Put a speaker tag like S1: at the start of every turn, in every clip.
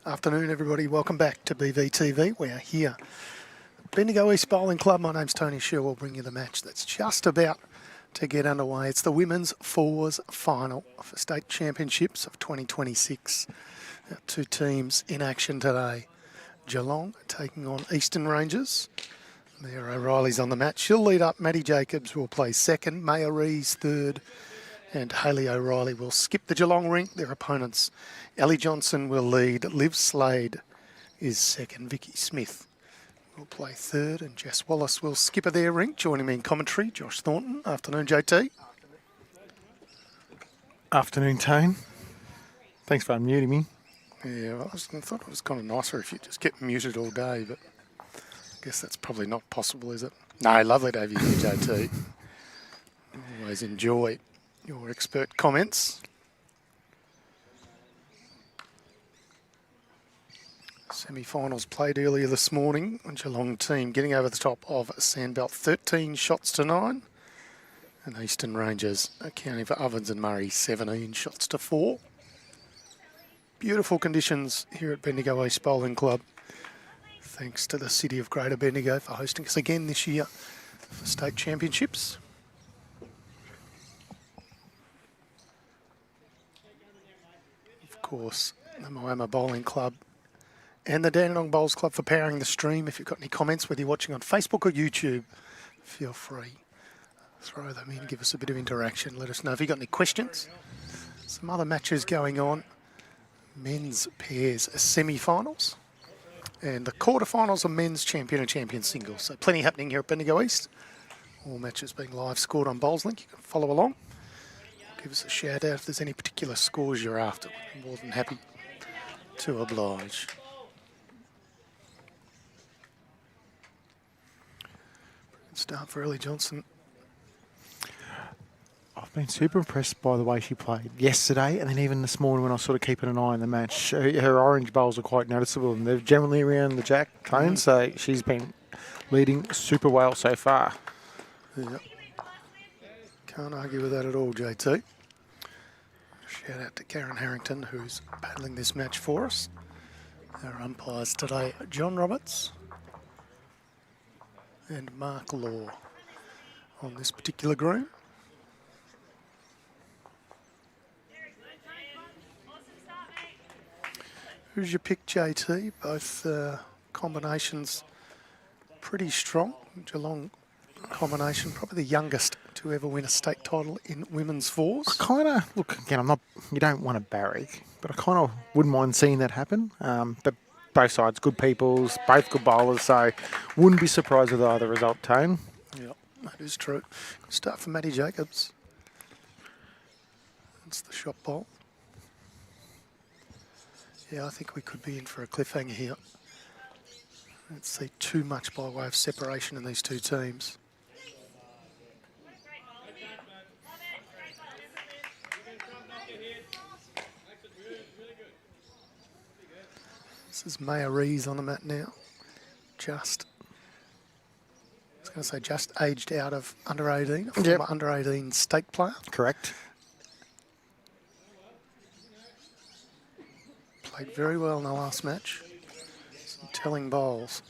S1: Afternoon, everybody. Welcome back to BVTV. We're here. Bendigo East Bowling Club. My name's Tony Shear. We'll bring you the match that's just about to get underway. It's the women's fours final for state championships of 2026. Two teams in action today. Geelong taking on Eastern Rangers. There O'Reilly's on the match. She'll lead up. Maddie Jacobs will play second. REES third. And HAYLEY O'Reilly will skip the Geelong rink. Their opponents, Ellie Johnson will lead. Liv SLADE is second. Vicky Smith will play third. And Jess Wallace will skip their rink. Joining me in commentary, Josh Thornton. Afternoon, JT.
S2: Afternoon, Tone. Thanks for unmuting me.
S1: Yeah, well, I thought it was kind of nicer if you just kept muted all day, but I guess that's probably not possible, is it? No, lovely to have you here, JT. Always enjoy your expert comments. Semi-finals played earlier this morning. Geelong team getting over the top of Sandbelt, 13 shots to 9. And Eastern Rangers accounting for Ovens and Murray, 17 shots to 4. Beautiful conditions here at Bendigo East Bowling Club. Thanks to the City of Greater Bendigo for hosting us again this year for state championships. Of course, the Moama Bowling Club and the Dandenong Bowls Club for powering the stream. If you've got any comments, whether you're watching on Facebook or YouTube, feel free. Throw them in, give us a bit of interaction. Let us know if you've got any questions. Some other matches going on. Men's pairs semi-finals and the quarterfinals of men's champion and champion singles. So plenty happening here at Bendigo East. All matches being live scored on BowlsLink. You can follow along. Give us a shout out if there's any particular scores you're after. We're more than happy to oblige. Start for Ellie Johnson.
S2: I've been super impressed by the way she played yesterday, and then even this morning when I was sort of keeping an eye on the match. Her orange bowls are quite noticeable, and they're generally around the jack tone, so she's been leading super well so far.
S1: Yep. Can't argue with that at all, JT. Shout out to Karen Harrington, who's battling this match for us. Our umpires today, John Roberts and Mark Law on this particular green. Who's your pick, JT? Both combinations pretty strong. Geelong combination, probably the youngest to ever win a state title in women's fours.
S2: I kind of, look, again, I'm not, you don't want to barrack, but I kind of wouldn't mind seeing that happen. But both sides, good peoples, both good bowlers, so wouldn't be surprised with either result, Tone.
S1: Yep, that is true. Start for Maddie Jacobs. That's the shot bowl. Yeah, I think we could be in for a cliffhanger here. Let's see too much by way of separation in these two teams. This is REES on the mat now. I was going to say just aged out of under 18, a former under 18 state player.
S2: Correct.
S1: Played very well in the last match. Some telling bowls.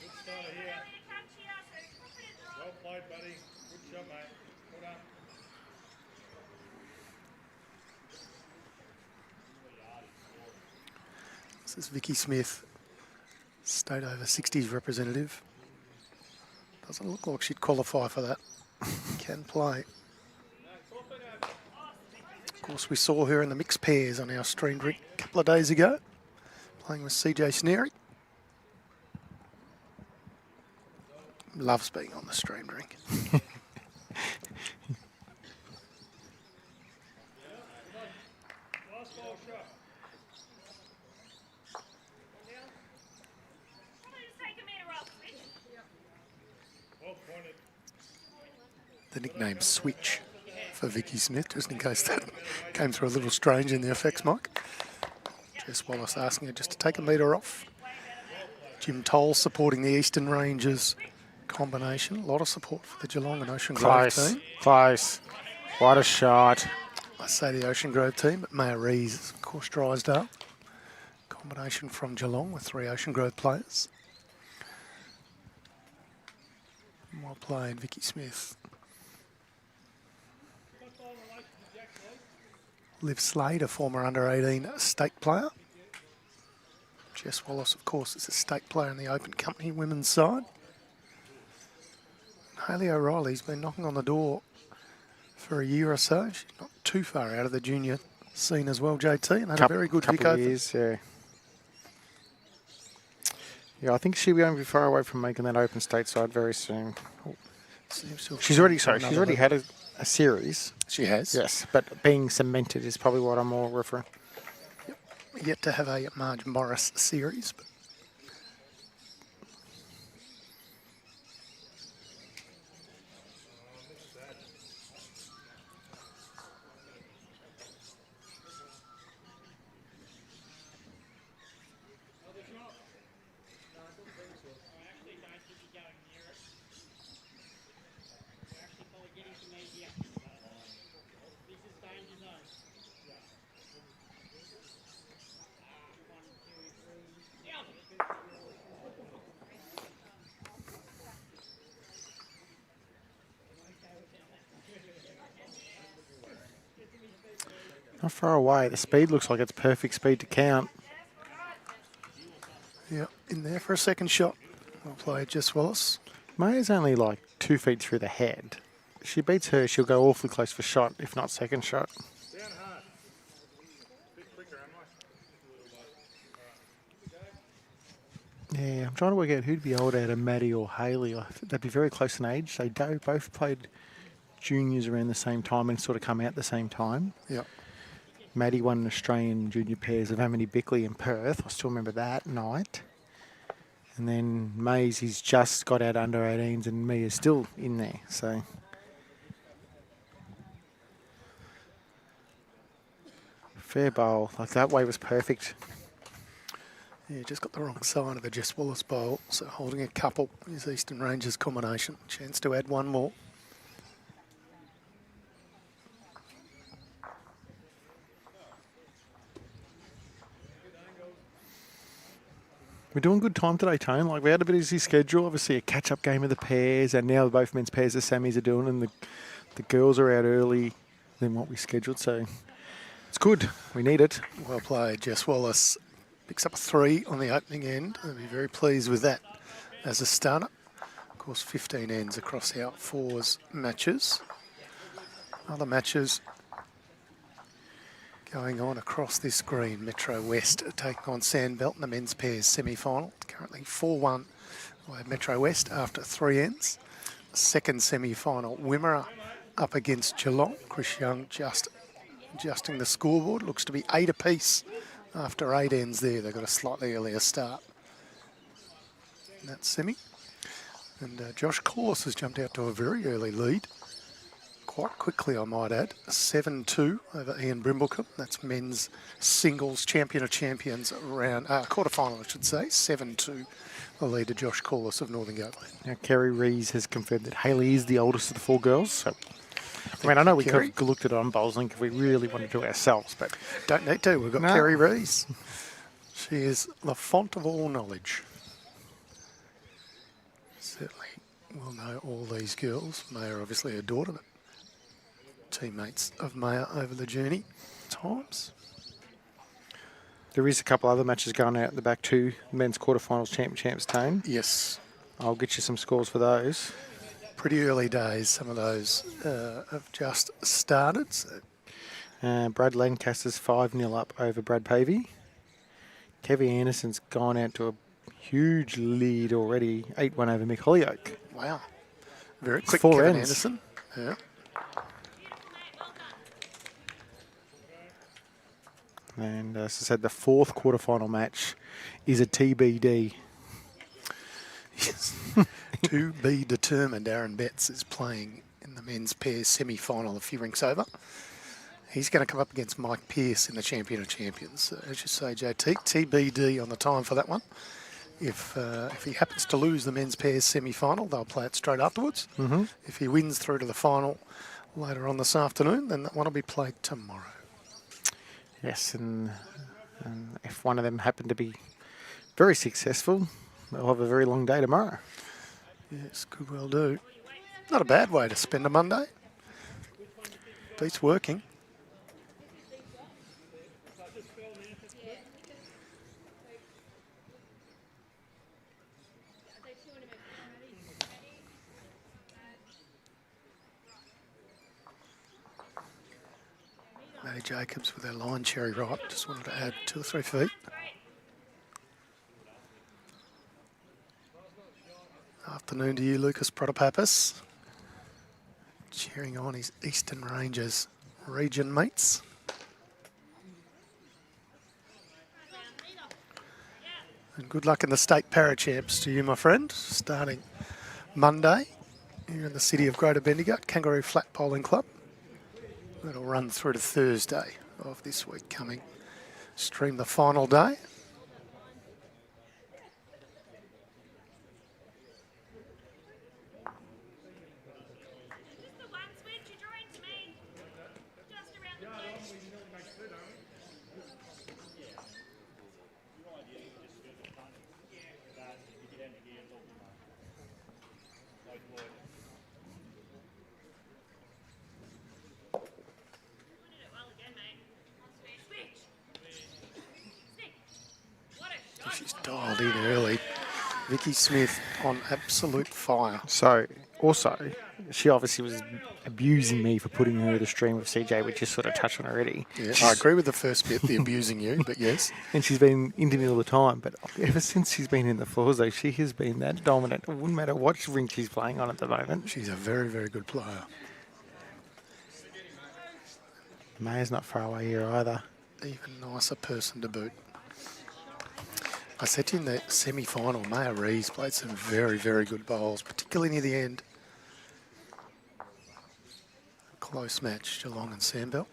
S1: This is Vicky Smith, state over 60s representative. Doesn't look like she'd qualify for that. Can play. Of course, we saw her in the mixed pairs on our stream rink a couple of days ago, playing with CJ Sneary. Loves being on the stream rink. The nickname Switch for Vicky Smith, just in case that came through a little strange in the effects mic. Jess Wallace asking her just to take a metre off. Jim Toll supporting the Eastern Rangers combination. A lot of support for the Geelong and Ocean Grove team.
S2: Close. What a shot.
S1: I say the Ocean Grove team, but REES, of course, Drysdale. Combination from Geelong with 3 Ocean Grove players. Well played, Vicky Smith. Liv Slade, a former under-18 state player. Jess Wallace, of course, is a state player in the Open Company women's side. Hayley O'Reilly's been knocking on the door for a year or so. She's not too far out of the junior scene as well, JT, and had a very good Vic Open.
S2: Years, yeah. Yeah, I think she'll be only far away from making that Open state side very soon. She's already had a series.
S1: She has?
S2: Yes, but being cemented is probably what I'm more referring.
S1: Yet to have a Marge Morris series. But
S2: not far away. The speed looks like it's perfect speed to count.
S1: yeah, in there for a second shot. Well played, Jess Wallace.
S2: Maya's only like 2 feet through the head. If she beats her, she'll go awfully close for shot, if not second shot. Yeah, I'm trying to work out who'd be older out of Maddie or Hayley. They'd be very close in age. They both played juniors around the same time and sort of come out at the same time.
S1: Yeah.
S2: Maddie won an Australian junior pairs of Amity Bickley in Perth. I still remember that night. And then Maisie's just got out under 18s and Mia's still in there. So fair bowl. Like that way was perfect.
S1: Yeah, just got the wrong side of the Jess Wallace bowl. So holding a couple is Eastern Rangers combination. Chance to add one more.
S2: We're doing good time today, Tone. Like, we had a bit of busy schedule. Obviously, a catch-up game of the pairs, and now both men's pairs, the semis are doing, and the girls are out early than what we scheduled. So it's good. We need it.
S1: Well played, Jess Wallace. Picks up a 3 on the opening end. I'll be very pleased with that as a starter. Of course, 15 ends across our 4s matches. Other matches going on across this green. Metro West taking on Sandbelt in the men's pairs semi-final. Currently 4-1 by Metro West after 3 ends. Second semi-final, Wimmera up against Geelong. Chris Young just adjusting the scoreboard. Looks to be 8 apiece after 8 ends there. They've got a slightly earlier start in that semi. And Josh Corliss has jumped out to a very early lead. Quite quickly, I might add. 7-2 over Ian Brimblecombe. That's men's singles champion of champions round, quarterfinal, I should say. 7-2, the leader, Josh Corliss of Northern Gateway.
S2: Now, Kerry REES has confirmed that Hayley is the oldest of the 4 girls. So, I mean, I know we could have looked at it on Bowls Link if we really wanted to ourselves, but
S1: don't need to. We've got Kerry REES. She is the font of all knowledge. Certainly will know all these girls. Maya, obviously, her daughter, but teammates of Maya over the journey times.
S2: There is a couple other matches going out in the back too. Men's quarterfinals, champs, Tone.
S1: Yes.
S2: I'll get you some scores for those.
S1: Pretty early days. Some of those have just started. So.
S2: Brad Lancaster's 5-0 up over Brad Pavey. Kevin Anderson's gone out to a huge lead already, 8-1 over Mick Hollyoak.
S1: Wow. Very quick,
S2: 4
S1: Kevin
S2: ends.
S1: Anderson. Yeah.
S2: And as I said, the 4th quarterfinal match is a TBD.
S1: Yes. To be determined. Aaron Betts is playing in the men's pairs semi-final a few rinks over. He's going to come up against Mike Pearce in the Champion of Champions. As you say, JT, TBD on the time for that one. If he happens to lose the men's pairs semi-final, they'll play it straight afterwards.
S2: Mm-hmm.
S1: If he wins through to the final later on this afternoon, then that one will be played tomorrow.
S2: Yes, and And if one of them happened to be very successful, they'll have a very long day tomorrow.
S1: Yes, could well do. Not a bad way to spend a Monday. Beats working. Maddie Jacobs with her line cherry right. Just wanted to add 2 or 3 feet. Afternoon to you, Lucas Protopappas. Cheering on his Eastern Rangers region mates. And good luck in the state para-champs to you, my friend. Starting Monday here in the city of Greater Bendigo, Kangaroo Flat Bowling Club. That'll run through to Thursday of this week coming. Stream the final day. She's dialed in early. Vicky Smith on absolute fire.
S2: So, also, she obviously was abusing me for putting her to stream with CJ, which is sort of touched on already.
S1: Yeah, I agree with the first bit, the abusing you, but yes.
S2: And she's been into me all the time. But ever since she's been in the floors, though, she has been that dominant. It wouldn't matter what rink she's playing on at the moment.
S1: She's a very, very good player.
S2: Maya's not far away here either.
S1: Even nicer person to boot. I said to you in the semi-final, Maya REES played some very, very good bowls, particularly near the end. Close match, Geelong and Sandbell.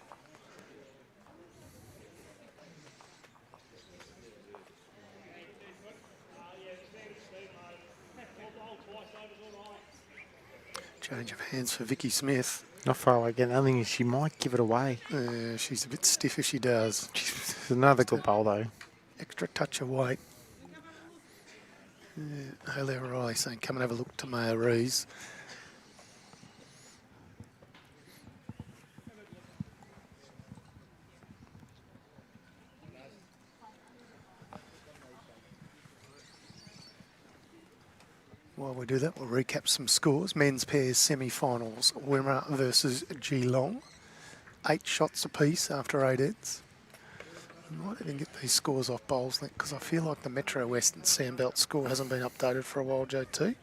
S1: Change of hands for Vicky Smith.
S2: Not far away again. The only thing is she might give it away.
S1: She's a bit stiff if she does.
S2: She's another good bowl, though.
S1: Extra touch of weight. HAYLEY O'Reilly saying, come and have a look to Maya REES. While we do that, we'll recap some scores. Men's pairs semi-finals, Wimmera versus Geelong. 8 shots apiece after 8 ends. I might even get these scores off Bowls Link because I feel like the Metro West and Sandbelt score hasn't been updated for a while, JT.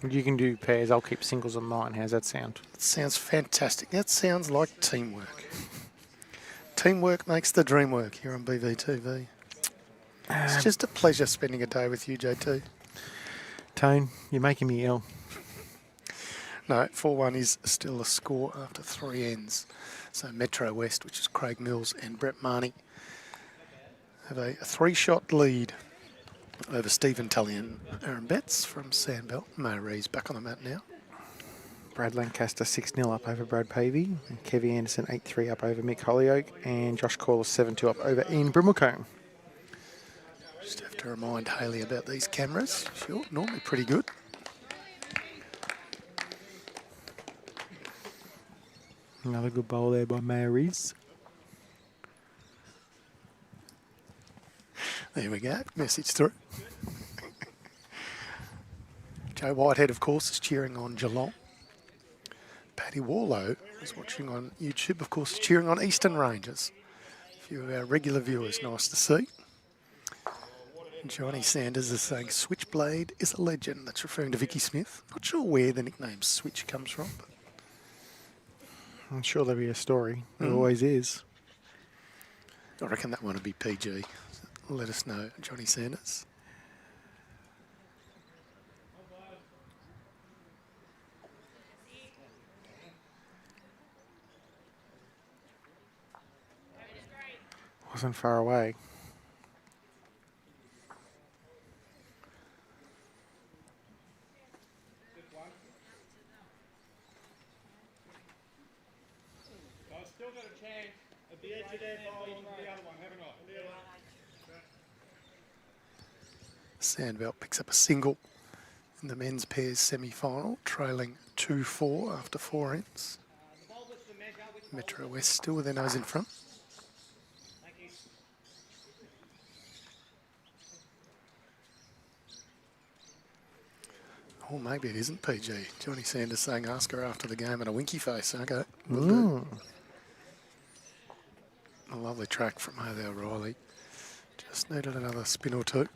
S2: You can do pairs. I'll keep singles on mine. How's that sound?
S1: It sounds fantastic. That sounds like teamwork. Teamwork makes the dream work here on BVTV. It's just a pleasure spending a day with you, JT.
S2: Tone, you're making me ill.
S1: No, 4-1 is still a score after 3 ends. So Metro West, which is Craig Mills and Brett Marnie, have a 3-shot lead over Stephen Tully and Aaron Betts from Sandbelt. Maya REES back on the mat now.
S2: Brad Lancaster 6-0 up over Brad Pavey. And Kevy Anderson 8-3 up over Mick Holyoke. And Josh Corliss 7-2 up over Ian Brimmelcombe.
S1: Just have to remind HAYLEY about these cameras. Sure, normally pretty good.
S2: Another good bowl there by Maya REES.
S1: There we go, message through. Joe Whitehead, of course, is cheering on Geelong. Paddy Warlow is watching on YouTube, of course, cheering on Eastern Rangers. A few of our regular viewers, nice to see. Johnny Sanders is saying Switchblade is a legend. That's referring to Vicky Smith. Not sure where the nickname Switch comes from, but
S2: I'm sure there'll be a story. There always is.
S1: I reckon that one would be PG. Let us know, Johnny Sanders.
S2: Wasn't far away.
S3: Still got a chance at the edge of their bowl on the other one, haven't I?
S1: Sandbelt picks up a single in the men's pairs semi-final, trailing 2-4 after 4 ends. Metro West still with their nose in front. Oh, maybe it isn't PG. Johnny Sanders saying ask her after the game and a winky face. Okay, will do. A lovely track from HAYLEY O'Reilly. Just needed another spin or two.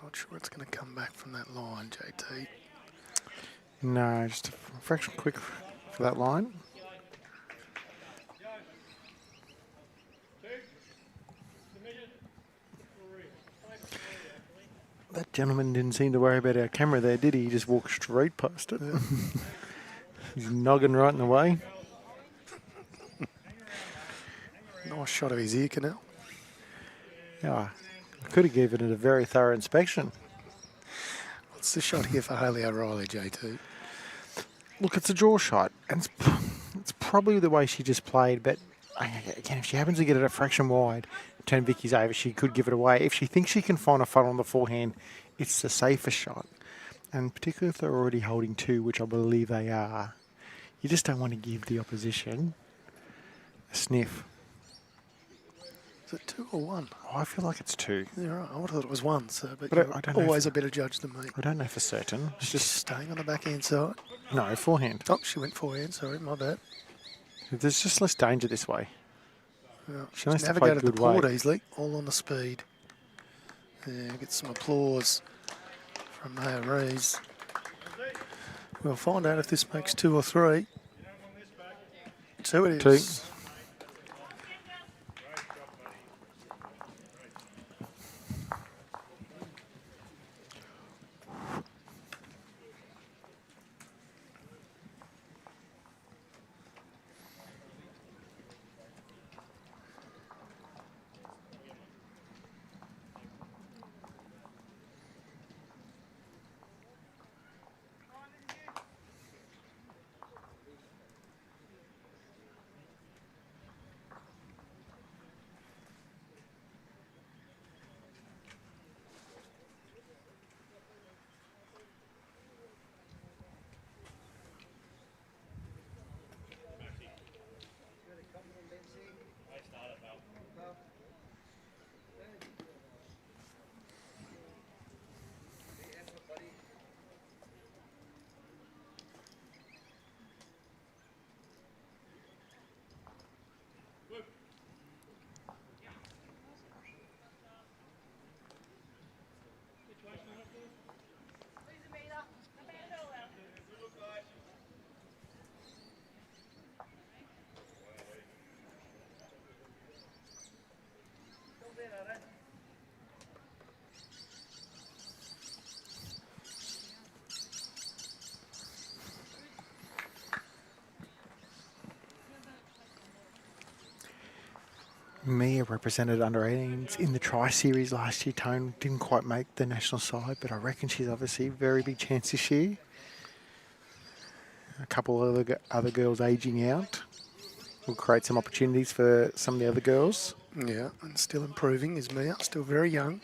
S1: Not sure it's going to come back from that line, JT.
S2: No, just a fraction quick for that line. That gentleman didn't seem to worry about our camera there, did he? He just walked straight past it.
S1: Yeah.
S2: He's noggin right in the way.
S1: Nice shot of his ear canal.
S2: Yeah, I could have given it a very thorough inspection.
S1: What's the shot here for HAYLEY O'Reilly, JT?
S2: Look, it's a draw shot, and it's probably the way she just played, but again, if she happens to get it a fraction wide, turn Vicky's over, she could give it away. If she thinks she can find a funnel on the forehand, it's the safer shot. And particularly if they're already holding 2, which I believe they are, you just don't want to give the opposition a sniff.
S1: Is it 2 or 1?
S2: Oh, I feel like it's 2.
S1: Yeah, right. I would have thought it was 1, so, but
S2: But
S1: you're
S2: I don't know
S1: always
S2: if-
S1: a better judge than me.
S2: I don't know for certain. It's
S1: Just
S2: just,
S1: staying on the backhand side.
S2: no, forehand.
S1: Oh, she went forehand, sorry, my bad.
S2: There's just less danger this way.
S1: Yeah,
S2: She needs
S1: she's
S2: to play
S1: navigated the
S2: good weight.
S1: port easily, all on the speed. Yeah, get some applause from REES. We'll find out if this makes 2 or 3. 2 it is.
S2: 2. Mia represented under 18s in the Tri-Series last year. Tone didn't quite make the national side, but I reckon she's obviously a very big chance this year. A couple of other girls aging out will create some opportunities for some of the other girls.
S1: Yeah, and still improving is Mia, still very young.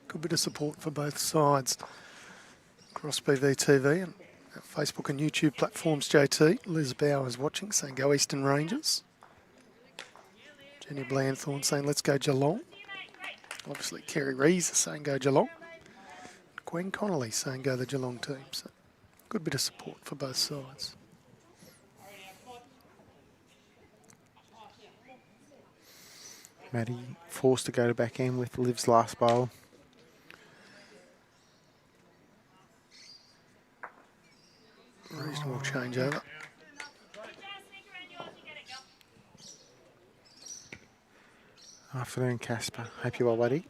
S1: Good bit of support for both sides across BVTV and our Facebook and YouTube platforms, JT. Liz Bowers watching, saying go Eastern Rangers. Jenny Blandthorne saying let's go Geelong. Obviously Kerry Rees is saying go Geelong. Gwen Connolly saying go the Geelong team. So good bit of support for both sides.
S2: Maddie forced to go to back end with Liv's last bowl.
S1: Reasonable changeover.
S2: Afternoon, Casper. Hope you're well, buddy.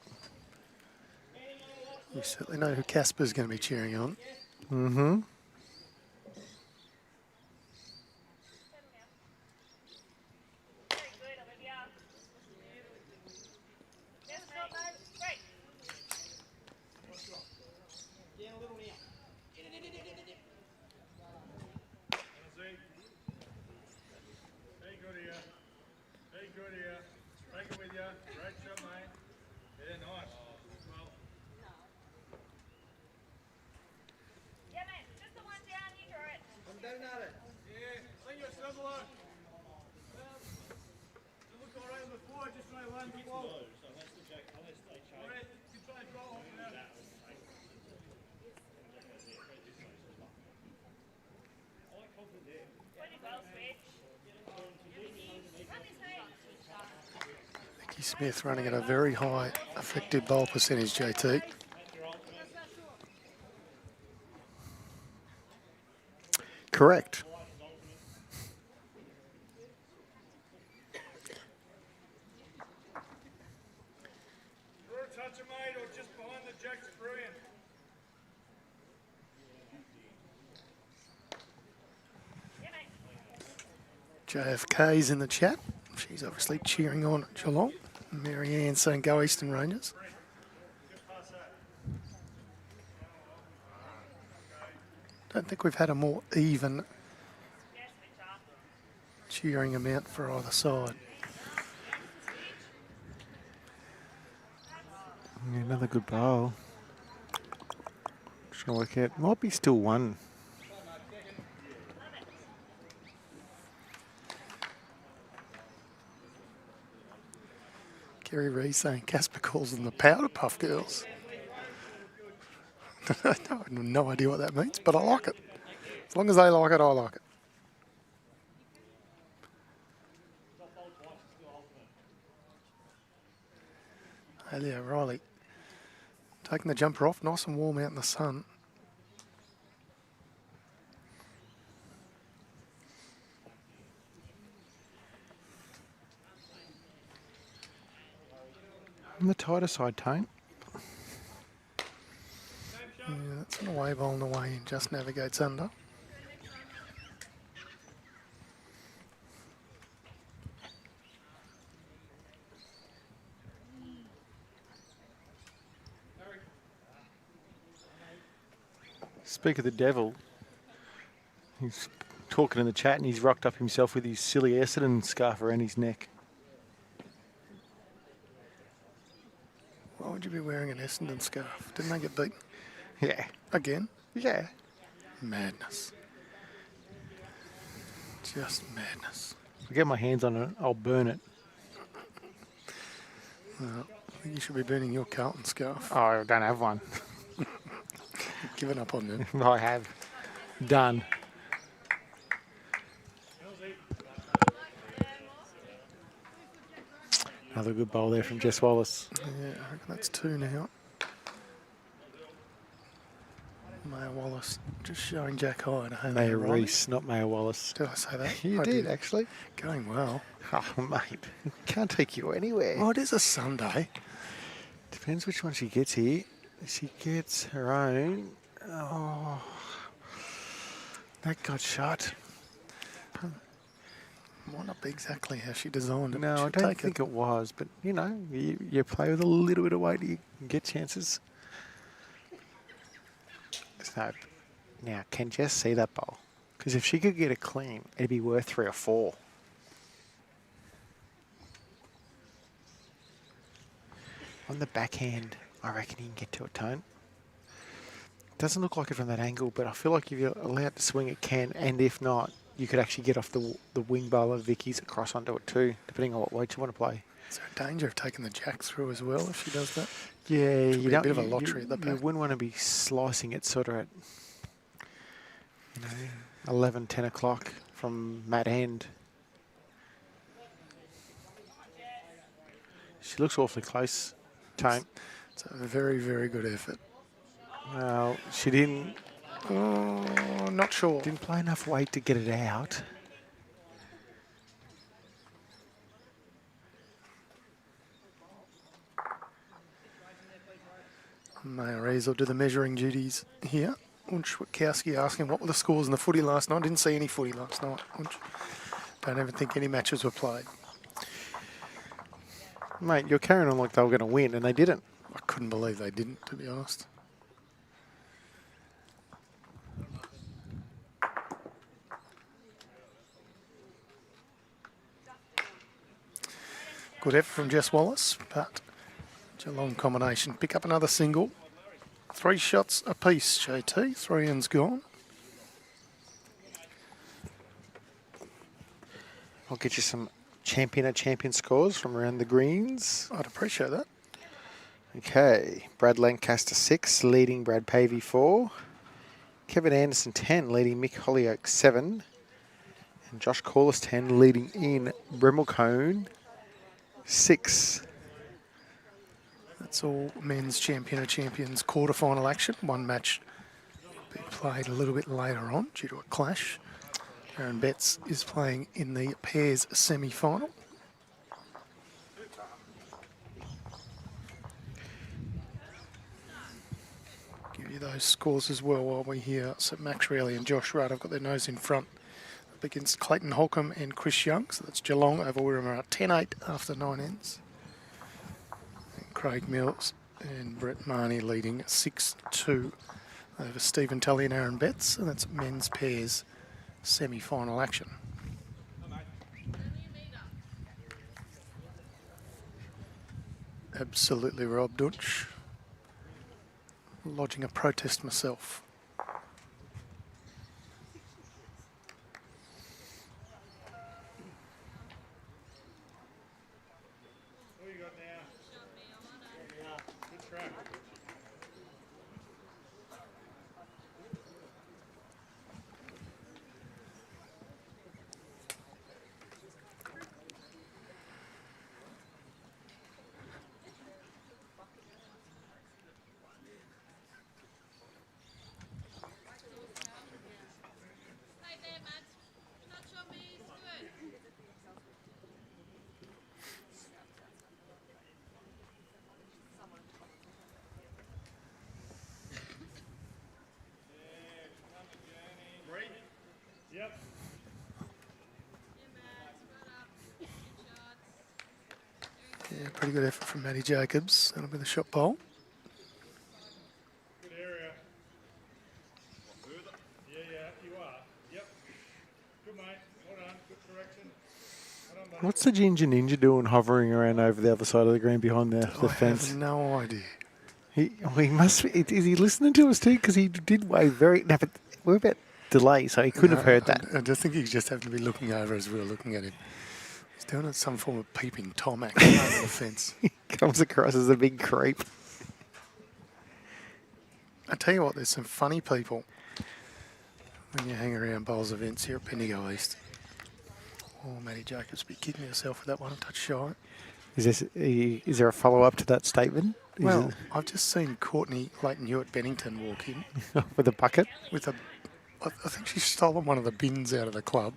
S1: You certainly know who Casper's going to be cheering on.
S2: Mm-hmm.
S1: Vicky Smith running at a very high effective bowl percentage, JT.
S2: Correct.
S1: JFK's in the chat. She's obviously cheering on Geelong. Marianne saying go Eastern Rangers. Don't think we've had a more even cheering amount for either side.
S2: Yeah, another good bowl. Just gonna work out. Might be still one.
S1: Kerry Rees saying Casper calls them the Powder Puff Girls. I have no idea what that means, but I like it. As long as they like it, I like it. HAYLEY O'Reilly taking the jumper off, nice and warm out in the sun.
S2: On the tighter side, Tone.
S1: Yeah, that's an away bowl and away just navigates under.
S2: Speak of the devil. He's talking in the chat and he's rocked up himself with his silly Essendon scarf around his neck.
S1: Why would you be wearing an Essendon scarf? Didn't they get beaten?
S2: Yeah.
S1: Again?
S2: Yeah.
S1: Madness. Just madness.
S2: If I get my hands on it, I'll burn it.
S1: Well, I think you should be burning your Carlton scarf.
S2: Oh, I don't have one.
S1: Given up on them.
S2: I have. Done. Another good bowl there from Jess Wallace.
S1: Yeah, I reckon that's two now. Maya Wallace just showing Jack Hyde.
S2: Maya Rees, not Maya Wallace.
S1: Did I say that?
S2: You
S1: I
S2: did, actually.
S1: Going well.
S2: Oh, mate. Can't take you anywhere.
S1: Oh, it is a Sunday.
S2: Depends which one she gets here. She gets her own. Oh, that got shut.
S1: Might not be exactly how she designed it.
S2: No, I
S1: She'll
S2: don't
S1: take
S2: think it was. But, you know, you play with a little bit of weight, you can get chances. So, now, can Jess see that bowl? Because if she could get it clean, it'd be worth 3 or 4. On the backhand, I reckon you can get to a Tone. Doesn't look like it from that angle, but I feel like if you're allowed to swing, it can. And if not, you could actually get off the wing bowl of Vicky's across onto it too, depending on what weight you want to play.
S1: Is there a danger of taking the jack through as well if she does that?
S2: Yeah,
S1: you don't. A bit of a lottery at the back.
S2: You wouldn't want to be slicing it sort of at 11, 10 o'clock from Mad End. She looks awfully close, Tone.
S1: It's a very, very good effort.
S2: Well, she didn't
S1: Not sure.
S2: play enough weight to get it out.
S1: REES will do the measuring duties here. Unch Witkowski asking what were the scores in the footy last night. Didn't see any footy last night. Unch. Don't even think any matches were played.
S2: Mate, you're carrying on like they were going to win, and they didn't.
S1: I couldn't believe they didn't, to be honest. Good effort from Jess Wallace, but Geelong combination. Pick up another single. 3 shots apiece, JT. 3 ends gone.
S2: I'll get you some champion scores from around the greens.
S1: I'd appreciate that.
S2: Okay, Brad Lancaster 6, leading Brad Pavey 4. Kevin Anderson 10, leading Mick Hollyoak 7. And Josh Corliss 10, leading Ian Bremmelcone 6.
S1: That's all men's champion of champions quarterfinal action. One match be played a little bit later on due to a clash. Aaron Betts is playing in the pairs semi-final. Give you those scores as well while we're here. So Max Reilly and Josh Rudd have got their nose in front up against Clayton Holcomb and Chris Young. So that's Geelong over Wirrama at 10-8 after 9 ends. And Craig Mills and Brett Marnie leading 6-2 over Stephen Tully and Aaron Betts. And that's men's pairs semi-final action. Absolutely robbed Dunch. Lodging a protest myself. Yeah, pretty good effort from Matty Jacobs. That'll be the shot bowl.
S3: Good area. Yeah, you are. Yep. Good, mate. Well done. Good correction. Well done, buddy.
S2: What's the Ginger Ninja doing hovering around over the other side of the green behind the
S1: I
S2: fence?
S1: have no idea.
S2: He must be. Is he listening to us too? Because he did wave very. No, but we're about delay, so he couldn't have heard that.
S1: I just think he just happened to be looking over as we were looking at him. He's doing some form of peeping Tom action over the fence.
S2: He comes across as a big creep.
S1: I tell you what, there's some funny people when you hang around bowls events here at Bendigo East. Oh, Matty Jacobs be kicking herself with that one touch shy.
S2: Is there a follow up to that statement?
S1: Well, I've just seen Courtney Leighton Hewitt Bennington walk in
S2: With a bucket?
S1: with I think she's stolen one of the bins out of the club.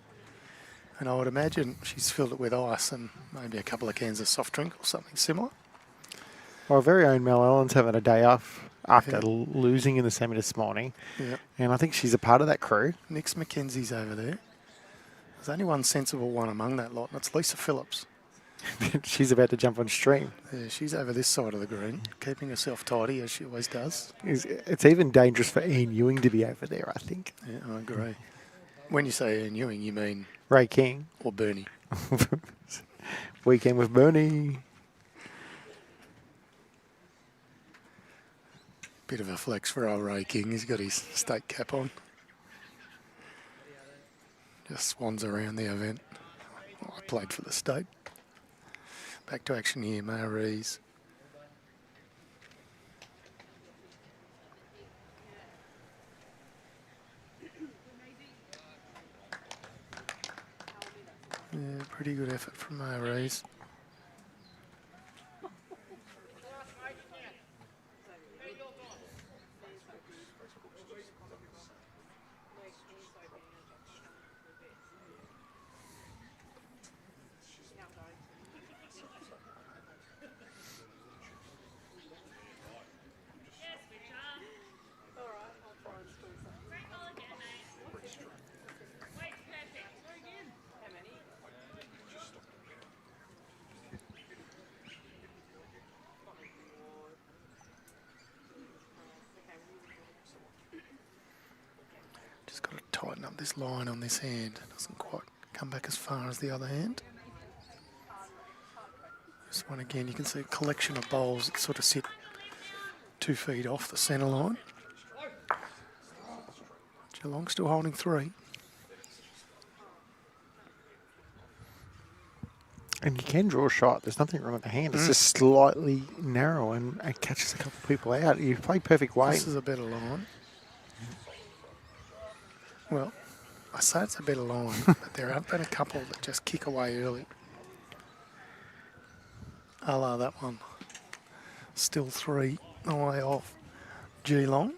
S1: And I would imagine she's filled it with ice and maybe a couple of cans of soft drink or something similar.
S2: Our very own Mel Allen's having a day off after losing in the semi this morning.
S1: Yeah.
S2: And I think she's a part of that crew.
S1: Nix McKenzie's over there. There's only one sensible one among that lot, and it's Lisa Phillips.
S2: She's about to jump on stream.
S1: Yeah, she's over this side of the green, keeping herself tidy as she always does.
S2: It's even dangerous for Ian Ewing to be over there, I think.
S1: Yeah, I agree. When you say Ian Ewing, you mean
S2: Ray King.
S1: or Bernie.
S2: Weekend with Bernie.
S1: Bit of a flex for old Ray King. He's got his state cap on. Just swans around the event. Oh, I played for the state. Back to action here, REES. Yeah, pretty good effort from REES. up this line on this hand. Doesn't quite come back as far as the other hand. This one again, you can see a collection of bowls that sort of sit 2 feet off the centre line. Geelong still holding 3.
S2: And you can draw a shot. There's nothing wrong with the hand. It's just slightly narrow and it catches a couple of people out. You play perfect weight.
S1: This is a better line. Well, I say it's a better line, but there have been a couple that just kick away early. A la that one. Still 3 away off Geelong.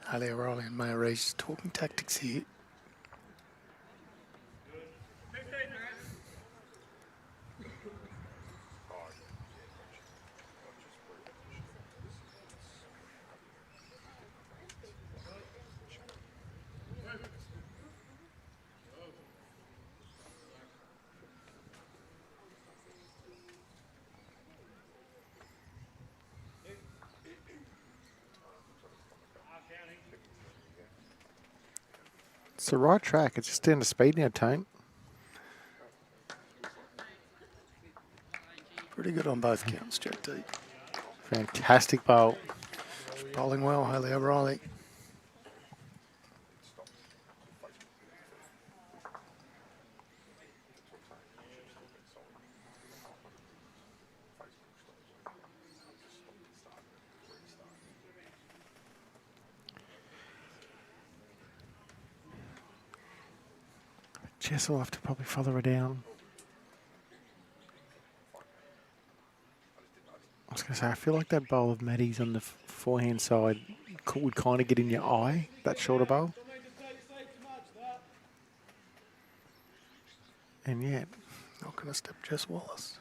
S1: HAYLEY, O'Reilly and REES talking tactics here.
S2: It's the right track. It's just down to speed now, Tone.
S1: Pretty good on both counts, JT.
S2: Fantastic bowl.
S1: Bowling well, HAYLEY, O'Reilly.
S2: Jess will have to probably follow her down. I was going to say, I feel like that bowl of Maddie's on the forehand side would kind of get in your eye, that shorter bowl. And yet,
S1: Not going to step Jess Wallace.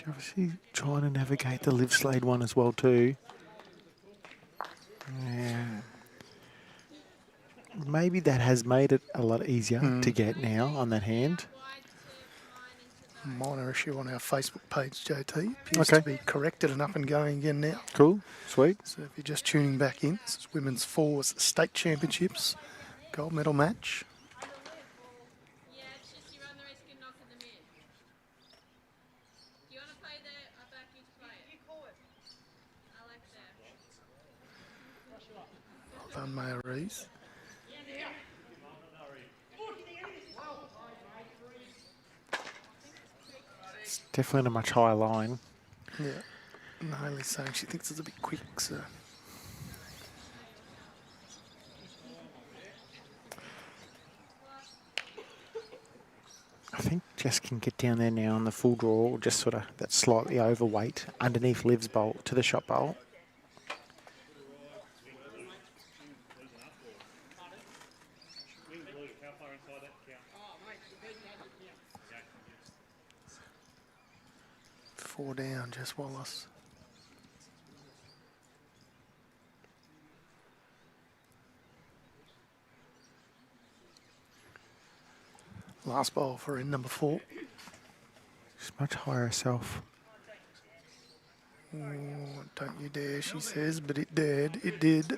S2: she's obviously trying to navigate the live SLADE one as well too. Yeah. Maybe that has made it a lot easier to get now on that hand.
S1: Minor issue on our Facebook page, JT. Appears
S2: Okay.
S1: to be corrected and up and going again now.
S2: Cool, sweet.
S1: So if you're just tuning back in, this is Women's Fours State Championships gold medal match.
S4: Yeah, it's just you run the risk of knocking them in. Do you want to play there? I'll back you to play it. You call it. I like that.
S1: Well done, Maya Rees.
S2: It's definitely a much higher line.
S1: Yeah. And HAYLEY's saying she thinks it's a bit quick, so.
S2: I think Jess can get down there now on the full draw, or just sort of that slightly overweight underneath Liv's bowl to the shot bowl.
S1: Four down, Jess Wallace. Last bowl for in number 4.
S2: She's much higher herself.
S1: Oh, don't you dare, she says, but it did. It did.
S3: Get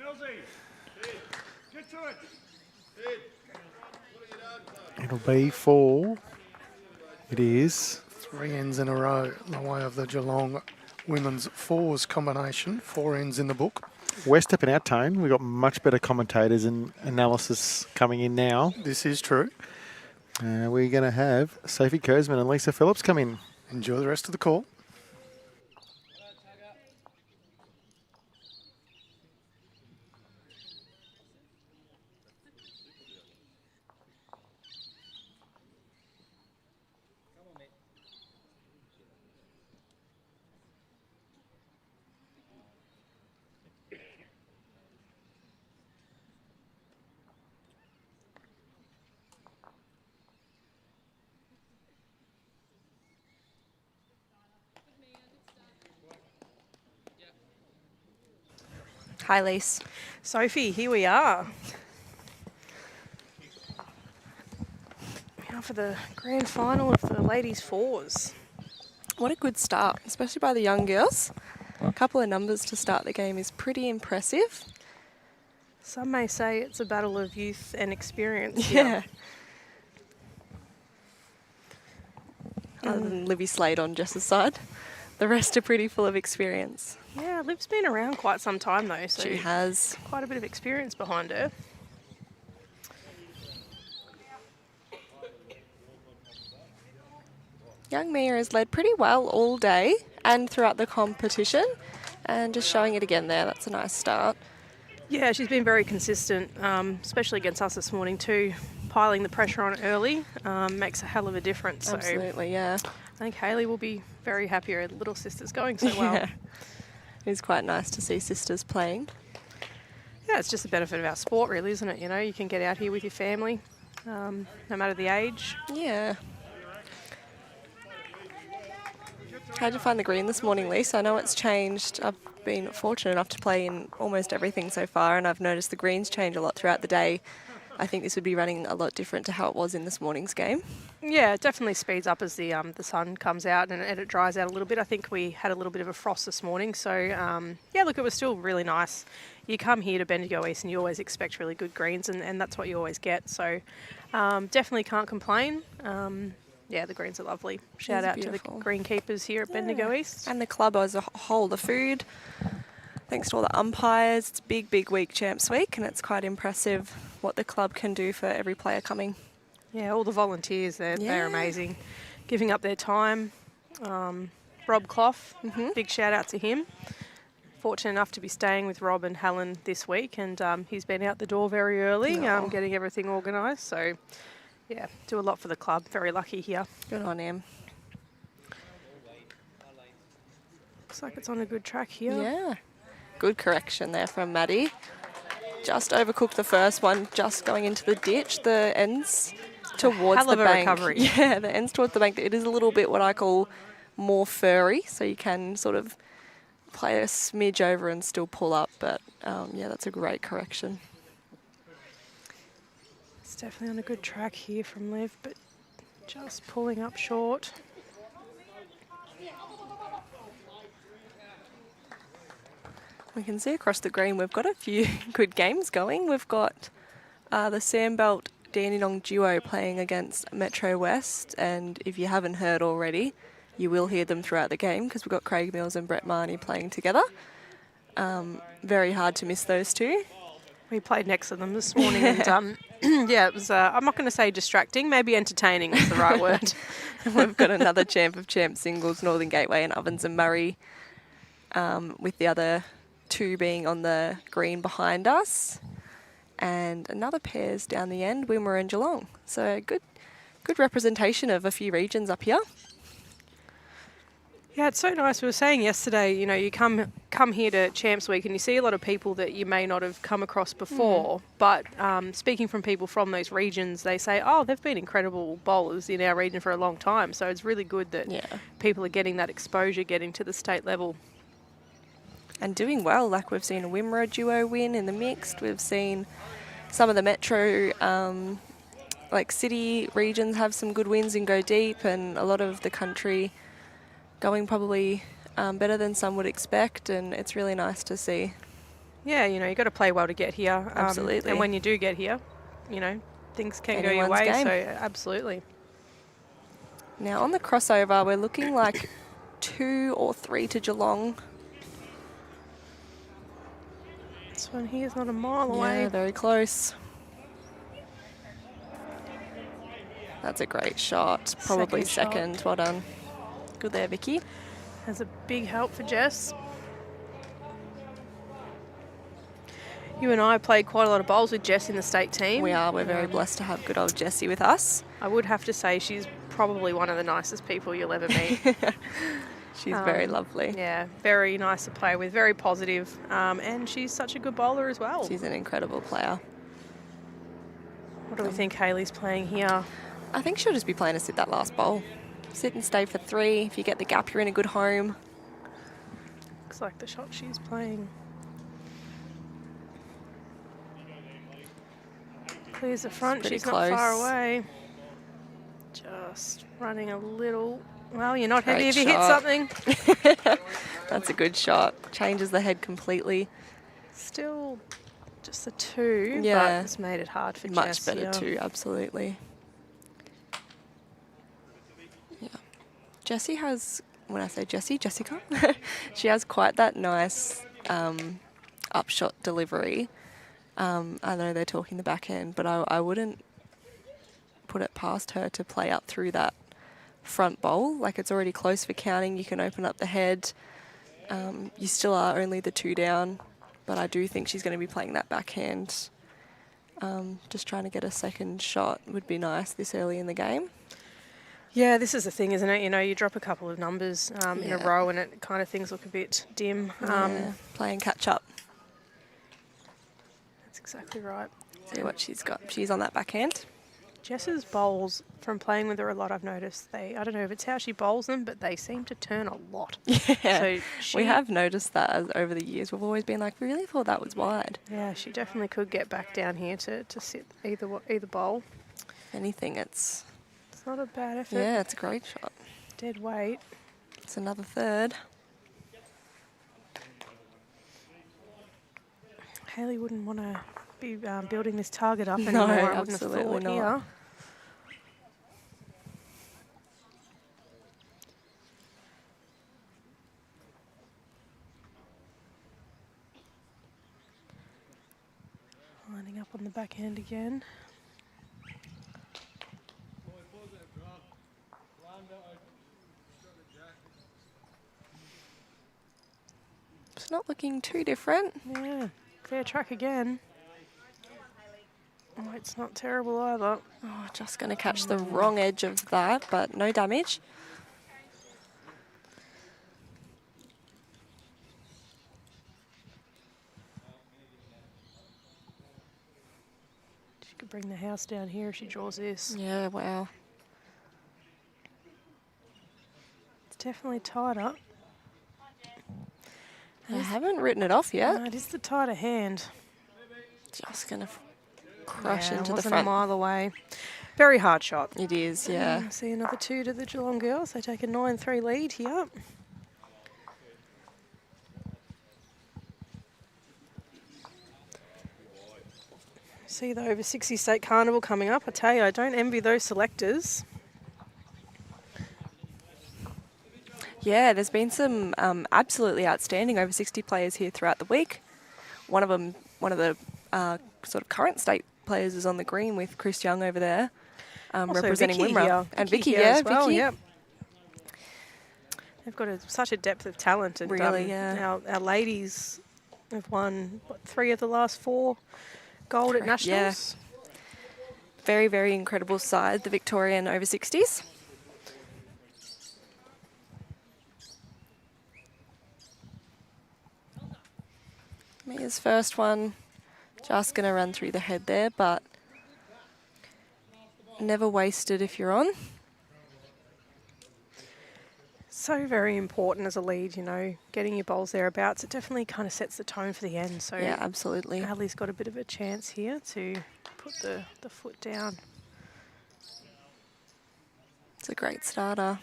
S3: to it.
S2: It'll be 4. It is.
S1: 3 ends in a row in the way of the Geelong Women's Fours combination. 4 ends in the book.
S2: We're stepping out, Tone. We've got much better commentators and analysis coming in now.
S1: This is true.
S2: We're going to have Sophie Kurzman and Lisa Phillips come in.
S1: Enjoy the rest of the call.
S5: HAYLEY.
S6: Sophie, here we are. Now for the grand final of the ladies fours.
S5: What a good start, especially by the young girls. A couple of numbers to start the game is pretty impressive.
S6: Some may say it's a battle of youth and experience.
S5: Yeah. Other than Livy Slade on Jess's side, the rest are pretty full of experience.
S6: Yeah, Liv's been around quite some time though, so
S5: She has.
S6: quite a bit of experience behind her.
S5: Young Mia has led pretty well all day and throughout the competition, and just showing it again there. That's a nice start.
S6: Yeah, she's been very consistent, especially against us this morning too. Piling the pressure on early makes a hell of a difference. So
S5: Absolutely, yeah.
S6: I think HAYLEY will be very happy her little sister's going so well.
S5: Yeah. It is quite nice to see sisters playing.
S6: Yeah, it's just the benefit of our sport really, isn't it? You know, you can get out here with your family, no matter the age.
S5: Yeah. How'd you find the green this morning, Lisa? I know it's changed. I've been fortunate enough to play in almost everything so far, and I've noticed the greens change a lot throughout the day. I think this would be running a lot different to how it was in this morning's game.
S6: Yeah, it definitely speeds up as the sun comes out and it dries out a little bit. I think we had a little bit of a frost this morning, so yeah, look, it was still really nice. You come here to Bendigo East and you always expect really good greens, and that's what you always get. So definitely can't complain. Yeah, the greens are lovely. Shout out to the greenkeepers here at Bendigo East.
S5: And the club as a whole, the food. Thanks to all the umpires. It's a big, big week, Champs Week, and it's quite impressive what the club can do for every player coming.
S6: Yeah, all the volunteers, they're amazing. Giving up their time. Rob Clough, big shout out to him. Fortunate enough to be staying with Rob and Helen this week, and he's been out the door very early, getting everything organised. So, yeah, do a lot for the club. Very lucky here.
S5: Good on him.
S6: Looks like it's on a good track here.
S5: Yeah. Good correction there from Maddie. Just overcooked the first one, just going into the ditch. The ends towards the bank.
S6: Recovery.
S5: Yeah, the ends towards the bank. It is a little bit what I call more furry, so you can sort of play a smidge over and still pull up. But yeah, that's a great correction.
S6: It's definitely on a good track here from Liv, but just pulling up short.
S5: We can see across the green we've got a few good games going. We've got the Sandbelt Dandenong duo playing against Metro West, and if you haven't heard already, you will hear them throughout the game because we've got Craig Mills and Brett Marnie playing together. Very hard to miss those two.
S6: We played next to them this morning, and yeah, it was, I'm not going to say distracting, maybe entertaining is the right word.
S5: We've got another champ of champ singles, Northern Gateway and Ovens and Murray, with the other two being on the green behind us, and another pairs down the end, Wimmera and Geelong. So good representation of a few regions up here.
S6: Yeah, it's so nice. We were saying yesterday, you know, you come here to Champs Week and you see a lot of people that you may not have come across before, but speaking from people from those regions, they say, oh, they've been incredible bowlers in our region for a long time. So it's really good that people are getting that exposure, getting to the state level.
S5: And doing well. Like, we've seen a Wimmera duo win in the mixed. We've seen some of the metro, like city regions have some good wins and go deep, and a lot of the country going probably better than some would expect, and it's really nice to see.
S6: Yeah, you know, you've got to play well to get here.
S5: Absolutely.
S6: And when you do get here, you know, things can go your
S5: Anyone's
S6: way.
S5: game.
S6: So absolutely.
S5: Now on the crossover, we're looking like 2 or 3 to Geelong.
S6: This one here is not a mile away.
S5: Yeah, very close. That's a great shot. Probably second. Well done. Good there, Vicky.
S6: That's a big help for Jess. You and I played quite a lot of bowls with Jess in the state team.
S5: We are. We're very blessed to have good old Jessie with us.
S6: I would have to say she's probably one of the nicest people you'll ever meet.
S5: She's very lovely.
S6: Yeah, very nice to play with, very positive, and she's such a good bowler as well.
S5: She's an incredible player.
S6: What do we think HAYLEY's playing here?
S5: I think she'll just be playing to sit that last bowl. Sit and stay for 3. If you get the gap, you're in a good home.
S6: Looks like the shot she's playing. Clears the front.
S5: pretty
S6: She's not far
S5: close.
S6: away. Just running a little. Well, you're not heavy
S5: Great
S6: if you hit
S5: shot.
S6: something.
S5: That's a good shot. Changes the head completely.
S6: Still just a 2,
S5: Yeah.
S6: but it's made it hard for
S5: Much
S6: Jess
S5: better
S6: here.
S5: too, absolutely. Yeah. Jessie has, when I say Jessie, Jessica, she has quite that nice upshot delivery. I know they're talking the backhand, but I wouldn't put it past her to play up through that front bowl. Like, it's already close for counting. You can open up the head. You still are only the 2 down, but I do think she's going to be playing that backhand. Just trying to get a second shot would be nice this early in the game.
S6: Yeah, this is the thing, isn't it? You know, you drop a couple of numbers in a
S5: Yeah.
S6: row and it kind of things look a bit dim.
S5: Yeah, playing catch up.
S6: That's exactly right.
S5: See what she's got. She's on that backhand.
S6: Jess's bowls, from playing with her a lot, I've noticed, I don't know if it's how she bowls them, but they seem to turn a lot.
S5: Yeah,
S6: So she,
S5: we have noticed that over the years. We've always been like, we really thought that was wide.
S6: Yeah, she definitely could get back down here to sit either bowl.
S5: If anything, it's
S6: Not a bad effort.
S5: yeah, it's a great shot.
S6: Dead weight.
S5: It's another third.
S6: Hayley wouldn't want to be building this target up
S5: No,
S6: anymore. I wouldn't have
S5: absolutely
S6: thought
S5: not.
S6: here. Lining up on the backhand again.
S5: It's not looking too different.
S6: Yeah, fair track again. Oh, it's not terrible either.
S5: Oh, just going to catch the wrong edge of that, but no damage.
S6: She could bring the house down here if she draws this.
S5: Yeah, wow.
S6: It's definitely tighter.
S5: I haven't written it off yet.
S6: It is the tighter hand.
S5: Just going to crush
S6: Yeah,
S5: into the
S6: wasn't
S5: front.
S6: a mile away. Very hard shot.
S5: It is, yeah.
S6: See another 2 to the Geelong girls. They take a 9-3 lead here. See the over 60 state carnival coming up. I tell you, I don't envy those selectors.
S5: Yeah, there's been some absolutely outstanding over 60 players here throughout the week. One of the sort of current state players is on the green with Chris Young over there,
S6: Also
S5: representing
S6: Vicky
S5: Wimmera.
S6: here.
S5: And
S6: Vicky
S5: Vicky,
S6: here
S5: yeah,
S6: as well,
S5: Vicky.
S6: yep. They've got such a depth of talent. And,
S5: Really, yeah.
S6: Our ladies have won, 3 of the last 4 gold at
S5: Correct, yeah.
S6: Nationals.
S5: Very, very incredible side, the Victorian over 60s. Mia's first one, just going to run through the head there, but never wasted if you're on.
S6: So very important as a lead, you know, getting your bowls thereabouts. It definitely kind of sets the tone for the end. So
S5: Yeah, absolutely.
S6: Allie's got a bit of a chance here to put the foot down.
S5: It's a great starter.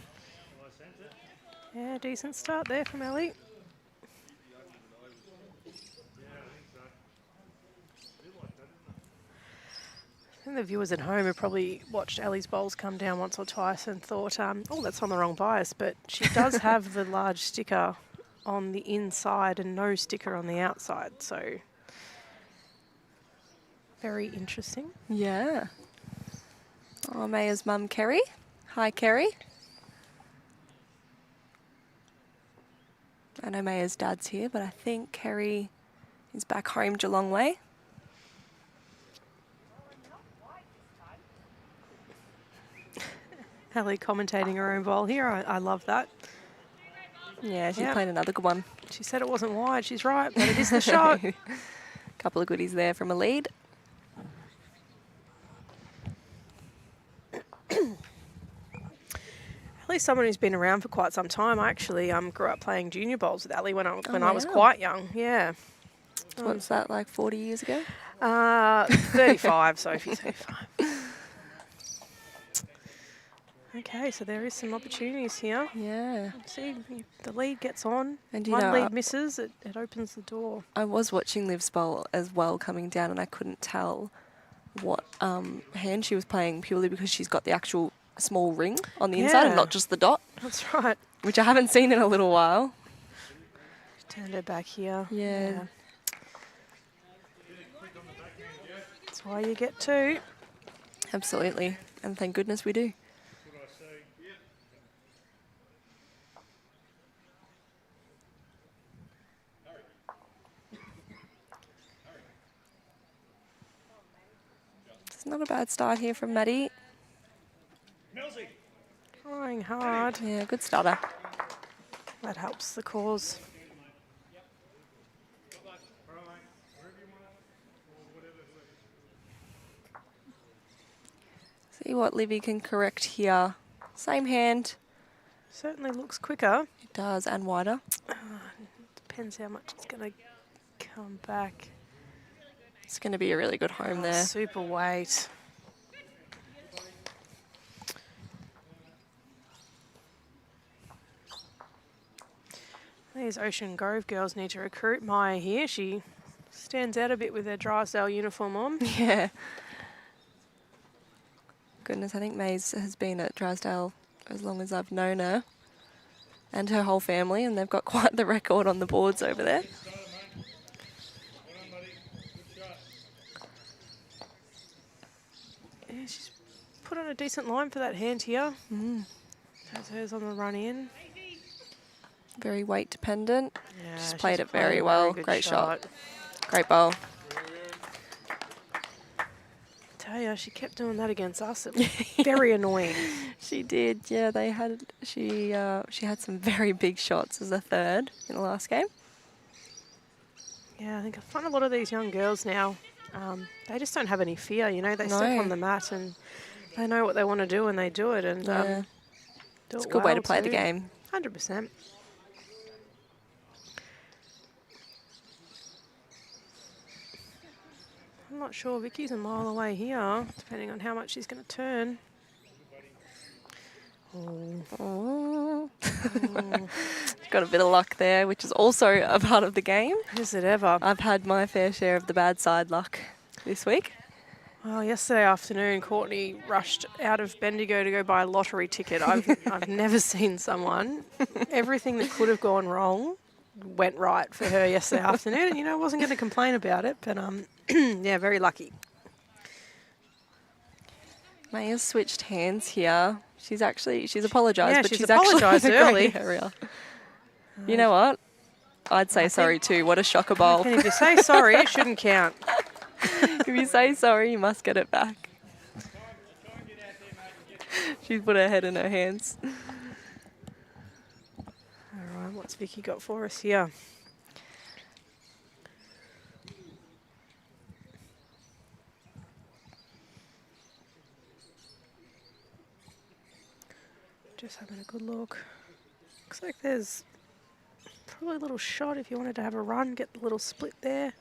S6: Yeah, decent start there from Ellie. I think the viewers at home have probably watched Ellie's bowls come down once or twice and thought, oh, that's on the wrong bias. But she does have the large sticker on the inside and no sticker on the outside. So very interesting.
S5: Yeah. Oh, Maya's mum, Kerry. Hi, Kerry. I know Maya's dad's here, but I think Kerry is back home Geelong way.
S6: Ellie commentating her own bowl here. I love that.
S5: Yeah, she's
S6: Yep.
S5: playing another good one.
S6: She said it wasn't wide. She's right, but it is the shot.
S5: Couple of goodies there from a lead.
S6: Ellie's someone who's been around for quite some time. I actually grew up playing junior bowls with Ellie when I was
S5: wow.
S6: quite young. Yeah.
S5: What's that, like 40 years ago?
S6: 35, Sophie, 35. Okay, so there is some opportunities here.
S5: Yeah.
S6: See, if the lead gets on.
S5: And you
S6: One
S5: know,
S6: lead misses, it opens the door.
S5: I was watching Liv's bowl as well coming down, and I couldn't tell what hand she was playing purely because she's got the actual small ring on the inside and
S6: Yeah.
S5: not just the dot,
S6: That's right.
S5: which I haven't seen in a little while.
S6: Turned her back here.
S5: Yeah.
S6: That's why you get two.
S5: Absolutely. And thank goodness we do. It's not a bad start here from Maddie.
S3: Millsy.
S6: Trying hard.
S5: Yeah, good starter.
S6: That helps the cause.
S5: See what Livy can correct here. Same hand.
S6: Certainly looks quicker.
S5: It does, and wider.
S6: Depends how much it's going to come back.
S5: It's going to be a really good home there.
S6: Super weight. These Ocean Grove girls need to recruit Maya here. She stands out a bit with her Drysdale uniform on.
S5: Yeah. Goodness, I think Maze has been at Drysdale as long as I've known her and her whole family, and they've got quite the record on the boards over there.
S6: Yeah, she's put on a decent line for that hand here. Has hers on the run in.
S5: Very weight dependent.
S6: Yeah,
S5: She's
S6: she's
S5: played it
S6: played
S5: very
S6: a
S5: well.
S6: good
S5: Great shot. Great bowl.
S6: Tell you, she kept doing that against us. It was very annoying.
S5: She did. Yeah, they had she had some very big shots as a third in the last game.
S6: Yeah, I think I find a lot of these young girls now, they just don't have any fear. You know, they step
S5: No.
S6: on the mat and they know what they want to do and they do it. And
S5: Yeah.
S6: do
S5: It's a
S6: it
S5: good way to
S6: well
S5: play the
S6: too.
S5: game.
S6: 100%. I'm not sure. Vicky's a mile away here, depending on how much she's going to turn.
S5: Oh. Got a bit of luck there, which is also a part of the game.
S6: Is it ever?
S5: I've had my fair share of the bad side luck this week.
S6: Well, yesterday afternoon, Courtney rushed out of Bendigo to go buy a lottery ticket. I've never seen someone. Everything that could have gone wrong went right for her yesterday afternoon. And, you know, I wasn't going to complain about it, but yeah, very lucky.
S5: Maya's switched hands here. She's apologised,
S6: Yeah,
S5: but
S6: she's
S5: she's actually
S6: apologised
S5: in a
S6: early.
S5: great area. You know what? I'd say sorry too. What a shocker bowl.
S6: And if you say sorry, it shouldn't count.
S5: If you say sorry, you must get it back. She's put her head in her hands.
S6: All right, what's Vicky got for us here? Just having a good look. Looks like there's probably a little shot if you wanted to have a run, get the little split there.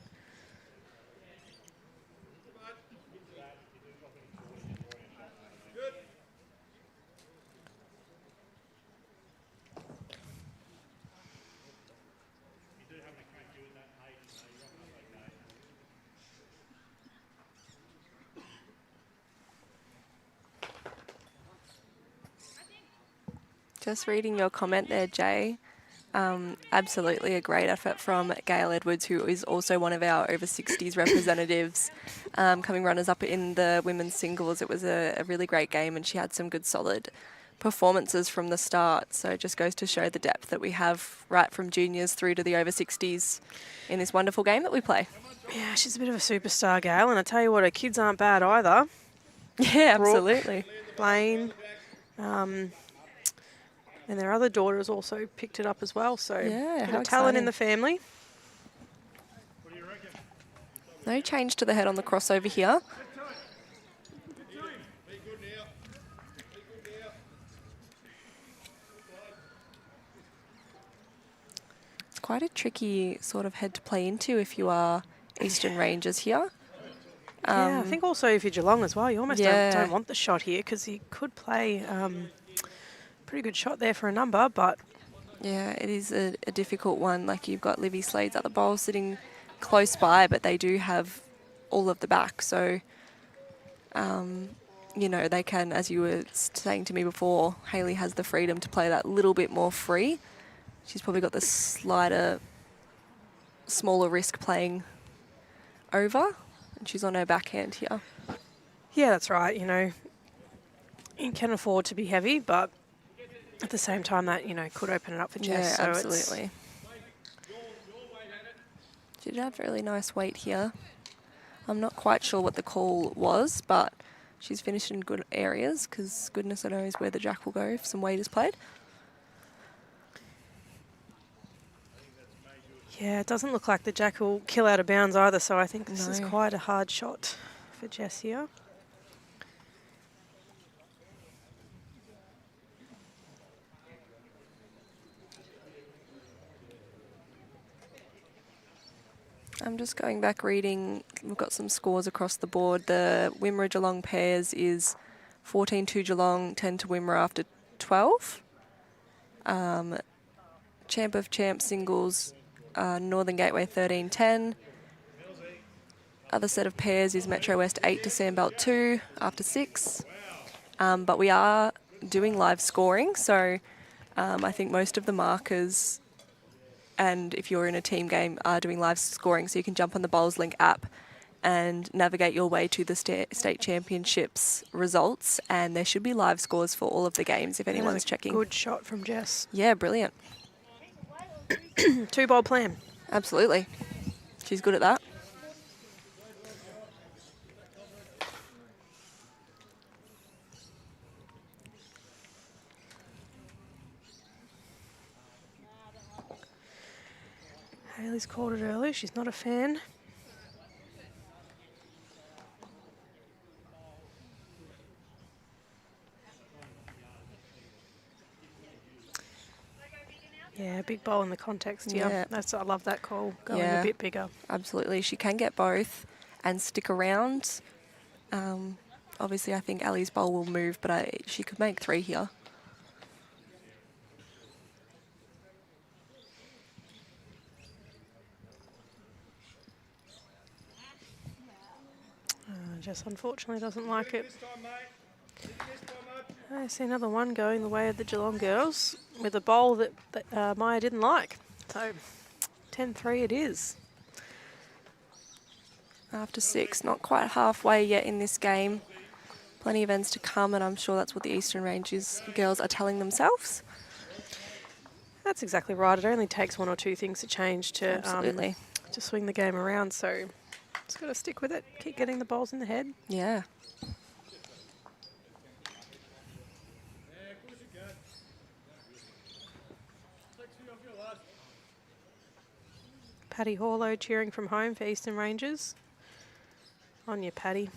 S5: Just reading your comment there, Jay. Absolutely a great effort from Gail Edwards, who is also one of our over 60s representatives, coming runners-up in the women's singles. It was a really great game, and she had some good solid performances from the start. So it just goes to show the depth that we have right from juniors through to the over 60s in this wonderful game that we play.
S6: Yeah, she's a bit of a superstar, Gail, and I tell you what, her kids aren't bad either.
S5: Yeah,
S6: Brooke,
S5: absolutely.
S6: Blaine, and their other daughters also picked it up as well. So
S5: Yeah,
S6: bit
S5: how
S6: of talent in
S5: exciting.
S6: the family.
S5: No change to the head on the crossover here. It's quite a tricky sort of head to play into if you are Eastern Rangers here.
S6: Yeah, I think also if you're Geelong as well, you almost don't want the shot here because he could play pretty good shot there for a number, but
S5: Yeah, it is a difficult one. Like you've got Livy Slade's at the bowl sitting close by, but they do have all of the back. So, you know, they can, as you were saying to me before, Hayley has the freedom to play that little bit more free. She's probably got the smaller risk playing over, and she's on her backhand here.
S6: yeah, that's right. You know, you can afford to be heavy, but at the same time that, you know, could open it up for Jess.
S5: Yeah,
S6: so
S5: absolutely. She did have really nice weight here. I'm not quite sure what the call was, but she's finished in good areas because goodness knows where the jack will go if some weight is played.
S6: Yeah, it doesn't look like the jack will kill out of bounds either, so I think this is
S5: No.
S6: quite a hard shot for Jess here.
S5: I'm just going back reading. We've got some scores across the board. The Wimmera Geelong pairs is 14-2 Geelong, 10 to Wimmera after 12. Champ of Champs singles, Northern Gateway 13-10. Other set of pairs is Metro West 8 to Sandbelt 2 after 6. But we are doing live scoring, so I think most of the markers, and if you're in a team game, are doing live scoring, so you can jump on the Bowls Link app and navigate your way to the state championships results, and there should be live scores for all of the games if anyone's checking.
S6: Good shot from Jess.
S5: Yeah, brilliant.
S6: 2-ball plan.
S5: Absolutely. She's good at that.
S6: Hayley's called it early. She's not a fan. Yeah, big bowl in the context here.
S5: Yeah.
S6: I love that call. Going
S5: Yeah.
S6: a bit bigger.
S5: Absolutely. She can get both and stick around. Obviously, I think Ellie's bowl will move, but she could make 3 here.
S6: Jess unfortunately doesn't like it. I see another one going the way of the Geelong girls with a bowl that Maya didn't like. So 10-3 it is.
S5: After 6, not quite halfway yet in this game. Plenty of ends to come, and I'm sure that's what the Eastern Ranges girls are telling themselves.
S6: That's exactly right. It only takes 1 or 2 things to change to swing the game around. So just got to stick with it. Keep getting the balls in the head.
S5: Yeah.
S6: Paddy Horlow cheering from home for Eastern Rangers. On you, Paddy.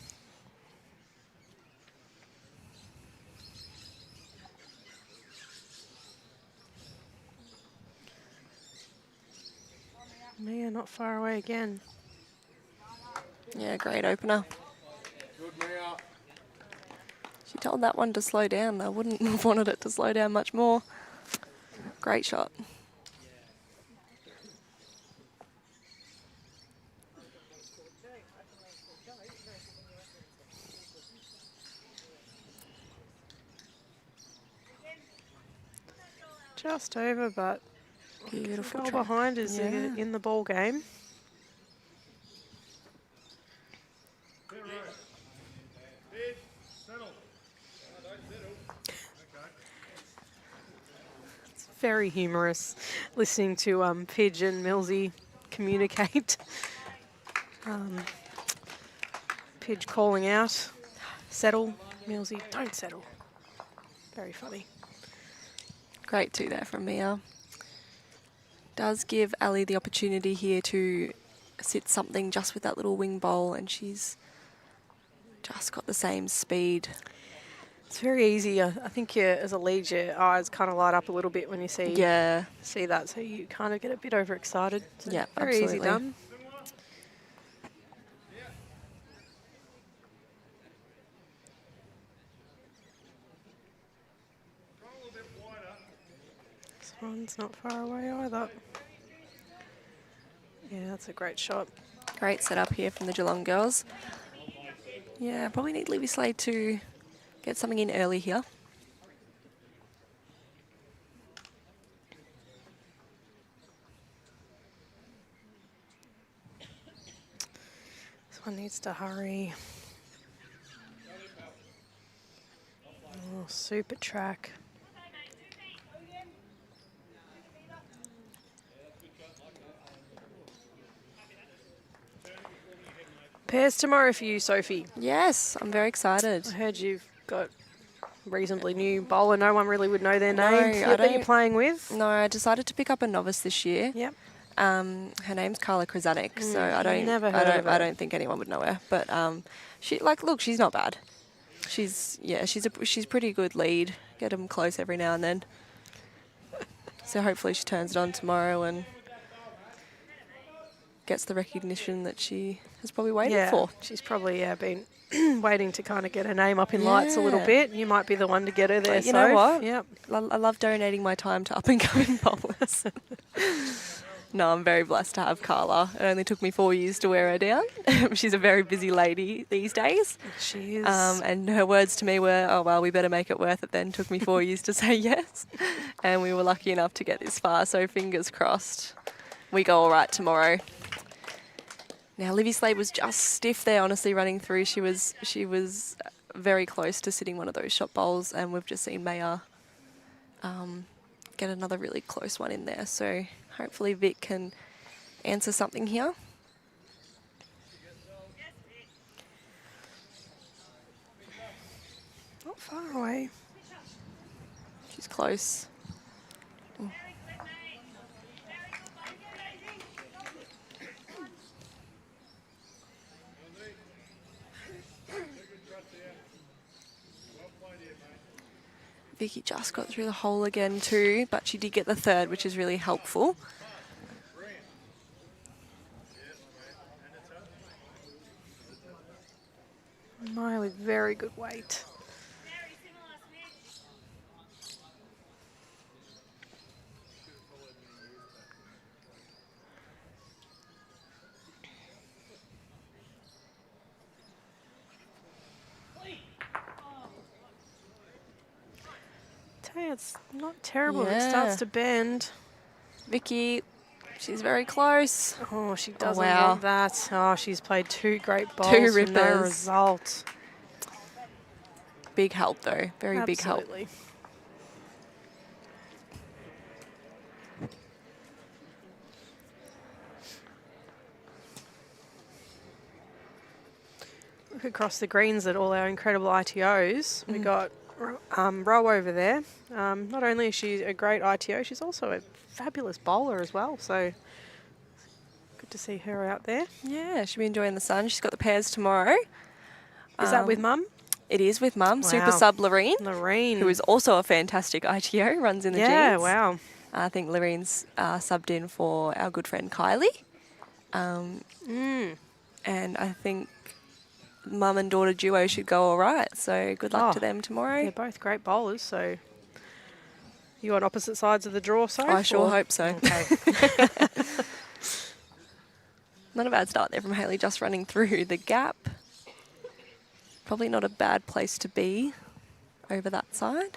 S6: Mia not far away again.
S5: Yeah, great opener. She told that one to slow down. I wouldn't have wanted it to slow down much more. Great shot.
S6: Just over, but
S5: Beautiful
S6: goal
S5: track.
S6: behind is
S5: Yeah.
S6: in the ball game. It's very humorous listening to Pidge and Millsy communicate. Pidge calling out, settle. Millsy, don't settle. Very funny.
S5: Great 2 there from Mia. Does give ELLIE the opportunity here to sit something just with that little wing bowl, and she's just got the same speed.
S6: It's very easy. I think as a lead, your eyes kind of light up a little bit when you see
S5: Yeah.
S6: see that, so you kind of get a bit overexcited. So
S5: Yeah,
S6: very easy
S5: absolutely.
S6: done. One's not far away either. Yeah, that's a great shot.
S5: Great setup here from the Geelong girls. Yeah, probably need Livy Slade to get something in early here.
S6: This one needs to hurry. Oh, super track. Pairs tomorrow for you, Sophie.
S5: Yes, I'm very excited.
S6: I heard you've got a reasonably new bowler. No one really would know their
S5: No,
S6: name
S5: I
S6: that you're
S5: don't-
S6: playing with.
S5: No, I decided to pick up a novice this year.
S6: Yep.
S5: Her name's Carla Krasanik, so I don't,
S6: never heard of her.
S5: I don't think anyone would know her. But look, she's not bad. She's pretty good lead. Get them close every now and then. So hopefully she turns it on tomorrow and gets the recognition that she has probably waited for.
S6: She's probably been waiting to kind of get her name up in lights a little
S5: Yeah.
S6: bit. You might be the one to get her there.
S5: But you know
S6: Soph.
S5: what?
S6: Yep.
S5: I love donating my time to up-and-coming bowlers. No, I'm very blessed to have Carla. It only took me 4 years to wear her down. She's a very busy lady these days.
S6: She is.
S5: And her words to me were, oh, well, we better make it worth it then. Took me 4 years to say yes. And we were lucky enough to get this far, so fingers crossed we go all right tomorrow. Now, Livy Slade was just stiff there, honestly, running through. She was very close to sitting one of those shot bowls, and we've just seen Maya get another really close one in there. So hopefully Vic can answer something here.
S6: Not far away.
S5: She's close. Vicky just got through the hole again too, but she did get the third, which is really helpful.
S6: Maya with very good weight. Tell you, it's not terrible. It
S5: Yeah.
S6: starts to bend.
S5: Vicky, she's very close.
S6: Oh, she doesn't
S5: wow.
S6: want that. Oh, she's played two great bowls
S5: Two
S6: for no
S5: rippers.
S6: result.
S5: Big help though, very big help.
S6: Absolutely. Look across the greens at all our incredible ITOs. We got Ro over there. Not only is she a great ITO, she's also a fabulous bowler as well. So good to see her out there.
S5: Yeah, she'll be enjoying the sun. She's got the pairs tomorrow.
S6: Is that with Mum?
S5: It is with Mum. Super
S6: Wow.
S5: sub Loreen,
S6: Loreen.
S5: who is also a fantastic ITO, runs in the
S6: yeah,
S5: jeans.
S6: wow.
S5: I think Loreen's subbed in for our good friend Kylie. And I think mum and daughter duo should go all right. So good luck to them tomorrow.
S6: They're both great bowlers, so you on opposite sides of the draw, so
S5: I sure hope so.
S6: Okay.
S5: Not a bad start there from Hayley, just running through the gap. Probably not a bad place to be over that side.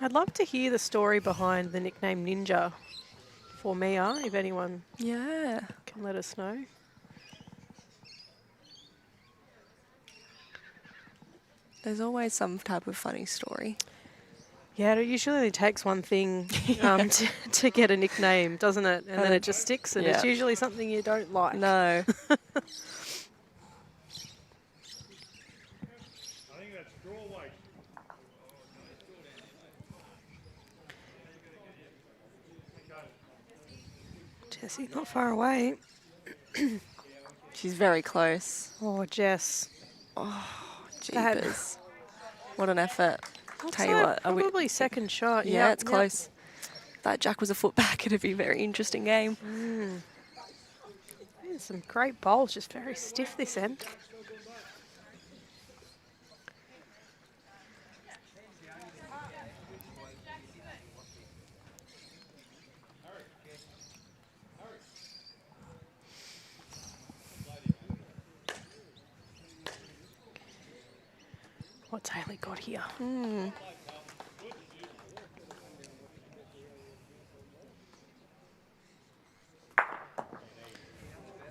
S6: I'd love to hear the story behind the nickname Ninja for Mia, if anyone
S5: Yeah.
S6: can let us know.
S5: There's always some type of funny story.
S6: Yeah, it usually only takes one thing to get a nickname, doesn't it? And then it just sticks, and it's
S5: Yeah.
S6: usually something you don't like.
S5: No.
S3: I think that's draw weight.
S6: Jessie, not far away.
S5: She's very close.
S6: Oh, Jess. That-
S5: Jeepers. What an effort. Tell you
S6: So
S5: what.
S6: probably second shot.
S5: Yeah,
S6: Yep,
S5: it's
S6: yep.
S5: close. If that Jack was a foot back, it'd be a very interesting game.
S6: Yeah, some great bowls, just very stiff this end. What's Haley got here?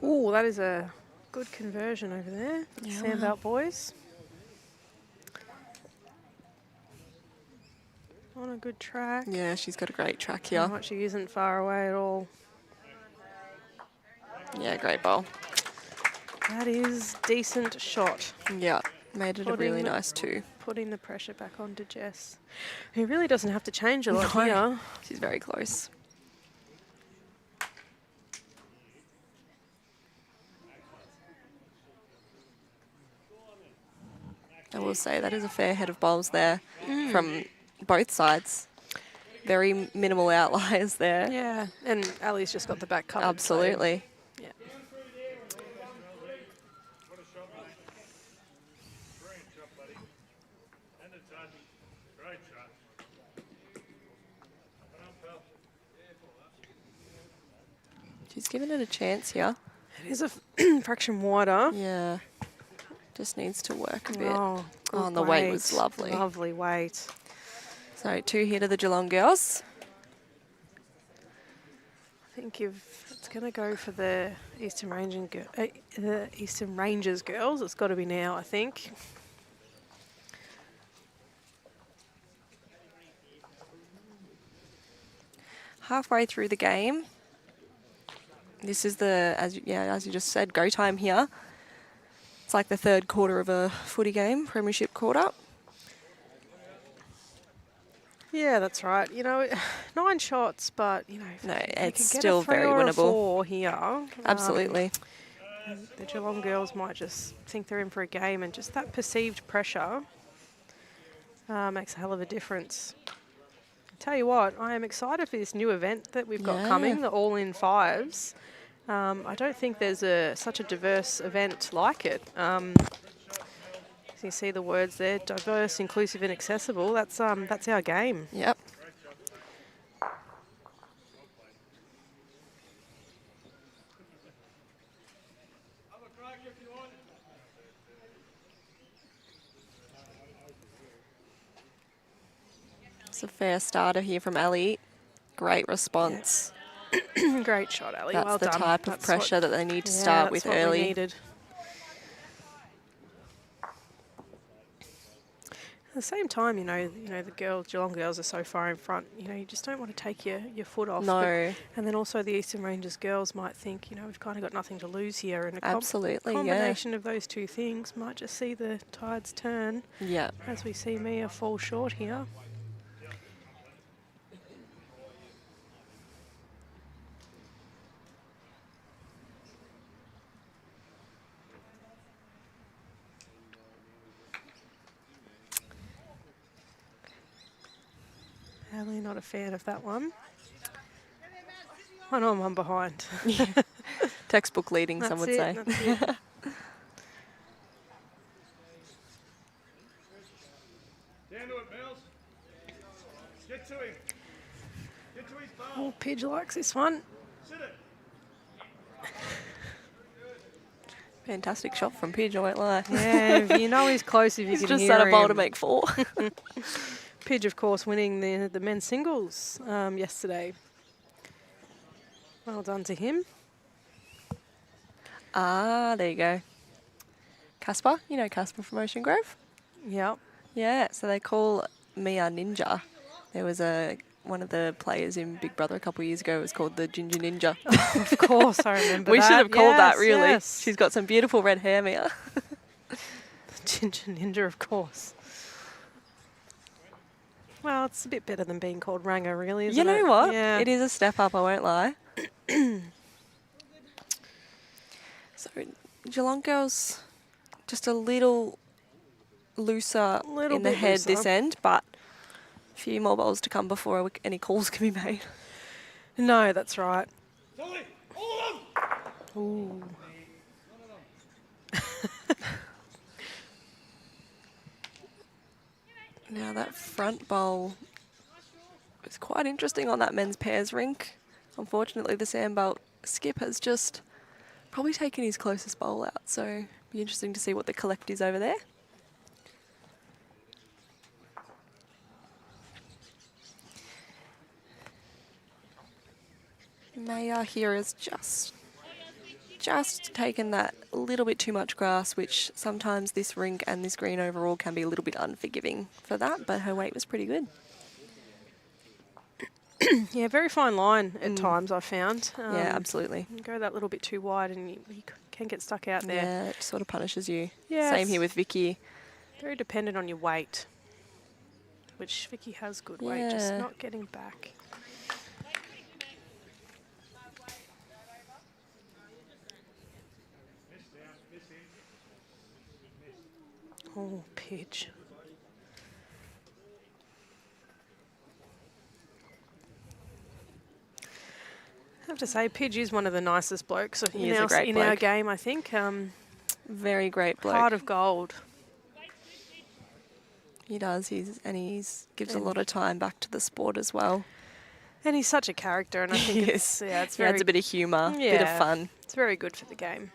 S6: Ooh, that is a good conversion over there for the Sandbelt boys. On a good track.
S5: Yeah, she's got a great track
S6: How
S5: here.
S6: much she isn't far away at all.
S5: Yeah, great bowl.
S6: That is decent shot.
S5: Yeah, made it a really
S6: Putting-
S5: nice 2.
S6: Putting the pressure back onto Jess. He really doesn't have to change a lot
S5: No.
S6: here.
S5: She's very close. I will say that is a fair head of bowls there from both sides. Very minimal outliers there.
S6: Yeah, and Ali's just got the back covered. so-
S5: Absolutely.
S6: yeah.
S3: What a shot, mate. Brilliant shot, buddy. And it's done. Great shot. Come on, pal.
S5: She's given it a chance here.
S6: It is a fraction wider.
S5: Yeah. Just needs to work a bit.
S6: Oh, good
S5: and the weight was lovely.
S6: Lovely weight.
S5: So 2 here to the Geelong girls.
S6: I think if it's going to go for the Eastern Rangers girls, it's got to be now, I think.
S5: Halfway through the game. This is the, as you just said, go time here. It's like the third quarter of a footy game, premiership quarter.
S6: Yeah, that's right. You know, 9 shots, but, you know, if
S5: No,
S6: you
S5: it's
S6: could get
S5: still
S6: a 3
S5: very
S6: or a
S5: winnable.
S6: 4 here.
S5: Absolutely.
S6: The Geelong girls might just think they're in for a game, and just that perceived pressure makes a hell of a difference. Tell you what, I am excited for this new event that we've got
S5: Yeah.
S6: coming, the All-In Fives. I don't think there's such a diverse event like it. So you see the words there, diverse, inclusive and accessible. That's our game.
S5: Yep.
S3: Have a crack if you want.
S5: It's a fair starter here from ELLIE. Great response.
S6: Great shot, Ali.
S5: That's
S6: well
S5: the
S6: done.
S5: type of
S6: That's
S5: pressure that they need to start with
S6: that's what we
S5: early.
S6: needed. At the same time, you know, the Geelong girls are so far in front. You know, you just don't want to take your foot off.
S5: No.
S6: And then also the Eastern Rangers girls might think, you know, we've kind of got nothing to lose here, and a
S5: Absolutely, yeah.
S6: combination of those two things might just see the tides turn
S5: Yeah.
S6: as we see Mia fall short here. Really not a fan of that one. I know I'm one behind.
S5: Textbook leading,
S6: That's
S5: some would
S6: it,
S5: say.
S6: that's it.
S3: Down to it, Mills. Get to him. Get to his bar.
S6: Oh, Pidge likes this one.
S3: Sit it.
S5: Fantastic shot from Pidge, I won't lie.
S6: Yeah, you know he's close if you
S5: He's
S6: can
S5: just
S6: hear
S5: had a bowl
S6: him.
S5: to make 4.
S6: Pidge, of course, winning the men's singles yesterday. Well done to him.
S5: Ah, there you go. Casper, you know Casper from Ocean Grove?
S6: Yep.
S5: Yeah, so they call Mia Ninja. There was one of the players in Big Brother a couple of years ago was called the Ginger Ninja.
S6: Of course, I remember
S5: We
S6: that.
S5: should have called that,
S6: Yes,
S5: really.
S6: yes.
S5: She's got some beautiful red hair, Mia.
S6: Ginger Ninja, of course. Well, it's a bit better than being called Ranga, really, isn't
S5: You
S6: it?
S5: know what?
S6: Yeah.
S5: It is a step up, I won't lie. So, Geelong girls just a little looser
S6: Little
S5: in the
S6: bit
S5: head this
S6: looser.
S5: end, but a few more bowls to come before any calls can be made.
S6: No, that's right.
S3: Tony, all of them.
S6: Ooh.
S5: Now that front bowl is quite interesting on that men's pairs rink. Unfortunately, the Sandbelt skip has just probably taken his closest bowl out, so be interesting to see what the collect is over there. Maya here is just taken that little bit too much grass, which sometimes this rink and this green overall can be a little bit unforgiving for that, but her weight was pretty good.
S6: Yeah, very fine line at times, I found.
S5: Yeah, absolutely.
S6: You go that little bit too wide and you can get stuck out there.
S5: Yeah, it sort of punishes you.
S6: Yeah,
S5: Same
S6: it's
S5: here with Vicky.
S6: very dependent on your weight, which Vicky has good weight, just
S5: Yeah.
S6: not getting back. Oh, Pidge. I have to say, Pidge is one of the nicest blokes
S5: He
S6: in,
S5: is a great
S6: our
S5: bloke.
S6: game, I think.
S5: Very great bloke.
S6: Heart of gold.
S5: He does. He's gives a lot of time back to the sport as well.
S6: And he's such a character, and I think it's
S5: He
S6: very,
S5: adds a bit of humour, bit of
S6: Yeah.
S5: fun.
S6: it's very good for the game.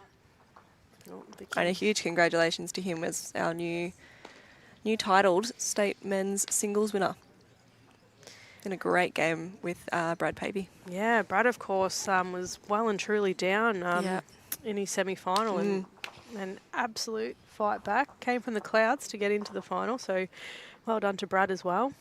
S6: Oh, Vicky.
S5: And a huge congratulations to him as our new titled state men's singles winner. In a great game with Brad Pavey.
S6: Yeah, Brad, of course, was well and truly down
S5: Yeah.
S6: in his semi-final and an absolute fight back. Came from the clouds to get into the final, so well done to Brad as well.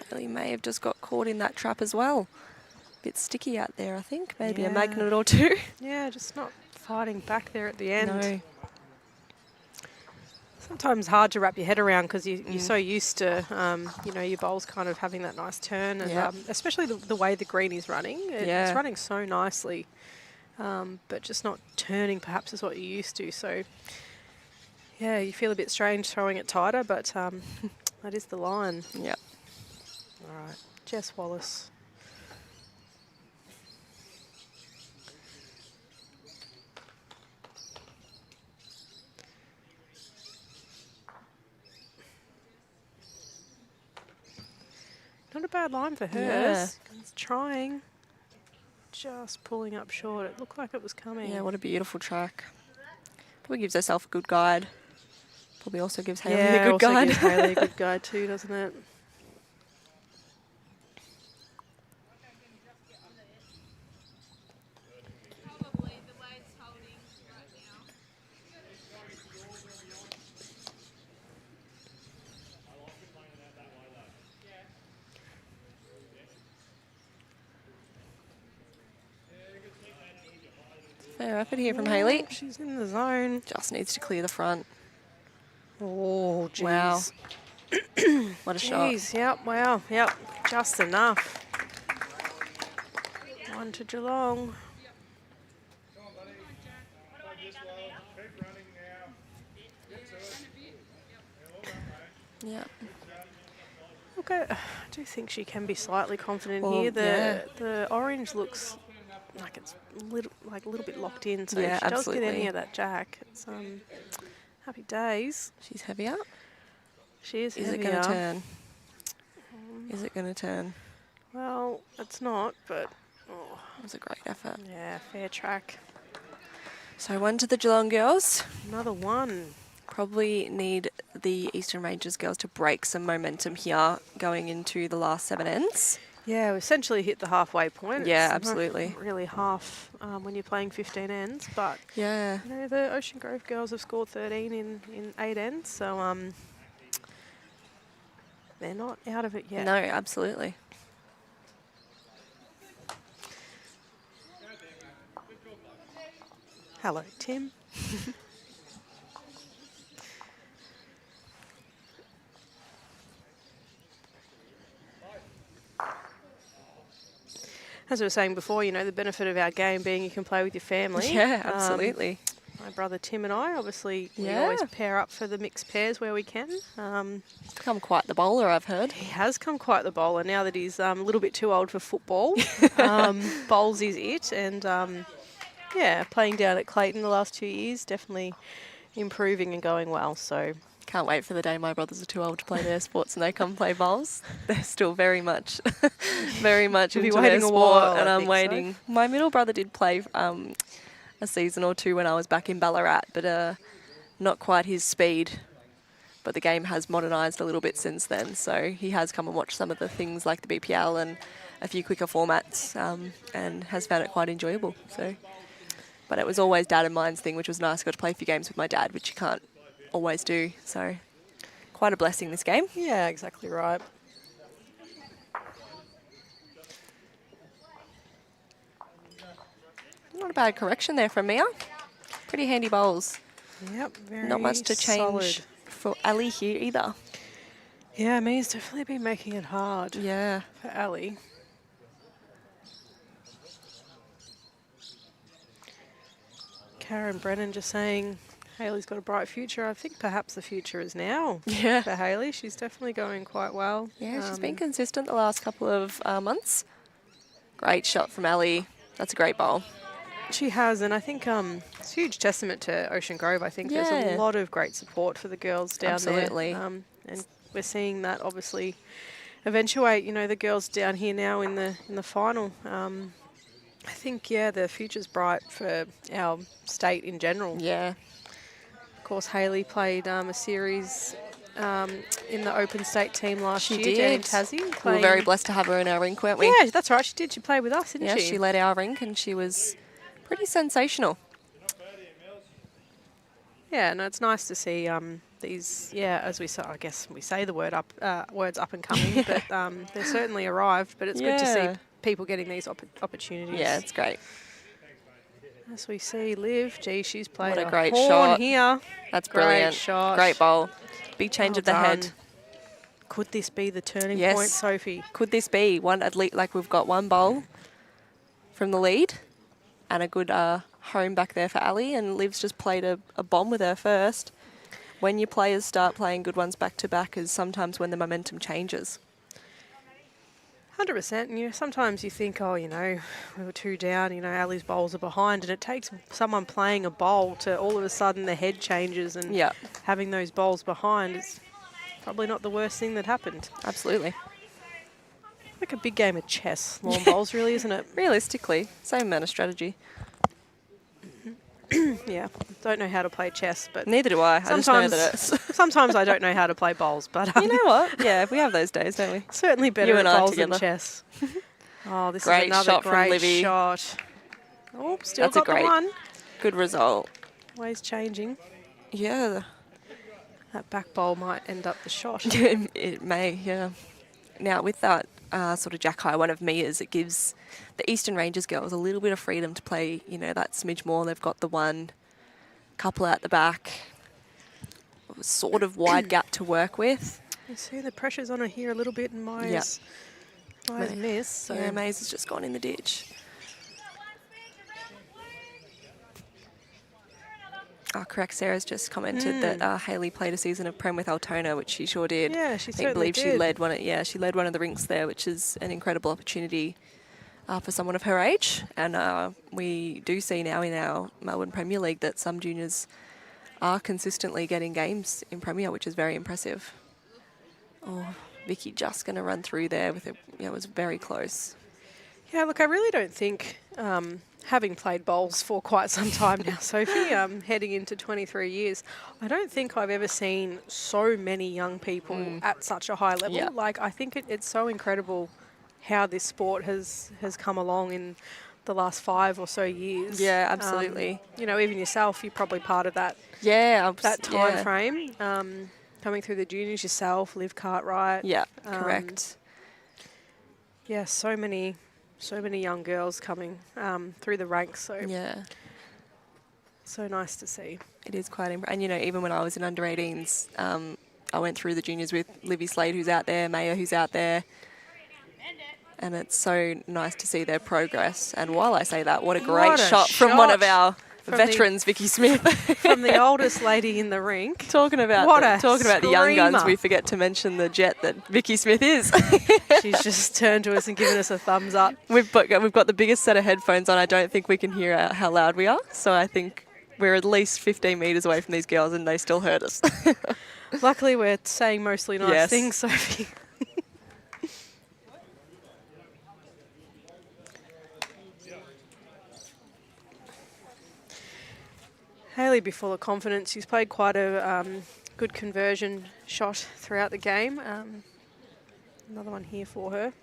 S5: Haley may have just got caught in that trap as well. Bit sticky out there, I think. Maybe a
S6: Yeah.
S5: magnet or two.
S6: Yeah, just not fighting back there at the end.
S5: No.
S6: Sometimes hard to wrap your head around because you're so used to, your bowls kind of having that nice turn, and
S5: Yeah.
S6: especially the way the green is running.
S5: Yeah.
S6: It's running so nicely, but just not turning perhaps is what you're used to. So, yeah, you feel a bit strange throwing it tighter, but that is the line.
S5: Yeah.
S6: All right, Jess Wallace. Not a bad line for hers.
S5: Yeah.
S6: It's trying. Just pulling up short. It looked like it was coming.
S5: Yeah, what a beautiful track. Probably gives herself a good guide. Probably also gives Haley
S6: Yeah,
S5: a good
S6: also
S5: guide.
S6: gives Haley a good guide too, doesn't it?
S4: Probably the way it's holding right now.
S5: Fair effort here from Haley.
S6: She's in the zone.
S5: Just needs to clear the front.
S6: Oh, jeez.
S5: Wow. What a shot.
S6: Jeez, yep, wow, yep. Just enough. One to Geelong.
S3: Keep running now. Get to it.
S5: Yeah.
S6: Look, I do think she can be slightly confident
S5: Well,
S6: here.
S5: yeah.
S6: The orange looks like it's a little bit locked in, so
S5: Yeah,
S6: if she does get any
S5: absolutely.
S6: of that jack, it's happy days.
S5: She's heavier.
S6: She is
S5: Is
S6: heavier.
S5: it going to turn? Is it going to turn?
S6: Well, it's not, but oh,
S5: It was a great effort.
S6: yeah, fair track.
S5: So one to the Geelong girls.
S6: Another one.
S5: Probably need the Eastern Rangers girls to break some momentum here going into the last 7 ends.
S6: Yeah, we essentially hit the halfway point.
S5: Yeah,
S6: It's not
S5: absolutely.
S6: really half when you're playing 15 ends, but
S5: Yeah.
S6: you know, the Ocean Grove girls have scored 13 in 8 ends, so they're not out of it yet.
S5: No, absolutely.
S6: Hello, Tim. As we were saying before, you know, the benefit of our game being you can play with your family.
S5: Yeah, absolutely.
S6: My brother Tim and I, obviously, we
S5: Yeah.
S6: always pair up for the mixed pairs where we can.
S5: Become quite the bowler, I've heard.
S6: He has come quite the bowler now that he's a little bit too old for football. Bowls is it, and yeah, playing down at Clayton the last 2 years definitely improving and going well. So
S5: Can't wait for the day my brothers are too old to play their sports and they come play bowls. They're still very much, very much
S6: You'll be
S5: into
S6: waiting
S5: their
S6: a
S5: sport,
S6: while,
S5: and
S6: I
S5: I'm
S6: think so.
S5: waiting. My middle brother did play a season or two when I was back in Ballarat, but not quite his speed. But the game has modernised a little bit since then, so he has come and watched some of the things like the BPL and a few quicker formats, and has found it quite enjoyable. So, but it was always Dad and mine's thing, which was nice. Got to play a few games with my dad, which you can't always do. So, quite a blessing this game.
S6: yeah, exactly right.
S5: Not a bad correction there from Mia. Pretty handy bowls.
S6: Yep, very
S5: Not much to change
S6: solid.
S5: for ELLIE here either.
S6: Yeah, Mia's definitely been making it hard
S5: Yeah.
S6: for ELLIE. Karen Brennan just saying Hayley's got a bright future. I think perhaps the future is now
S5: Yeah.
S6: for Hayley. She's definitely going quite well.
S5: Yeah, she's been consistent the last couple of months. Great shot from ELLIE. That's a great bowl.
S6: She has, and I think it's a huge testament to Ocean Grove. I think there's
S5: Yeah.
S6: a lot of great support for the girls down
S5: Absolutely.
S6: there. And we're seeing that obviously eventuate, you know, the girls down here now in the final. I think, yeah, the future's bright for our state in general.
S5: Yeah.
S6: Of course, Hayley played a series in the open state team last
S5: She
S6: year down in
S5: did.
S6: Tassie.
S5: We were
S6: playing-
S5: very blessed to have her in our rink, weren't we?
S6: Yeah, that's right. She did. She played with us, didn't
S5: Yeah,
S6: she?
S5: she led our rink and she was pretty sensational.
S6: Yeah, no, it's nice to see these. Yeah, as we say, I guess we say the words up and coming, but they're certainly arrived. But it's good to
S5: Yeah.
S6: see people getting these opportunities.
S5: Yeah, it's great.
S6: As we see, Liv, gee, she's played
S5: What a
S6: a
S5: great
S6: horn
S5: shot.
S6: here.
S5: That's
S6: Great
S5: brilliant.
S6: shot.
S5: Great bowl. Big change
S6: Well
S5: of the head.
S6: done. Could this be the turning
S5: Yes.
S6: point, Sophie?
S5: Could this be one at least? Like we've got one bowl from the lead, and a good home back there for ELLIE, and Liv's just played a bomb with her first. When your players start playing good ones back to back, is sometimes when the momentum changes.
S6: 100%. And you know, sometimes you think, oh, you know, we were two down. You know, Ali's bowls are behind, and it takes someone playing a bowl to all of a sudden the head changes, and
S5: Yeah,
S6: having those bowls behind is probably not the worst thing that happened.
S5: absolutely.
S6: Like a big game of chess, lawn bowls, really, isn't it?
S5: Realistically, same amount of strategy.
S6: Yeah. Don't know how to play chess, but
S5: Neither do I. I just know
S6: sometimes,
S5: that it's.
S6: sometimes I don't know how to play bowls, but
S5: You know what? Yeah, we have those days, don't we?
S6: certainly better
S5: You
S6: at
S5: and I
S6: bowls than
S5: together.
S6: chess. Oh, this
S5: Great
S6: is another
S5: shot from
S6: great
S5: Livy.
S6: shot. Oh, still
S5: That's a
S6: got the
S5: great-
S6: one.
S5: Good result.
S6: Always changing.
S5: Yeah,
S6: That back bowl might end up the shot.
S5: it may. Yeah. Now with that sort of jack high one of Mia's, it gives the Eastern Rangers girls a little bit of freedom to play. You know, that smidge more. They've got the one couple out the back, sort of wide gap to work with.
S6: You see the pressure's on her here a little bit, and Maya's miss. So
S5: Yeah, Maze has just gone in the ditch. Oh, correct. Sarah's just commented that Hayley played a season of Prem with Altona, which she sure did.
S6: Yeah, she
S5: I
S6: certainly
S5: believe she
S6: did.
S5: led one. She led one of the rinks there, which is an incredible opportunity for someone of her age. And we do see now in our Melbourne Premier League that some juniors are consistently getting games in Premier, which is very impressive. Oh, Vicky just going to run through there with it. Yeah, it was very close.
S6: yeah, look, I really don't think, having played bowls for quite some time now, Sophie, heading into 23 years, I don't think I've ever seen so many young people at such a high level.
S5: Yeah.
S6: Like, I think it's so incredible how this sport has come along in the last 5 or so years.
S5: Yeah, absolutely.
S6: You know, even yourself, you're probably part of that
S5: Yeah,
S6: that time
S5: yeah.
S6: frame. Coming through the juniors yourself, Liv Cartwright.
S5: Yeah, correct.
S6: Yeah, so many young girls coming through the ranks. So
S5: Yeah,
S6: so nice to see.
S5: it is quite and you know, even when I was in under 18s, I went through the juniors with Livy Slade, who's out there, Maya, who's out there. And it's so nice to see their progress. And while I say that, what a great
S6: What a
S5: shot from one of
S6: shot
S5: our
S6: from
S5: veterans, Vicky Smith.
S6: From the oldest lady in the rink.
S5: talking about
S6: What
S5: the young guns,
S6: screamer.
S5: we forget to mention the jet that Vicky Smith is.
S6: She's just turned to us and given us a thumbs up.
S5: We've got the biggest set of headphones on. I don't think we can hear how loud we are. So I think we're at least 15 metres away from these girls and they still heard us.
S6: Luckily, we're saying mostly nice
S5: Yes.
S6: things, Sophie. Hayley, be full of confidence. She's played quite a good conversion shot throughout the game. Another one here for her.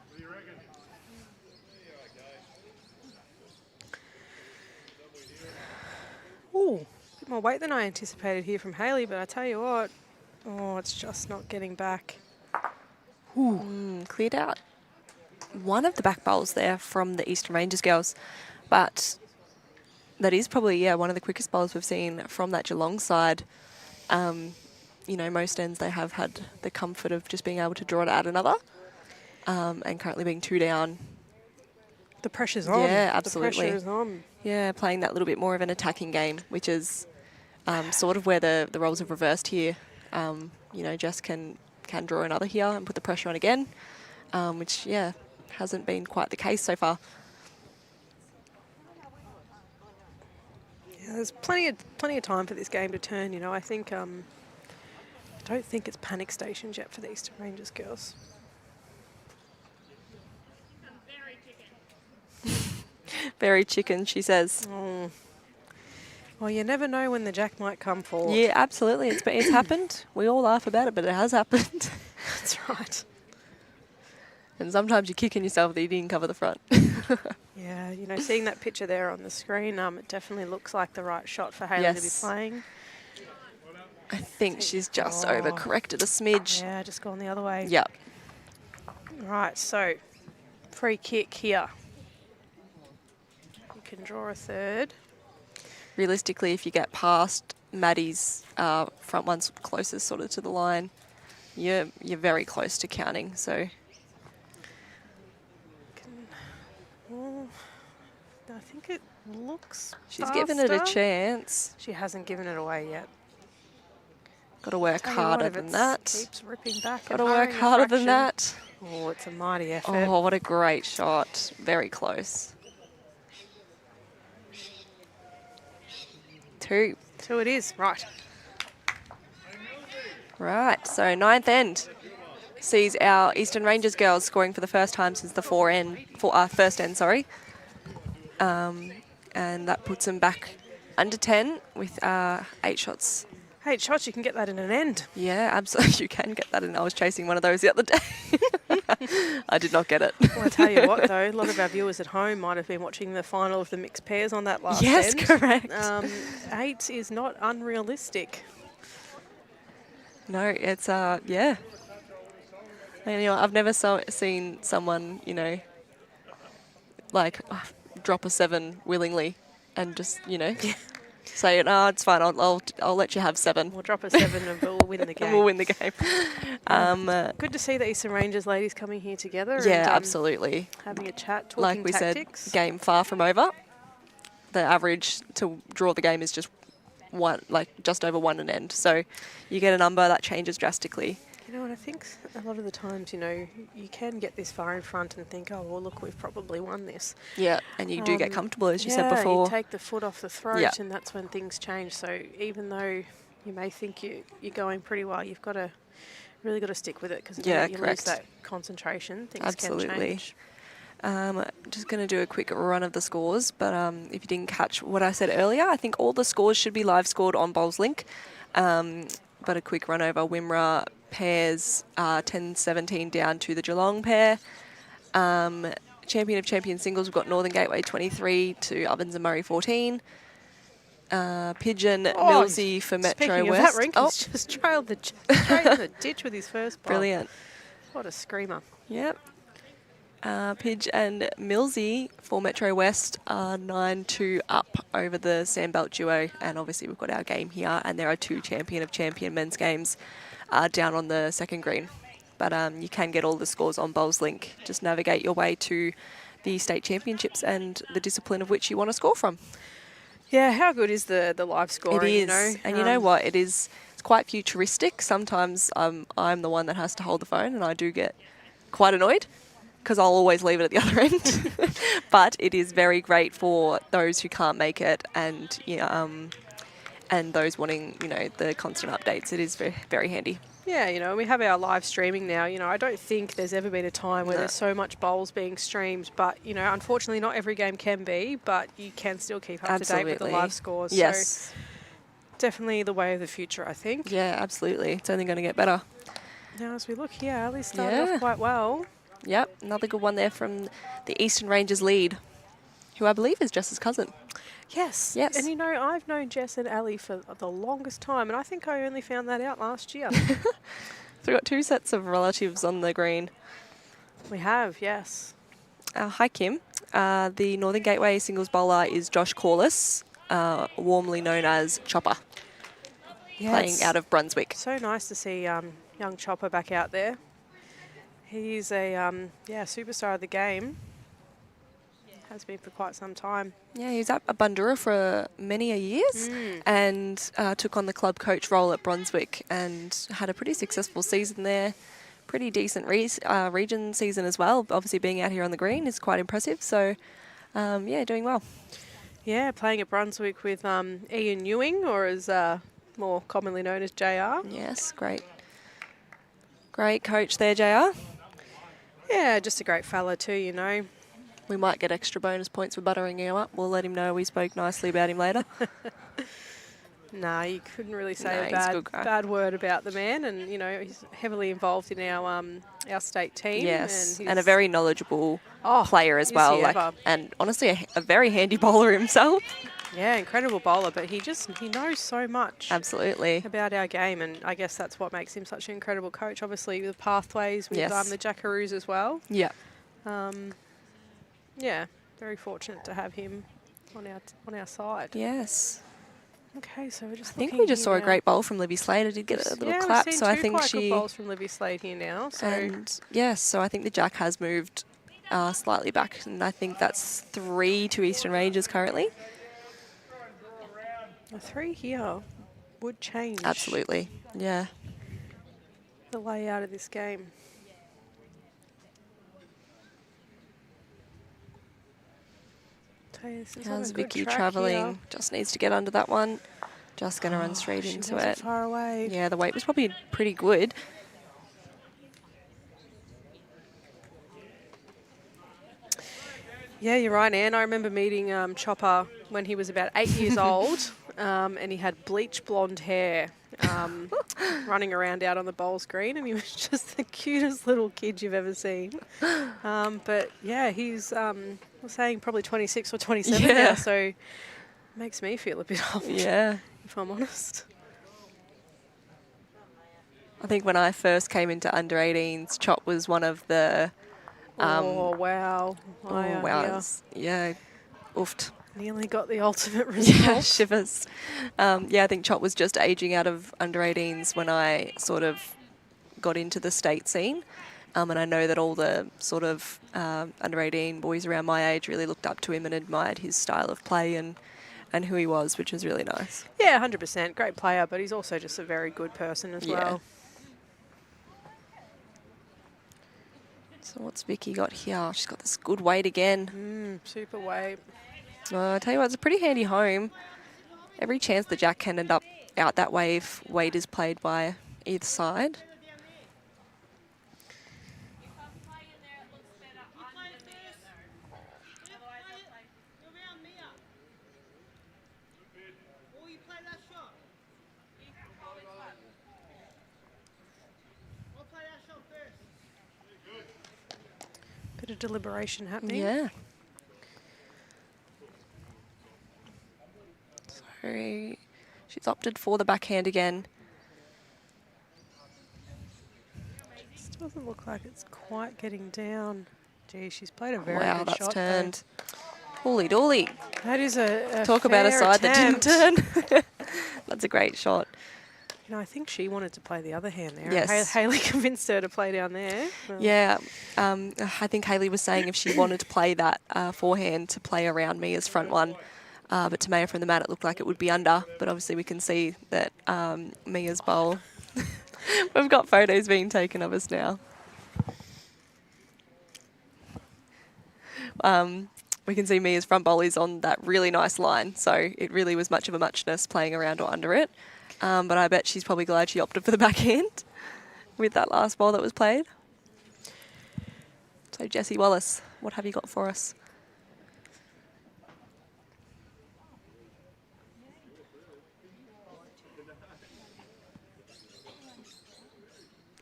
S3: What do you reckon?
S6: Ooh, a bit more weight than I anticipated here from Hayley, but I tell you what, oh, it's just not getting back.
S5: Cleared out one of the back bowls there from the Eastern Rangers girls, but that is probably, one of the quickest bowls we've seen from that Geelong side. You know, most ends they have had the comfort of just being able to draw it out another, and currently being 2 down.
S6: The pressure's on.
S5: Yeah, absolutely.
S6: The pressure is on.
S5: Yeah, playing that little bit more of an attacking game, which is sort of where the roles have reversed here. You know, Jess can draw another here and put the pressure on again, which, hasn't been quite the case so far.
S6: Yeah, there's plenty of time for this game to turn. You know, I think I don't think it's panic stations yet for the Eastern Rangers girls.
S5: Very chicken, she says.
S6: Oh. Well, you never know when the jack might come forward.
S5: Yeah, absolutely. It's happened. We all laugh about it, but it has happened.
S6: That's right.
S5: And sometimes you're kicking yourself that you didn't cover the front.
S6: Yeah, you know, seeing that picture there on the screen, it definitely looks like the right shot for Hayley to be
S5: Yes.
S6: playing.
S5: I think she's just overcorrected a smidge.
S6: Yeah, just gone the other way.
S5: Yep.
S6: Right, so free kick here. You can draw a third.
S5: Realistically, if you get past Maddie's front one's closest sort of to the line, you're very close to counting. So
S6: Well, I think it looks
S5: she's given it a
S6: faster.
S5: chance.
S6: She hasn't given it away yet.
S5: Got to work
S6: Tell you what,
S5: harder
S6: if
S5: than
S6: it
S5: that.
S6: Keeps ripping back.
S5: Got
S6: and
S5: to work
S6: hiring a
S5: harder than
S6: fraction.
S5: that.
S6: Oh, it's a mighty effort.
S5: Oh, what a great shot. Very close. 2.
S6: So it is, right.
S5: Right, so ninth end sees our Eastern Rangers girls scoring for the first time since the first end, sorry. And that puts them back under 10 with 8 shots.
S6: 8 shots, you can get that in an end.
S5: Yeah, absolutely, you can get that in. I was chasing one of those the other day. I did not get it.
S6: Well, I tell you what, though, a lot of our viewers at home might have been watching the final of the mixed pairs on that last
S5: Yes,
S6: end.
S5: correct.
S6: 8 is not unrealistic.
S5: No, it's, yeah. And, you know, I've never seen someone, you know, like drop a 7 willingly and just, you know, say, no, it's fine, I'll let you have 7.
S6: We'll drop a 7 and we'll win the game.
S5: And we'll win the game.
S6: Good to see the Eastern Rangers ladies coming here together.
S5: Yeah,
S6: and,
S5: absolutely.
S6: Having a chat, talking
S5: Like we
S6: tactics.
S5: said, game far from over. The average to draw the game is just just over 1 and end. So you get a number that changes drastically.
S6: You know, and I think a lot of the times, you know, you can get this far in front and think, oh, well, look, we've probably won this.
S5: Yeah, and you do get comfortable, as you said before.
S6: You take the foot off the throat,
S5: Yeah.
S6: and that's when things change. So even though you may think you're going pretty well, you've got to really got to stick with it, because
S5: Yeah,
S6: you lose
S5: correct.
S6: that concentration, things
S5: Absolutely.
S6: can change.
S5: Just going to do a quick run of the scores, but if you didn't catch what I said earlier, I think all the scores should be live scored on Bowls Link. But a quick run over: Wimmera pairs 10-17 down to the Geelong pair. Champion of Champion singles, we've got Northern Gateway 23 to Ovens and Murray 14. Pigeon Millsy for Metro
S6: Speaking
S5: West.
S6: of that, Rinky's just trailed straight in the ditch with his first ball.
S5: Brilliant.
S6: What a screamer.
S5: Yep. Pidge and Millsy for Metro West are 9-2 up over the Sandbelt duo, and obviously we've got our game here, and there are 2 Champion of Champion men's games down on the second green. But you can get all the scores on Bowls Link. Just navigate your way to the state championships and the discipline of which you want to score from.
S6: Yeah, how good is the live scoring?
S5: It is,
S6: You know?
S5: and you know what? It's it's quite futuristic. Sometimes I'm the one that has to hold the phone, and I do get quite annoyed because I'll always leave it at the other end. But it is very great for those who can't make it, and and those wanting the constant updates. It is very, very handy.
S6: Yeah, we have our live streaming now. I don't think there's ever been a time where
S5: No.
S6: there's so much bowls being streamed. But, unfortunately, not every game can be, but you can still keep up to date with the
S5: Absolutely.
S6: live scores.
S5: Yes.
S6: So definitely the way of the future, I think.
S5: Yeah, absolutely. It's only going to get better.
S6: Now, as we look here, Ellie started
S5: Yeah.
S6: off quite well.
S5: Yep, another good one there from the Eastern Rangers lead, who I believe is Jess's cousin.
S6: Yes.
S5: Yes.
S6: And, I've known Jess and Ellie for the longest time, and I think I only found that out last year.
S5: So we've got two sets of relatives on the green.
S6: We have, yes.
S5: Hi, Kim. The Northern Gateway singles bowler is Josh Corliss, warmly known as Chopper, playing out of Brunswick.
S6: So nice to see young Chopper back out there. He's a superstar of the game. Has been for quite some time.
S5: Yeah, he was at Bundura for many a years and took on the club coach role at Brunswick and had a pretty successful season there. Pretty decent region season as well. Obviously being out here on the green is quite impressive. So, doing well.
S6: Yeah, playing at Brunswick with Ian Ewing, or as more commonly known as JR.
S5: Yes, great. Great coach there, JR.
S6: Yeah, just a great fella too,
S5: We might get extra bonus points for buttering him up. We'll let him know we spoke nicely about him later.
S6: Nah, you couldn't really say
S5: No,
S6: a
S5: he's a good guy.
S6: bad word about the man, and he's heavily involved in our state team.
S5: Yes,
S6: and,
S5: and a very knowledgeable
S6: Oh,
S5: player as
S6: is
S5: well.
S6: he ever.
S5: And honestly, a very handy bowler himself.
S6: Yeah, incredible bowler, but he knows so much
S5: Absolutely.
S6: about our game, and I guess that's what makes him such an incredible coach. Obviously, the pathways with
S5: Yes.
S6: the Jackaroos as well.
S5: Yeah.
S6: Yeah, very fortunate to have him on our side.
S5: Yes.
S6: Okay, so we're just.
S5: I think we just saw a great bowl from Livy Slade. I did get a little clap,
S6: we've seen
S5: so I
S6: two
S5: think
S6: quite
S5: she.
S6: good bowls from Livy Slade here now. So
S5: And yes, so I think the Jack has moved slightly back, and I think that's 3 to Eastern Rangers currently.
S6: a 3 here would change
S5: Absolutely. Yeah.
S6: the layout of this game. This is on a
S5: How's
S6: good
S5: Vicky
S6: track
S5: travelling?
S6: here.
S5: Just needs to get under that one. Just going to run straight
S6: She
S5: into
S6: wasn't
S5: it.
S6: far away.
S5: Yeah, the weight was probably pretty good.
S6: Yeah, you're right, Anne. I remember meeting Chopper when he was about 8 years old, and he had bleach blonde hair, running around out on the bowls green, and he was just the cutest little kid you've ever seen. But yeah, he's I was saying probably 26 or 27
S5: Yeah.
S6: now, so makes me feel a bit old,
S5: Yeah.
S6: if I'm honest.
S5: I think when I first came into under 18s, Chop was one of the.
S6: Oh wow!
S5: Oh,
S6: I,
S5: wow.
S6: yeah,
S5: it's- Yeah. Oofed.
S6: nearly got the ultimate result.
S5: Yeah, shivers. I think Chop was just aging out of under 18s when I sort of got into the state scene. And I know that all the sort of under 18 boys around my age really looked up to him and admired his style of play and who he was, which was really nice.
S6: Yeah, 100%. Great player, but he's also just a very good person as
S5: Yeah.
S6: well.
S5: So what's Vicky got here? She's got this good weight again.
S6: Super weight.
S5: I tell you what, it's a pretty handy home. Every chance the Jack can end up out that way if weight is played by either side.
S6: Bit of deliberation happening.
S5: Yeah. So she's opted for the backhand again.
S6: This doesn't look like it's quite getting down. Gee, she's played a very
S5: Wow,
S6: good
S5: that's
S6: shot.
S5: turned. Holy dooly.
S6: That is a
S5: Talk about a
S6: fair
S5: side
S6: attempt.
S5: that didn't turn. That's a great shot.
S6: I think she wanted to play the other hand there.
S5: Yes.
S6: Hayley convinced her to play down there. Well,
S5: Yeah, I think Hayley was saying if she wanted to play that forehand to play around me as front one, But to Maya from the mat, it looked like it would be under. But obviously we can see that Mia's bowl, we've got photos being taken of us now. We can see Mia's front bowl is on that really nice line. So it really was much of a muchness playing around or under it. But I bet she's probably glad she opted for the backhand with that last ball that was played. So Jessie Wallace, what have you got for us?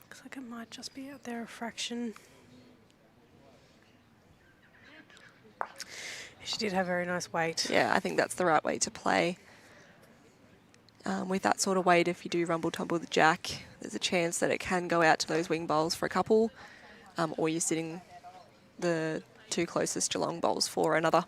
S6: Looks like it might just be out there a fraction. She did have very nice weight.
S5: Yeah, I think that's the right way to play. With that sort of weight, if you do rumble tumble the jack, there's a chance that it can go out to those wing bowls for a couple, or you're sitting the two closest Geelong bowls for another.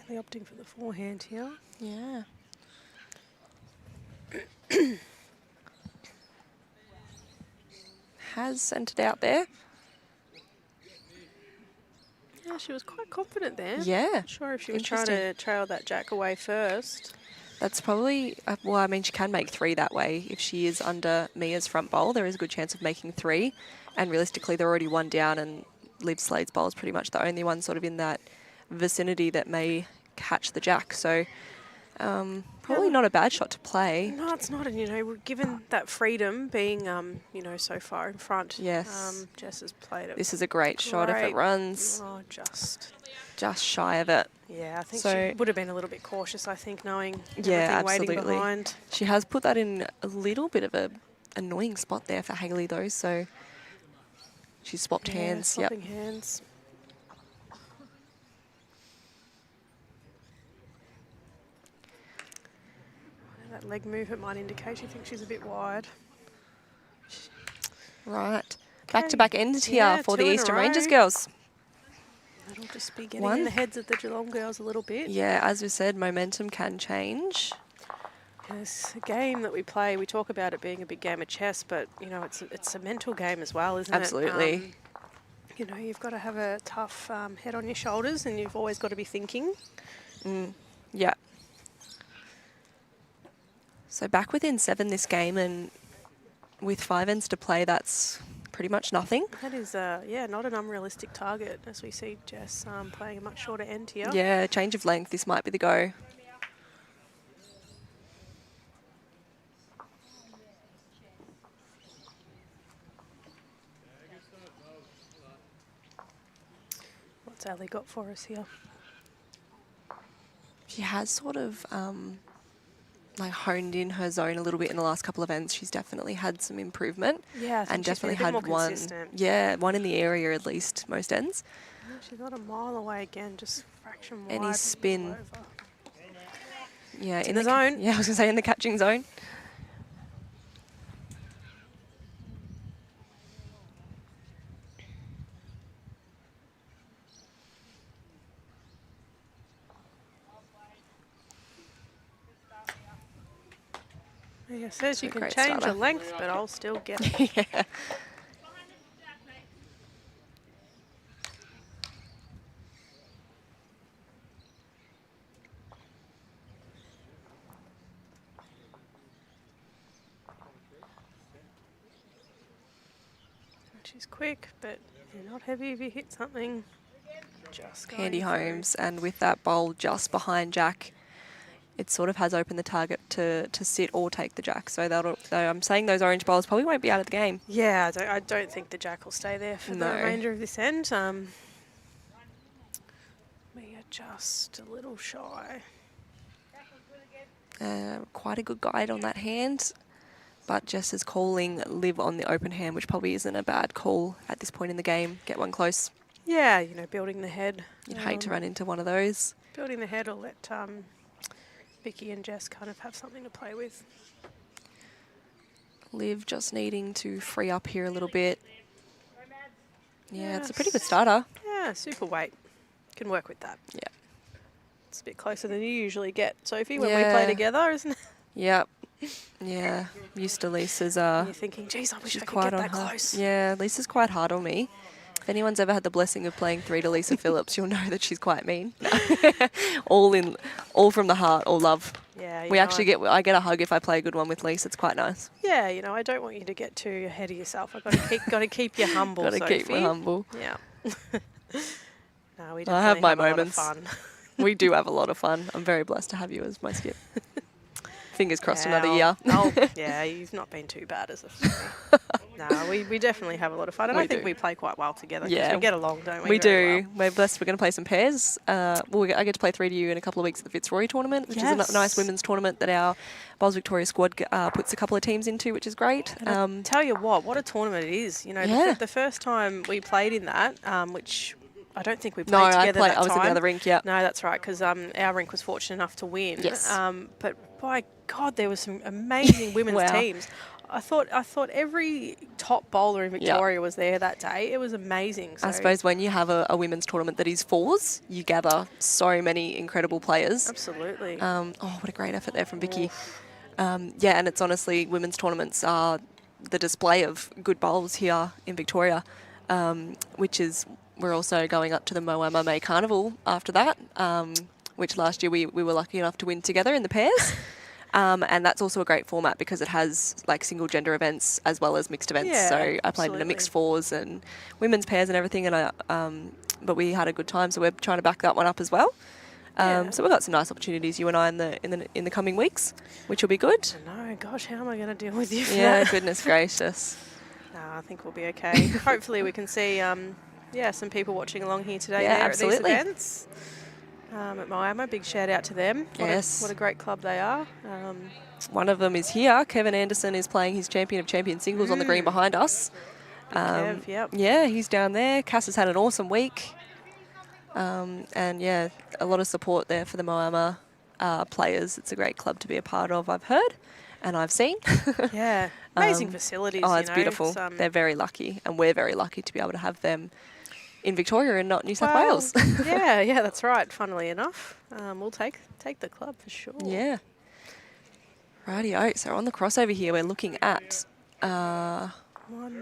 S6: They're opting for the forehand here.
S5: Yeah. Has sent it out there.
S6: Yeah, she was quite confident there.
S5: Yeah.
S6: Not sure if she was trying to trail that jack away first.
S5: That's probably, well, I mean, she can make 3 that way. If she is under Mia's front bowl, there is a good chance of making 3. And realistically, they're already 1 down, and Liv Slade's bowl is pretty much the only one sort of in that vicinity that may catch the jack. So probably not a bad shot to play.
S6: No, it's not. And, you know, we're given that freedom being, you know, so far in front.
S5: Yes.
S6: Jess has played it.
S5: This is a great shot if it runs.
S6: Oh, just
S5: shy of it.
S6: Yeah, I think
S5: So-
S6: she would have been a little bit cautious, I think, knowing
S5: Yeah,
S6: everything waiting
S5: absolutely.
S6: behind.
S5: She has put that in a little bit of a annoying spot there for Hayley though, so she's swapped hands. Yep.
S6: Swapping hands. That leg movement might indicate she thinks she's a bit wide.
S5: Right. Back-to-back ends here
S6: Yeah,
S5: for
S6: 2
S5: the
S6: in a
S5: Eastern
S6: row.
S5: Rangers girls.
S6: That'll just be getting
S5: One.
S6: in the heads of the Geelong girls a little bit.
S5: Yeah, as we said, momentum can change.
S6: It's a game that we play. We talk about it being a big game of chess, but, you know, it's a mental game as well, isn't
S5: Absolutely.
S6: it? You know, you've got to have a tough head on your shoulders, and you've always got to be thinking.
S5: Yeah. So back within 7 this game, and with 5 ends to play, that's pretty much nothing.
S6: That is, yeah, not an unrealistic target, as we see Jess playing a much shorter end here.
S5: Yeah, change of length, this might be the go.
S6: What's Ellie got for us here?
S5: She has sort of like honed in her zone a little bit in the last couple of ends. She's definitely had some improvement.
S6: Yeah, I think
S5: and
S6: she's been
S5: definitely
S6: a bit
S5: had
S6: more
S5: one.
S6: consistent.
S5: Yeah, one in the area at least, most ends.
S6: Oh, she's not a mile away again, just a fraction wide.
S5: Any spin.
S6: all over.
S5: Yeah,
S6: in the zone.
S5: Yeah, I was gonna say in the catching zone.
S6: Like I said, you can
S5: great
S6: change
S5: starter.
S6: the length, but I'll still get it.
S5: Yeah.
S6: She's quick, but you're not heavy if you hit something. Just going
S5: Handy
S6: through.
S5: homes, and with that bowl just behind Jack, it sort of has opened the target to sit or take the Jack. So that'll. So I'm saying those orange bowls probably won't be out of the game.
S6: Yeah, I don't think the Jack will stay there for the
S5: No.
S6: remainder of this end. We are just a little shy.
S5: Quite a good guide on that hand, but Jess is calling Liv on the open hand, which probably isn't a bad call at this point in the game. Get one close.
S6: Yeah, you know, building the head.
S5: You'd hate to run into one of those.
S6: Building the head will let Vicky and Jess kind of have something to play with.
S5: Liv just needing to free up here a little bit. Yeah, it's a pretty good starter.
S6: Yeah, super weight. Can work with that.
S5: Yeah.
S6: It's a bit closer than you usually get, Sophie, when we play
S5: Yeah.
S6: together, isn't it?
S5: Yep. Yeah. Used to Lisa's.
S6: You're thinking, geez, I wish
S5: She's
S6: I could
S5: quite
S6: get
S5: on
S6: that
S5: her.
S6: close.
S5: Yeah, Lisa's quite hard on me. If anyone's ever had the blessing of playing 3 to Lisa Phillips, you'll know that she's quite mean. all from the heart, all love.
S6: Yeah, you
S5: We
S6: know,
S5: actually I get a hug if I play a good one with Lisa. It's quite nice.
S6: Yeah, you know, I don't want you to get too ahead of yourself. I've got to keep you humble,
S5: Got to
S6: Sophie.
S5: keep me humble.
S6: Yeah. No, we definitely
S5: I have my
S6: a lot of
S5: moments.
S6: fun.
S5: We do have a lot of fun. I'm very blessed to have you as my skip. Fingers crossed another year.
S6: Yeah, you've not been too bad as a friend. No, we definitely have a lot of fun. And
S5: We
S6: I think
S5: do.
S6: we play quite well together. 'Cause
S5: Yeah.
S6: we get along, don't we?
S5: We
S6: Very
S5: do.
S6: well.
S5: We're blessed. We're going to play some pairs. I get to play 3DU in a couple of weeks at the Fitzroy tournament, which is a
S6: Yes.
S5: nice women's tournament that our Bowls Victoria squad puts a couple of teams into, which is great.
S6: Tell you what a tournament it is. You know,
S5: Yeah.
S6: the first time we played in that, which I don't think we played
S5: No,
S6: together that
S5: I was in the
S6: time.
S5: other rink, yeah.
S6: No, that's right, because our rink was fortunate enough to win.
S5: Yes.
S6: But by God, there were some amazing women's
S5: Wow.
S6: teams. I thought every top bowler in Victoria was there that day. It was amazing. So
S5: I suppose when you have a women's tournament that is fours, you gather so many incredible players.
S6: Absolutely.
S5: What a great effort there from Vicky. Yeah, and it's honestly, women's tournaments are the display of good bowls here in Victoria, which is, we're also going up to the Moama May Carnival after that, which last year we were lucky enough to win together in the pairs. And that's also a great format because it has like single gender events as well as mixed events.
S6: Yeah,
S5: So I played in a
S6: absolutely.
S5: mixed fours and women's pairs and everything, and but we had a good time. So we're trying to back that one up as well.
S6: Yeah.
S5: So we've got some nice opportunities, you and I, in the coming weeks, which will be good.
S6: No, gosh, how am I going to deal with you for
S5: Yeah,
S6: that?
S5: goodness gracious.
S6: No, I think we'll be okay. Hopefully we can see some people watching along here today
S5: Yeah,
S6: there
S5: absolutely.
S6: at these events. At Moama, big shout out to them.
S5: Yes.
S6: What a great club they are.
S5: One of them is here. Kevin Anderson is playing his champion of champion singles on the green behind us.
S6: Kev, yep.
S5: Yeah, he's down there. Cass has had an awesome week. And yeah, a lot of support there for the Moama players. It's a great club to be a part of, I've heard and I've seen.
S6: Yeah, amazing facilities.
S5: Oh,
S6: you
S5: it's
S6: know.
S5: beautiful.
S6: It's,
S5: They're very lucky, and we're very lucky to be able to have them in Victoria and not New South
S6: well,
S5: Wales.
S6: yeah, that's right. Funnily enough, we'll take the club for sure.
S5: Yeah. Rightio. So on the crossover here, we're looking at
S6: One,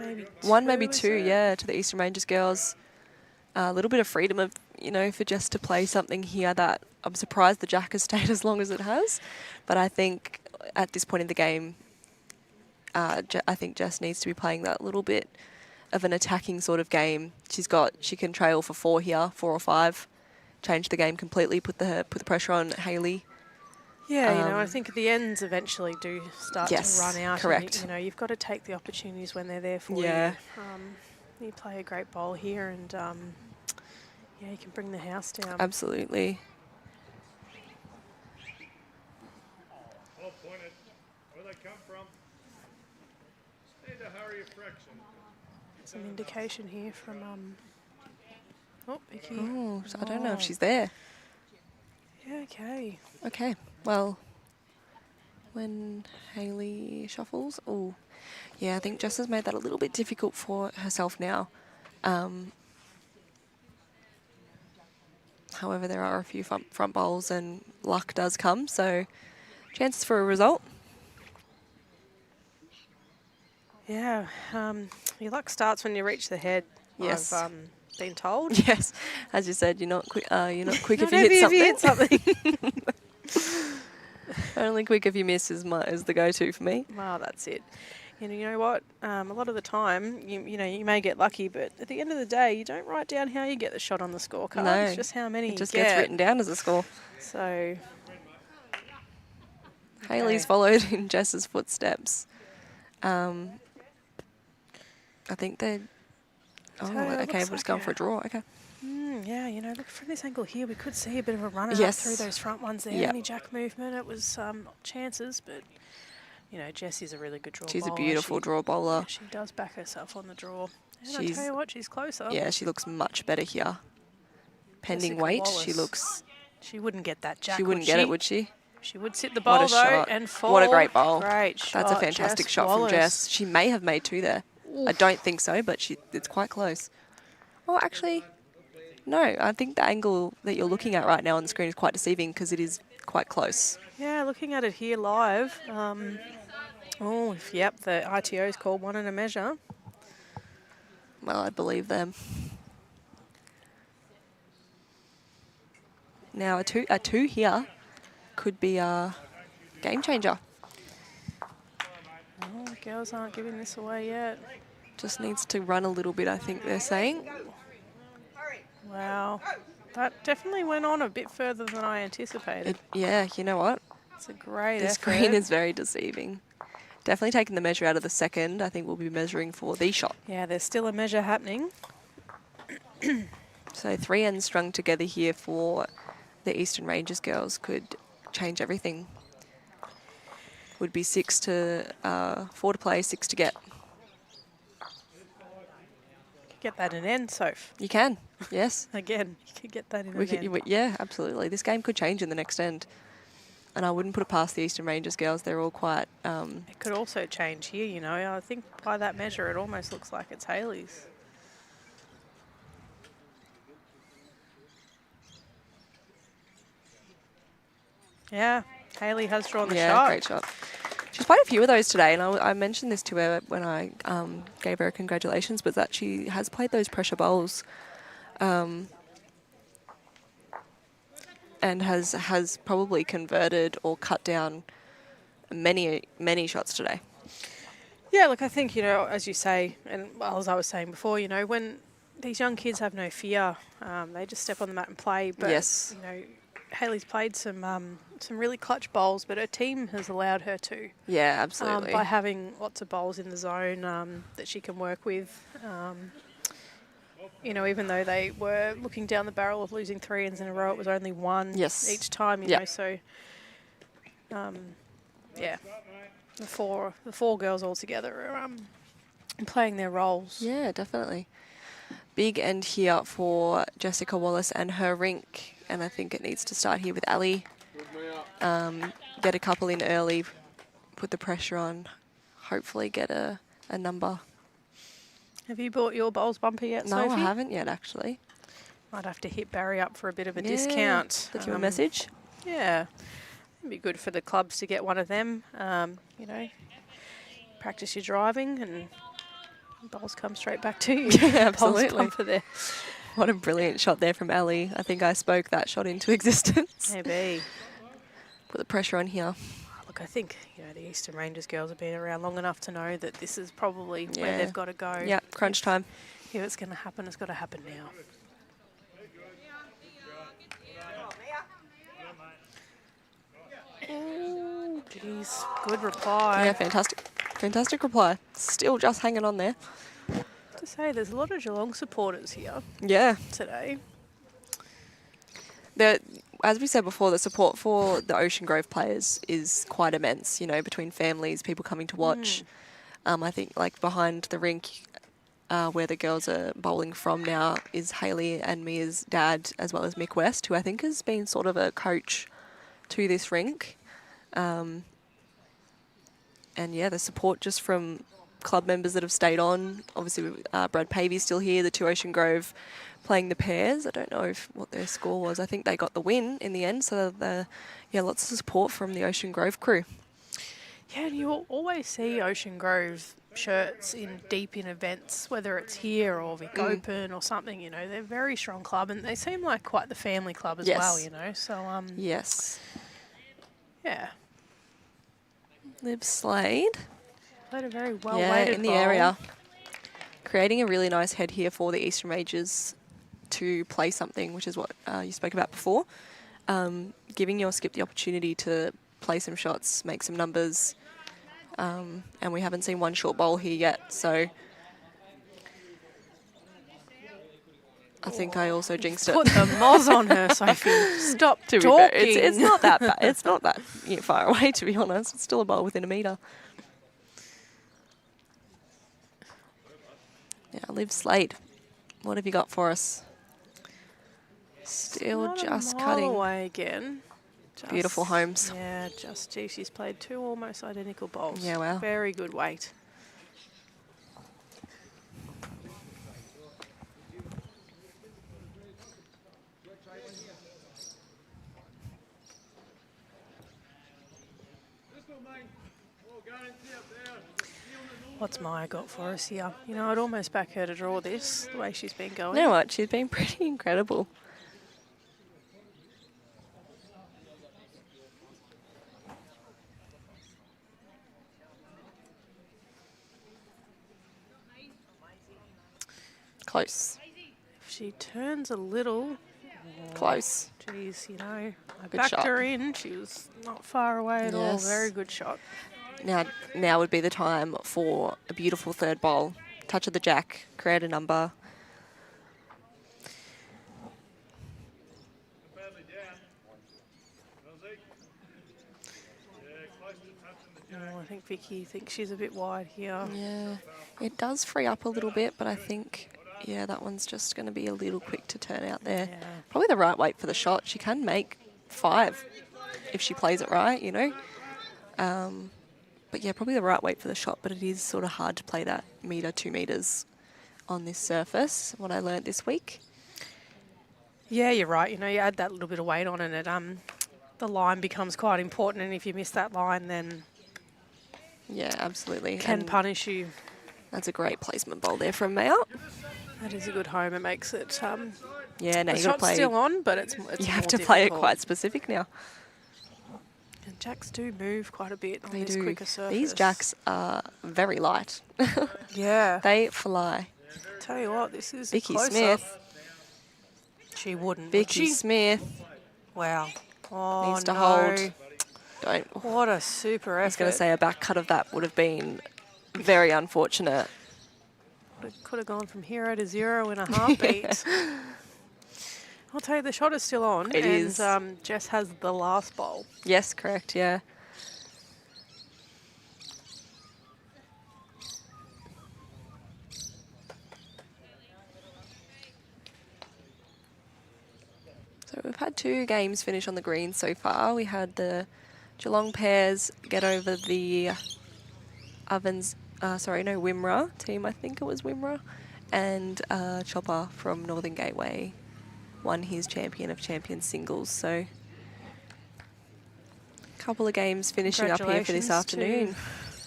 S6: maybe
S5: two,
S6: is it?
S5: yeah, to the Eastern Rangers girls. A little bit of freedom of, for Jess to play something here that I'm surprised the Jack has stayed as long as it has. But I think at this point in the game, I think Jess needs to be playing that little bit of an attacking sort of game. She can trail for 4 here, 4 or 5, change the game completely, put the pressure on HAYLEY.
S6: Yeah, I think the ends eventually do start
S5: Yes,
S6: to run out.
S5: correct.
S6: And, you've got to take the opportunities when they're there for
S5: Yeah.
S6: you. You play a great bowl here, and you can bring the house down.
S5: Absolutely.
S3: All pointed. Where they come from? Just need to hurry a fraction.
S6: Some indication here from Vicky.
S5: Oh, so I don't know if she's there.
S6: Yeah, okay.
S5: Okay, well, when HAYLEY shuffles, yeah, I think Jess has made that a little bit difficult for herself now. However, there are a few front bowls and luck does come, so chances for a result.
S6: Yeah, your luck starts when you reach the head.
S5: Yes.
S6: I've been told.
S5: Yes, as you said, you're not quick. You're not quick if you
S6: Not
S5: hit something.
S6: if you hit something.
S5: Only quick if you miss is the go-to for me.
S6: Well, that's it. And you know what? A lot of the time, you may get lucky, but at the end of the day, you don't write down how you get the shot on the scorecard.
S5: No,
S6: It's just how many
S5: It just
S6: you get.
S5: gets written down as a score.
S6: So,
S5: HAYLEY's followed in Jess's footsteps. I think they're... Oh,
S6: So it
S5: okay,
S6: looks
S5: we're just
S6: like
S5: going for a draw. Okay.
S6: yeah, look, from this angle here, we could see a bit of a runner
S5: Yes.
S6: up through those front ones there.
S5: Yep.
S6: Any jack movement, it was chances, but, Jess is a really good draw
S5: She's a
S6: bowler.
S5: beautiful draw bowler.
S6: Yeah, she does back herself on the draw. And I
S5: She's-
S6: tell you what, she's closer.
S5: Yeah, she looks much better here. Pending
S6: Jessica
S5: weight,
S6: Wallace.
S5: she looks...
S6: She wouldn't get that jack,
S5: She wouldn't get it, would she?
S6: She would sit the
S5: What a
S6: bowl, though,
S5: shot.
S6: and fall.
S5: What a great bowl.
S6: Great shot.
S5: That's a fantastic
S6: Jess
S5: shot
S6: Wallace.
S5: from Jess. She may have made 2 there. I don't think so, but it's quite close. Oh, actually, no. I think the angle that you're looking at right now on the screen is quite deceiving because it is quite close.
S6: Yeah, looking at it here live. Yep, the ITO's called one and a measure.
S5: Well, I believe them. Now, a two here could be a game changer.
S6: Oh, the girls aren't giving this away yet.
S5: Just needs to run a little bit, I think they're saying.
S6: Wow. That definitely went on a bit further than I anticipated.
S5: Yeah, you know what?
S6: It's a great
S5: The
S6: effort.
S5: screen is very deceiving. Definitely taking the measure out of the second. I think we'll be measuring for the shot.
S6: Yeah, there's still a measure happening.
S5: So 3 ends strung together here for the Eastern Rangers girls could change everything. Would be 4 to play, 6 to get.
S6: Get that in end, Soph.
S5: You can, yes.
S6: Again, you could get that in
S5: We
S6: an
S5: could,
S6: end.
S5: yeah, absolutely. This game could change in the next end. And I wouldn't put it past the Eastern Rangers girls. They're all quite...
S6: It could also change here, you know. I think by that measure, it almost looks like it's Hayley's. Yeah, Hayley has drawn the shot.
S5: great shot. She's played a few of those today, and I mentioned this to her when I gave her congratulations, but that she has played those pressure bowls and has probably converted or cut down many shots today.
S6: Yeah, look, I think, you know, as you say, and as I was saying before, you know, when these young kids have no fear, they just step on the mat and play. But,
S5: Yes.
S6: you know, Hayley's played some really clutch bowls, but her team has allowed her to.
S5: Yeah, absolutely.
S6: By having lots of bowls in the zone that she can work with. You know, even though they were looking down the barrel of losing 3 ends in a row, it was only 1 each time, you know, so, yeah. The four girls all together are playing their roles.
S5: Yeah, definitely. Big end here for Jessica Wallace and her rink, and I think it needs to start here with ELLIE. Get a couple in early, put the pressure on, hopefully get a number.
S6: Have you bought your bowls bumper yet,
S5: No,
S6: Sophie?
S5: I haven't yet, actually.
S6: Might have to hit Barry up for a bit of a discount.
S5: Give him a message.
S6: Yeah. It'd be good for the clubs to get one of them. You know, practice your driving and bowls come straight back to you.
S5: Yeah,
S6: Bowls
S5: absolutely.
S6: bumper there.
S5: What a brilliant shot there from ELLIE. I think I spoke that shot into existence.
S6: Maybe.
S5: Put the pressure on here.
S6: Look, I think, you know, the Eastern Rangers girls have been around long enough to know that this is probably where they've got to go.
S5: Yeah, crunch time.
S6: If it's going to happen, it's got to happen now. Oh, geez. Good reply.
S5: Yeah, fantastic. Fantastic reply. Still just hanging on there.
S6: To say, there's a lot of Geelong supporters here
S5: Yeah.
S6: today.
S5: As we said before, the support for the Ocean Grove players is quite immense, you know, between families, people coming to watch. I think, like, behind the rink where the girls are bowling from now is Hayley and Mia's dad, as well as Mick West, who I think has been sort of a coach to this rink. And, yeah, the support just from club members that have stayed on. Obviously, Brad Pavey's still here, the 2 Ocean Grove playing the pairs. I don't know what their score was. I think they got the win in the end. So, lots of support from the Ocean Grove crew.
S6: Yeah, and you always see Ocean Grove shirts deep in events, whether it's here or Vic Open or something, you know. They're a very strong club and they seem like quite the family club as well, you know. So,
S5: Yes.
S6: yeah.
S5: Liv Slade.
S6: Played a very well-weighted
S5: in the
S6: bowl.
S5: area. Creating a really nice head here for the Eastern Rangers to play something, which is what you spoke about before. Giving your skip the opportunity to play some shots, make some numbers. And we haven't seen one short bowl here yet, so I think I also jinxed it.
S6: Put the moz on her, Sophie. Stop
S5: To be
S6: talking.
S5: fair, it's not that bad. It's not that far away, to be honest. It's still a bowl within a metre. Yeah, Liv Slade. What have you got for us? Still
S6: Not
S5: just
S6: a mile
S5: cutting.
S6: away again.
S5: Beautiful homes.
S6: Yeah, gee, she's played 2 almost identical bowls.
S5: Yeah, wow.
S6: Very good weight. What's Maya got for us here? You know, I'd almost back her to draw this, the way she's been going.
S5: You know what? She's been pretty incredible. Close.
S6: If she turns a little,
S5: Close.
S6: geez, you know, I
S5: Good
S6: backed
S5: shot.
S6: her in. She was not far away at all.
S5: Yes.
S6: Very good shot.
S5: Now would be the time for a beautiful third bowl. Touch of the jack, create a number.
S3: Badly down. Rosie. Yeah, close to touching the jack.
S6: Oh, I think Vicky thinks she's a bit wide here.
S5: Yeah, it does free up a little bit, but I think, yeah, that one's just going to be a little quick to turn out there.
S6: Yeah.
S5: Probably the right weight for the shot. She can make 5 if she plays it right, you know. But yeah, probably the right weight for the shot, but it is sort of hard to play that metre, 2 metres on this surface, what I learnt this week.
S6: Yeah, you're right. You know, you add that little bit of weight on and it, the line becomes quite important. And if you miss that line, then
S5: Yeah, absolutely.
S6: can
S5: And
S6: punish you.
S5: that's a great placement bowl there from Mayout.
S6: That is a good home. It makes it.
S5: Yeah, now
S6: The
S5: you've got to
S6: shot's
S5: play.
S6: still on, but it's
S5: You have
S6: more
S5: to play it
S6: difficult.
S5: quite specific now.
S6: And jacks do move quite a bit on
S5: They
S6: this
S5: do.
S6: quicker surface.
S5: These jacks are very light.
S6: Yeah.
S5: They fly.
S6: Tell you what, this is
S5: Vicky
S6: closer.
S5: Smith.
S6: She wouldn't.
S5: Vicky
S6: would she?
S5: Smith
S6: Wow. Oh,
S5: needs to
S6: no.
S5: hold. Don't.
S6: What a super effort.
S5: I was going to say a back cut of that would have been very unfortunate.
S6: Could have gone from hero to 0 in a heartbeat. I'll tell you, the shot is still on.
S5: It
S6: and,
S5: is.
S6: Jess has the last bowl.
S5: Yes, correct, yeah. So we've had 2 games finish on the green so far. We had the Geelong pairs get over the Wimmera team, I think it was Wimmera, and Chopper from Northern Gateway won his Champion of Champions singles. So a couple of games finishing up here for this afternoon.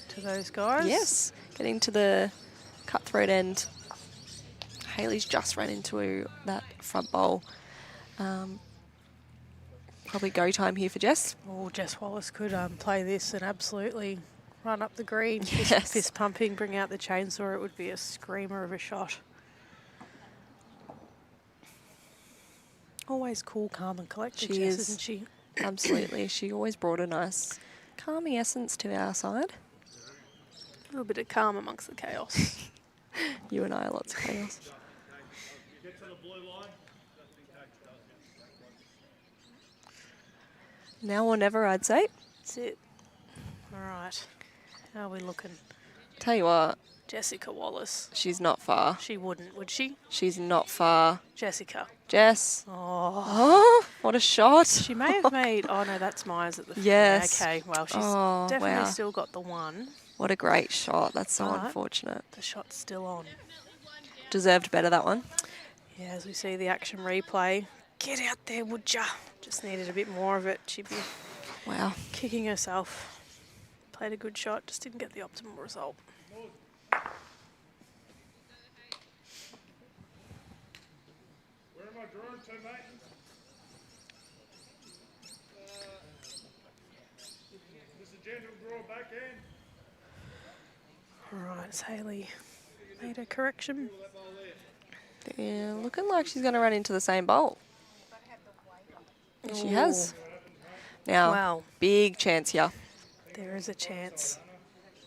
S6: To those guys.
S5: Yes, getting to the cutthroat end. Hayley's just ran into that front bowl. Probably go time here for Jess.
S6: Oh, Jess Wallace could play this and absolutely run up the green.
S5: Yes.
S6: Fist pumping, bring out the chainsaw. It would be a screamer of a shot. Always cool, calm and collected,
S5: She
S6: Jess,
S5: is.
S6: isn't she?
S5: Absolutely. She always brought a nice calming essence to our side.
S6: A little bit of calm amongst the chaos.
S5: You and I are lots of chaos.
S3: Get to the blue line.
S5: Now or never, I'd say.
S6: That's it. All right. How are we looking?
S5: Tell you what,
S6: Jessica Wallace.
S5: she's not far.
S6: She wouldn't, would she?
S5: She's not far.
S6: Jessica.
S5: Jess.
S6: Oh.
S5: Oh, what a shot.
S6: She may have made... Oh, no, that's Myers at the...
S5: Yes.
S6: Okay, well, she's
S5: Oh,
S6: definitely
S5: wow.
S6: still got the one.
S5: What a great shot. That's so
S6: But-
S5: unfortunate.
S6: The shot's still on.
S5: Deserved better, that one.
S6: Yeah, as we see the action replay. Get out there, would ya? Just needed a bit more of it. She'd be
S5: Wow.
S6: kicking herself. Played a good shot, just didn't get the optimal result.
S3: Where am I drawing to, mate? This is a gentle draw back end.
S6: All right, it's Hayley made a correction.
S5: Yeah, looking like she's going to run into the same bowl. She has. Now,
S6: Wow.
S5: big chance here.
S6: There is a chance.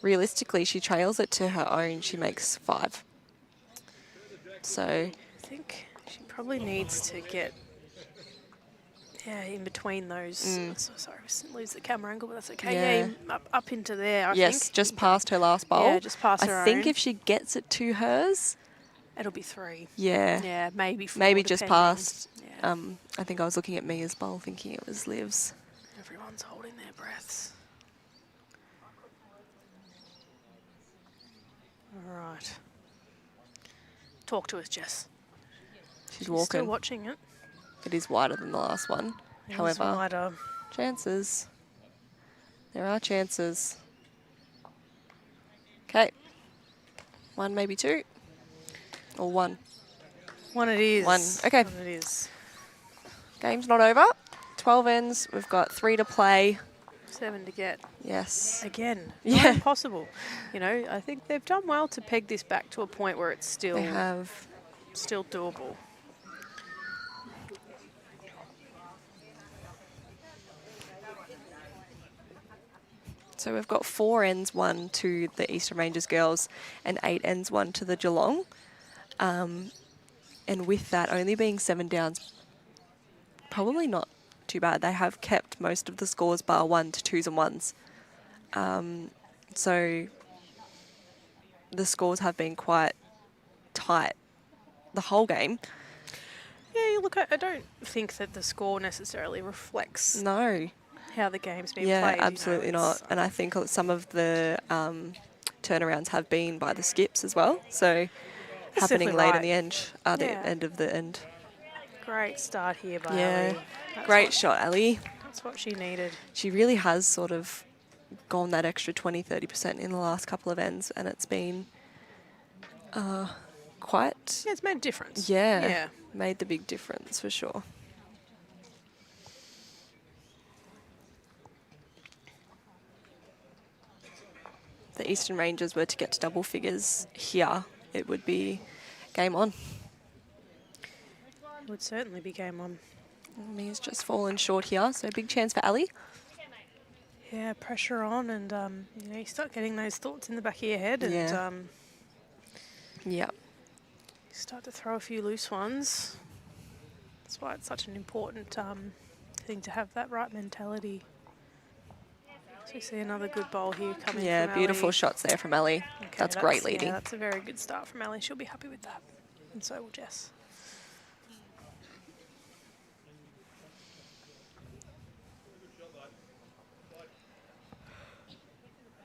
S5: Realistically, she trails it to her own. She makes 5. So,
S6: I think she probably needs to get in between those. So sorry, lose the camera angle, but that's okay.
S5: Yeah.
S6: Yeah, up into there. I
S5: yes,
S6: think.
S5: just past her last bowl.
S6: Yeah, just past her
S5: I think
S6: own.
S5: if she gets it to hers,
S6: It'll be 3.
S5: yeah,
S6: Yeah, maybe 4.
S5: maybe just
S6: depending.
S5: past.
S6: Yeah.
S5: I think I was looking at Mia's bowl thinking it was Liv's.
S6: Everyone's holding their breaths. All right. Talk to us, Jess.
S5: She's
S6: Still
S5: walking.
S6: watching it.
S5: It is wider than the last one.
S6: It is
S5: However,
S6: wider.
S5: chances. There are chances. Okay. 1, maybe 2. Or 1.
S6: 1 it is.
S5: 1. Okay.
S6: 1 it is.
S5: Game's not over. 12 ends. We've got 3 to play.
S6: 7 to get.
S5: Yes.
S6: Again,
S5: Yeah.
S6: not impossible. You know, I think they've done well to peg this back to a point where it's still
S5: They have.
S6: still doable.
S5: So we've got 4 ends, 1 to the Eastern Rangers girls and 8 ends, 1 to the Geelong. And with that only being 7 downs, probably not too bad. They have kept most of the scores bar 1 to 2s and 1s. So the scores have been quite tight the whole game.
S6: Yeah, look, I don't think that the score necessarily reflects
S5: No.
S6: how the game's been
S5: Yeah,
S6: played. you know,
S5: absolutely not.
S6: it's-
S5: And I think some of the turnarounds have been by the skips as well. So
S6: That's
S5: happening
S6: definitely
S5: late in
S6: right.
S5: the end, the
S6: Yeah.
S5: end of the end.
S6: Great start here by
S5: Yeah,
S6: Ellie. That's
S5: great
S6: what-
S5: shot, Ellie.
S6: That's what she needed.
S5: She really has sort of gone that extra 20-30% in the last couple of ends, and it's been quite,
S6: Yeah, it's made a difference.
S5: yeah,
S6: Yeah.
S5: made the big difference for sure. If the Eastern Rangers were to get to double figures here, it would be game on.
S6: It would certainly be game on.
S5: He's just fallen short here, so big chance for Ali.
S6: Yeah, pressure on, and you know, you start getting those thoughts in the back of your head, and
S5: Yeah.
S6: you
S5: Yeah,
S6: start to throw a few loose ones. That's why it's such an important thing to have that right mentality. So we see another good bowl here coming
S5: yeah,
S6: from
S5: beautiful
S6: Ali.
S5: shots there from Ali.
S6: Okay,
S5: That's great leading.
S6: Yeah, that's a very good start from Ali. She'll be happy with that, and so will Jess.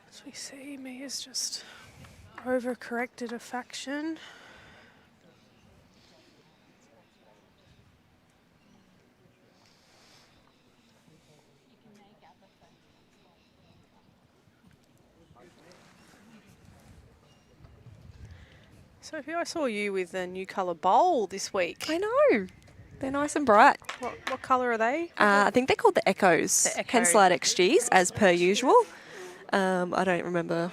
S6: As we see, Mia's just overcorrected a faction. Sophie, I saw you with a new colour bowl this week.
S5: I know. They're nice and bright.
S6: What colour are they?
S5: I think they're called the Echoes.
S6: The Echo.
S5: Henslide XGs, as per usual. I don't remember.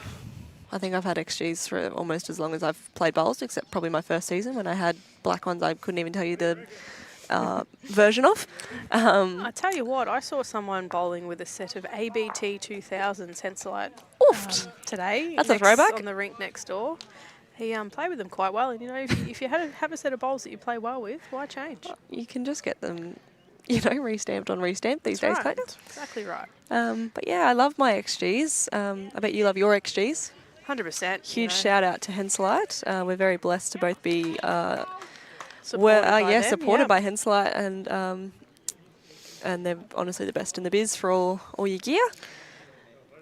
S5: I think I've had XGs for almost as long as I've played bowls, except probably my first season when I had black ones I couldn't even tell you the version of.
S6: I tell you what, I saw someone bowling with a set of ABT 2000s Henselite
S5: Oofed.
S6: today.
S5: That's a throwback.
S6: On the rink next door. He played with them quite well, and you know, if you have a set of bowls that you play well with, why change?
S5: You can just get them, you know, restamped on restamp these days,
S6: That's right.
S5: can't you?
S6: Exactly right.
S5: But yeah, I love my XGs. I bet you love your XGs.
S6: 100%.
S5: Huge shout out to Henselite. We're very blessed to both be
S6: Supported by them,
S5: supported
S6: yeah.
S5: by Henselite, and they're honestly the best in the biz for all your gear.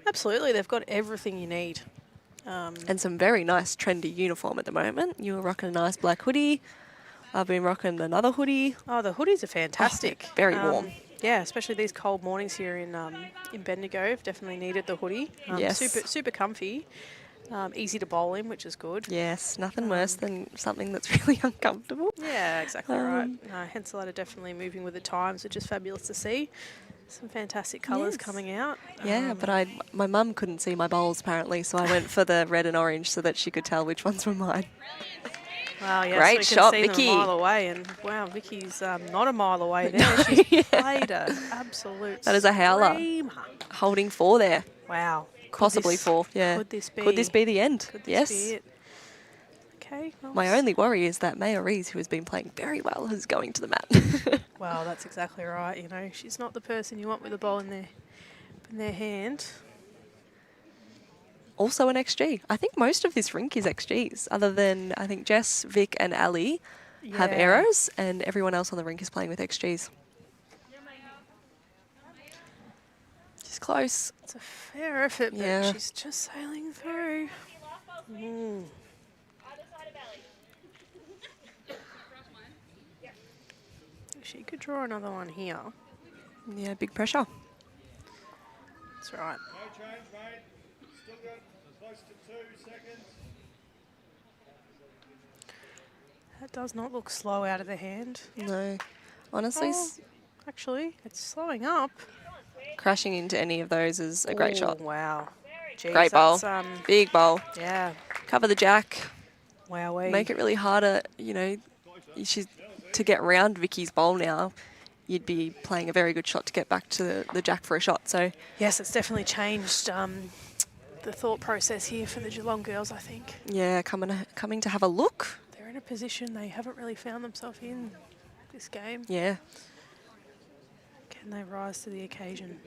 S6: Absolutely, they've got everything you need.
S5: And some very nice trendy uniform at the moment. You were rocking a nice black hoodie. I've been rocking another hoodie.
S6: Oh, the hoodies are fantastic.
S5: Very warm.
S6: Yeah, especially these cold mornings here in Bendigo. I've definitely needed the hoodie.
S5: Yes.
S6: Super comfy. Easy to bowl in, which is good.
S5: Yes, nothing worse than something that's really uncomfortable.
S6: Yeah, exactly right. Henselite are definitely moving with the times, which is fabulous to see. Some fantastic colours
S5: Yes.
S6: coming out.
S5: Yeah, but my mum couldn't see my bowls apparently, so I went for the red and orange so that she could tell which ones were mine.
S6: Wow, yes,
S5: Great
S6: we
S5: shot,
S6: can see
S5: Vicky.
S6: them a mile away, and wow, Vicky's not a mile away there. She's played an absolute
S5: That is a howler.
S6: screamer.
S5: Holding 4 there.
S6: Wow. Could
S5: Possibly
S6: this-
S5: 4, yeah.
S6: Could this be?
S5: Could this be the end?
S6: Could this
S5: Yes.
S6: be it? Okay. Well,
S5: My only worry is that Maya Rees, who has been playing very well, is going to the mat.
S6: Well, that's exactly right. You know, she's not the person you want with the ball in their hand.
S5: Also an XG. I think most of this rink is XGs, other than I think Jess, Vic and Ali have
S6: Yeah.
S5: arrows, and everyone else on the rink is playing with XGs. She's close.
S6: It's a fair effort, but
S5: Yeah.
S6: she's just sailing through. Mm. She could draw another one here.
S5: Yeah, big pressure.
S6: It's That's right.
S3: No change, mate. Still got close to 2 seconds.
S6: That does not look slow out of the hand.
S5: No. Honestly,
S6: Oh, actually, it's slowing up.
S5: crashing into any of those is a great
S6: Oh,
S5: shot.
S6: Wow. Jeez,
S5: Great bowl.
S6: that's,
S5: Big bowl.
S6: yeah.
S5: Cover the jack.
S6: Wowee.
S5: Make it really harder, you know, to get around Vicky's bowl now. You'd be playing a very good shot to get back to the jack for a shot. So
S6: Yes, it's definitely changed the thought process here for the Geelong girls, I think.
S5: yeah, coming to have a look.
S6: They're in a position they haven't really found themselves in this game.
S5: Yeah.
S6: Can they rise to the occasion?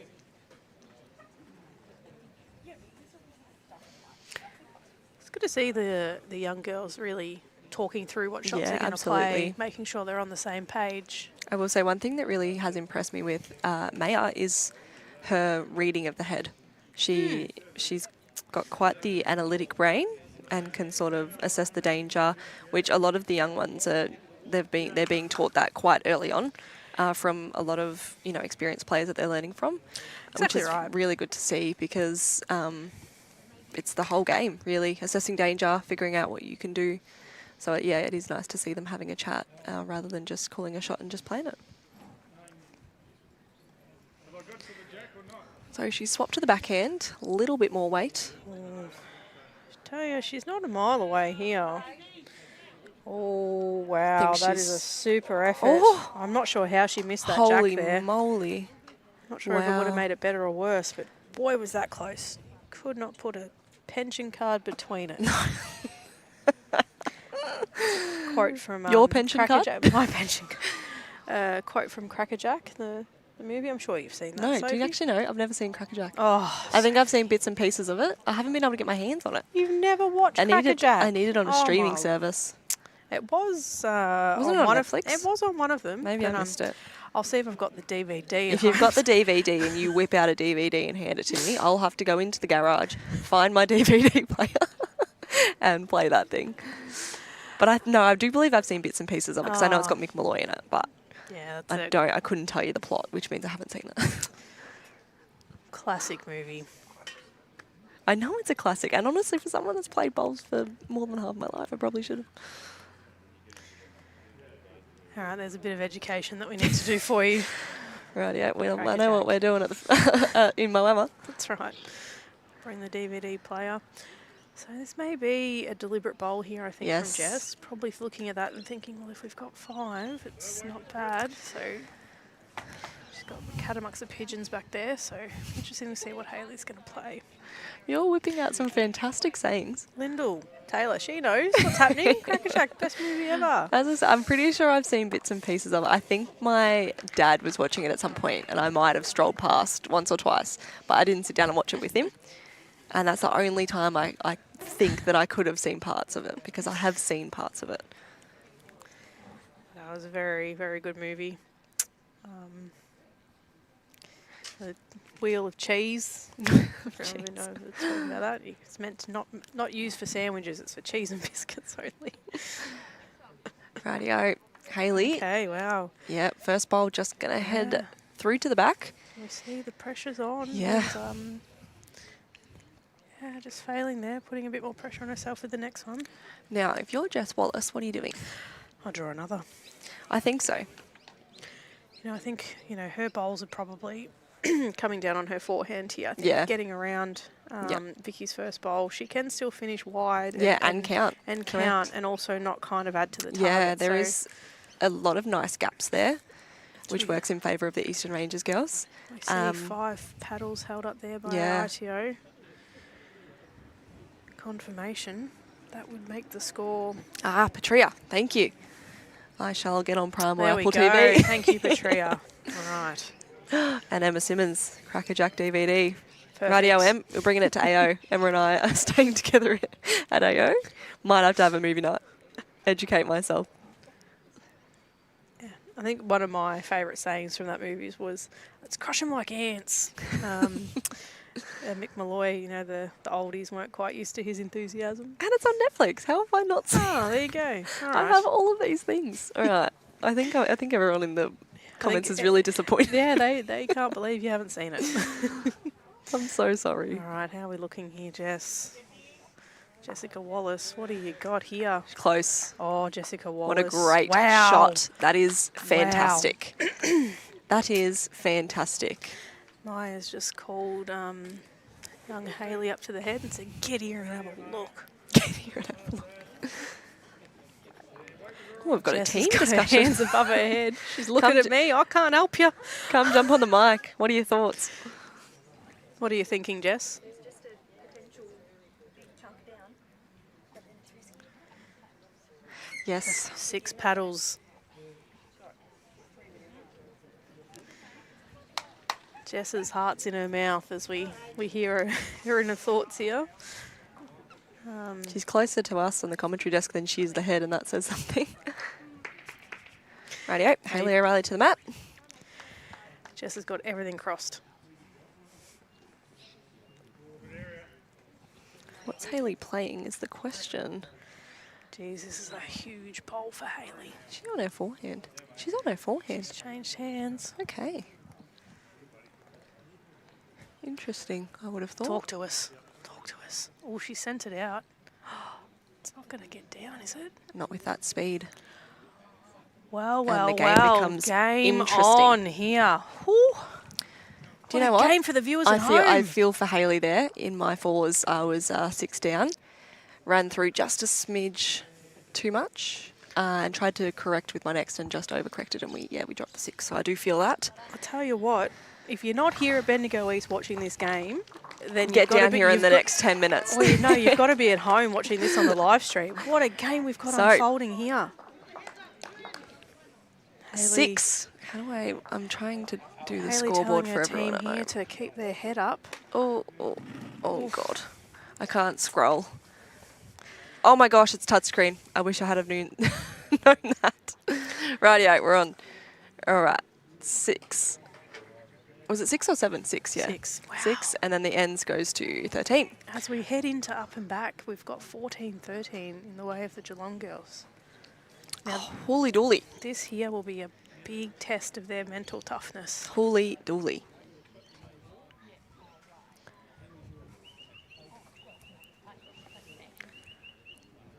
S6: It's good to see the young girls really talking through what shots
S5: Yeah,
S6: they're going to play,
S5: absolutely.
S6: making sure they're on the same page.
S5: I will say one thing that really has impressed me with Maya is her reading of the head. She's got quite the analytic brain and can sort of assess the danger, which a lot of the young ones they're being taught that quite early on from a lot of experienced players that they're learning from,
S6: Exactly
S5: which is
S6: right.
S5: really good to see because it's the whole game really, assessing danger, figuring out what you can do. So yeah, it is nice to see them having a chat rather than just calling a shot and just playing it. So she swapped to the backhand, a little bit more weight.
S6: Tell you, she's not a mile away here. Oh, wow, that is a
S5: she's-
S6: super effort.
S5: Oh!
S6: I'm not sure how she missed that
S5: Holy
S6: jack there.
S5: moly.
S6: Not sure if it would have
S5: Wow.
S6: made it better or worse, but boy, was that close. Could not put a pension card between it. Quote from
S5: Your pension card?
S6: Crackerjack. My pension card. Quote from Crackerjack, the movie. I'm sure you've seen that.
S5: No, do
S6: Sophie?
S5: you actually know? I've never seen Crackerjack.
S6: Oh,
S5: I think I've seen bits and pieces of it. I haven't been able to get my hands on it.
S6: you've never watched
S5: I
S6: Crackerjack?
S5: need it on a
S6: Oh,
S5: streaming
S6: my-
S5: service.
S6: It was
S5: Wasn't it
S6: on
S5: on
S6: one
S5: Netflix?
S6: Of, it was on one of them.
S5: Maybe
S6: but,
S5: I missed it.
S6: I'll see if I've got the DVD.
S5: If you've got the DVD and you whip out a DVD and hand it to me, I'll have to go into the garage, find my DVD player, and play that thing. But I do believe I've seen bits and pieces of it because I know it's got Mick Malloy in it, but
S6: yeah, that's
S5: I couldn't tell you the plot, which means I haven't seen it.
S6: classic movie.
S5: I know it's a classic, and honestly, for someone that's played bowls for more than half my life, I probably should have.
S6: All right, there's a bit of education that we need to do for you.
S5: Right, yeah, I know
S6: Crackerjack.
S5: what we're doing at the in Moama.
S6: That's right. Bring the DVD player. So this may be a deliberate bowl here, I think,
S5: Yes.
S6: from Jess. Probably looking at that and thinking, well, if we've got 5, it's not bad. So she's got catamucks of pigeons back there. So interesting to see what Hayley's going to play.
S5: You're whipping out some fantastic sayings.
S6: Lyndall, Taylor, she knows what's happening. Crackerjack, best movie ever.
S5: As I said, I'm pretty sure I've seen bits and pieces of it. I think my dad was watching it at some point, and I might have strolled past once or twice, but I didn't sit down and watch it with him. And that's the only time I think that I could have seen parts of it, because I have seen parts of it.
S6: That was a very, very good movie. The Wheel of Cheese. I don't even know if we're talking about that. It's meant to not used for sandwiches. It's for cheese and biscuits only.
S5: Rightio. Hayley.
S6: Okay, wow.
S5: Yeah, first bowl just going to head through to the back.
S6: We see the pressure's on.
S5: Yeah.
S6: And, just failing there, putting a bit more pressure on herself with the next one.
S5: Now, if you're Jess Wallace, what are you doing?
S6: I'll draw another.
S5: I think so.
S6: I think, her bowls are probably coming down on her forehand here. I think
S5: Yeah.
S6: getting around Vicky's first bowl, she can still finish wide.
S5: Yeah, and count.
S6: And
S5: Correct.
S6: count, and also not kind of add to the target.
S5: Yeah, there
S6: so
S5: is a lot of nice gaps there, which
S6: we-
S5: works in favour of the Eastern Rangers girls.
S6: We see 5 paddles held up there by
S5: Yeah.
S6: ITO. Confirmation. That would make the score.
S5: Ah, Patria, thank you. I shall get on Prime or
S6: There we
S5: Apple
S6: go.
S5: TV.
S6: Thank you, Patria. All right.
S5: And Emma Simmons, Crackerjack DVD.
S6: Perfect.
S5: Radio M, we're bringing it to AO. Emma and I are staying together at AO. Might have to have a movie night. Educate myself.
S6: Yeah. I think one of my favourite sayings from that movie was, "Let's crush them like ants." Mick Malloy, the oldies weren't quite used to his enthusiasm.
S5: And it's on Netflix. How have I not seen
S6: Oh, there you go. All
S5: I
S6: right.
S5: have all of these things. All right. I think everyone in the comments is really disappointed.
S6: Yeah, they can't believe you haven't seen it.
S5: I'm so sorry.
S6: All right, how are we looking here, Jess? Jessica Wallace, what do you got here?
S5: Close.
S6: Oh, Jessica Wallace.
S5: What a great
S6: wow.
S5: shot. That is fantastic. That is fantastic.
S6: Maya's just called young Hayley up to the head and said, get here and have a look.
S5: Get here and have a look. Oh, we've got
S6: Jess
S5: a team
S6: has got her
S5: discussion.
S6: hands above her head. She's looking
S5: Come
S6: at me. I can't help you.
S5: Come jump on the mic. What are your thoughts?
S6: What are you thinking, Jess?
S5: Yes.
S6: 6 paddles. Jess's heart's in her mouth as we hear her inner thoughts here.
S5: She's closer to us on the commentary desk than she is the head, and that says something. Rightio. Hayley O'Reilly to the mat.
S6: Jess has got everything crossed.
S5: What's Hayley playing is the question.
S6: Jeez, this is a huge pole for Hayley.
S5: She's on her forehand. She's on her forehand.
S6: She's changed hands.
S5: Okay. Interesting, I would have thought.
S6: Talk to us. Talk to us. Oh, she sent it out. It's not going to get down, is it?
S5: Not with that speed.
S6: Well,
S5: the game
S6: well.
S5: becomes
S6: Game
S5: interesting.
S6: on here. Whew.
S5: Do you know what?
S6: Game for the viewers
S5: I
S6: at
S5: feel
S6: home.
S5: I feel for Hayley there. In my fours, I was 6 down, ran through just a smidge too much, and tried to correct with my next and just overcorrected, and we dropped the 6. So I do feel that.
S6: I'll tell you what, if you're not here at Bendigo East watching this game, then
S5: Get
S6: you've got
S5: down
S6: to be,
S5: here in
S6: you've
S5: the
S6: got-
S5: next 10 minutes.
S6: Well, you've got to be at home watching this on the live stream. What a game we've got
S5: So-
S6: unfolding here. Hayley,
S5: 6. How do I'm trying to do the
S6: Hayley
S5: scoreboard
S6: telling
S5: for
S6: her
S5: everyone
S6: team
S5: at
S6: here
S5: home.
S6: to keep their head up.
S5: Oh God. I can't scroll. Oh my gosh, it's touchscreen. I wish I had have known that. Rightio, we're on. All right, 6. Was it 6 or 7? 6, yeah.
S6: 6. Wow.
S5: 6, and then the ends goes to 13.
S6: As we head into up and back, we've got 14-13 in the way of the Geelong girls. Now,
S5: Holy dooly.
S6: this here will be a big test of their mental toughness.
S5: Holy dooly.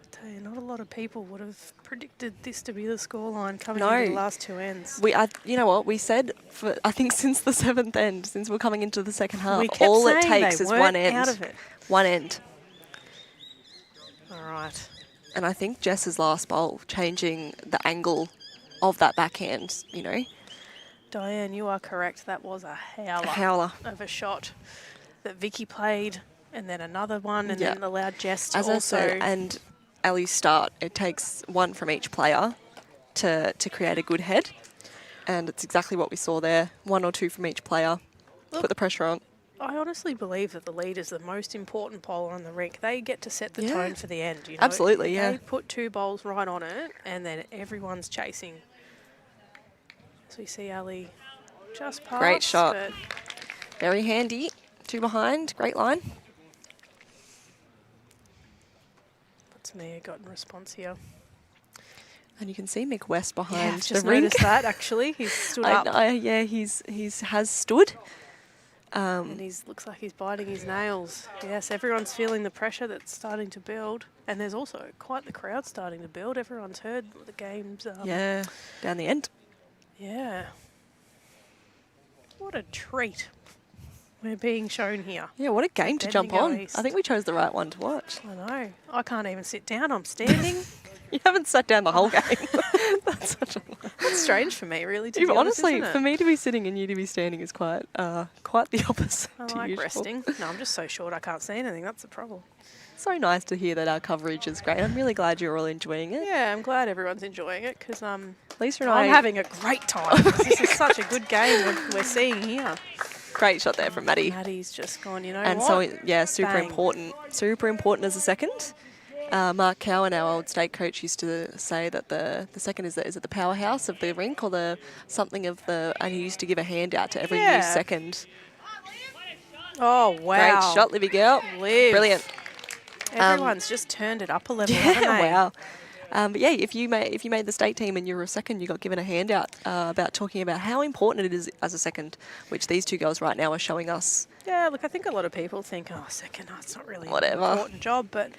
S6: I tell you, not a lot of people would have predicted this to be the scoreline coming
S5: No.
S6: into the last 2 ends.
S5: You know what, we said, for I think since the 7th end, since we're coming into the second half,
S6: We kept
S5: all it
S6: saying
S5: takes
S6: they
S5: is
S6: weren't
S5: one end.
S6: out of it.
S5: One end.
S6: All right.
S5: And I think Jess's last bowl, changing the angle of that backhand, you know.
S6: Diane, you are correct. That was a howler,
S5: Howler.
S6: of a shot that Vicky played, and then another one, and
S5: Yeah.
S6: then allowed Jess to
S5: As
S6: also.
S5: I said, and Ellie's start, it takes one from each player to create a good head. And it's exactly what we saw there. 1 or 2 from each player. Put the pressure on.
S6: I honestly believe that the lead is the most important bowler on the rink. They get to set the
S5: Yeah.
S6: tone for the end. You know?
S5: Absolutely, yeah.
S6: They put 2 bowls right on it, and then everyone's chasing. So you see Ellie just past.
S5: Great shot.
S6: But
S5: Very handy. 2 behind. Great line.
S6: what's Mia got in response here?
S5: And you can see Mick West
S6: Yeah,
S5: behind
S6: I've
S5: the
S6: just
S5: ring.
S6: noticed that actually. He's stood
S5: I
S6: up.
S5: know, yeah, he's has stood.
S6: And looks like he's biting his nails. Yes, everyone's feeling the pressure that's starting to build. And there's also quite the crowd starting to build. Everyone's heard the game's...
S5: Yeah, down the end.
S6: Yeah. What a treat we're being shown here.
S5: Yeah, what a game to jump
S6: Bendigo
S5: on.
S6: East.
S5: I think we chose the right one to watch.
S6: I know. I can't even sit down. I'm standing.
S5: You haven't sat down the whole game. That's such a...
S6: That's strange for me, really, to be honest,
S5: Honestly,
S6: isn't it?
S5: for me to be sitting and you to be standing is quite the opposite
S6: I
S5: to
S6: like
S5: usual.
S6: resting. No, I'm just so short I can't see anything. That's the problem.
S5: So nice to hear that our coverage is great. I'm really glad you're all enjoying it.
S6: Yeah, I'm glad everyone's enjoying it because
S5: Lisa and
S6: I'm
S5: I,
S6: having a great time. This is such a good game we're seeing here.
S5: great shot there from Maddie.
S6: Maddie's just gone, you know
S5: And
S6: what?
S5: so, yeah, super
S6: Bang.
S5: important. Super important as a second. Mark Cowan, our old state coach, used to say that the second is it the powerhouse of the rink or the something of the, and he used to give a handout to every
S6: Yeah.
S5: new second.
S6: Oh, wow.
S5: Great shot, Livy girl.
S6: Liv.
S5: Brilliant.
S6: Everyone's just turned it up a level,
S5: Yeah,
S6: haven't they?
S5: wow. But yeah, if you made the state team and you were a second, you got given a handout about talking about how important it is as a second, which these 2 girls right now are showing us
S6: Yeah, look, I think a lot of people think, oh, second, it's not really
S5: Whatever.
S6: an important job. But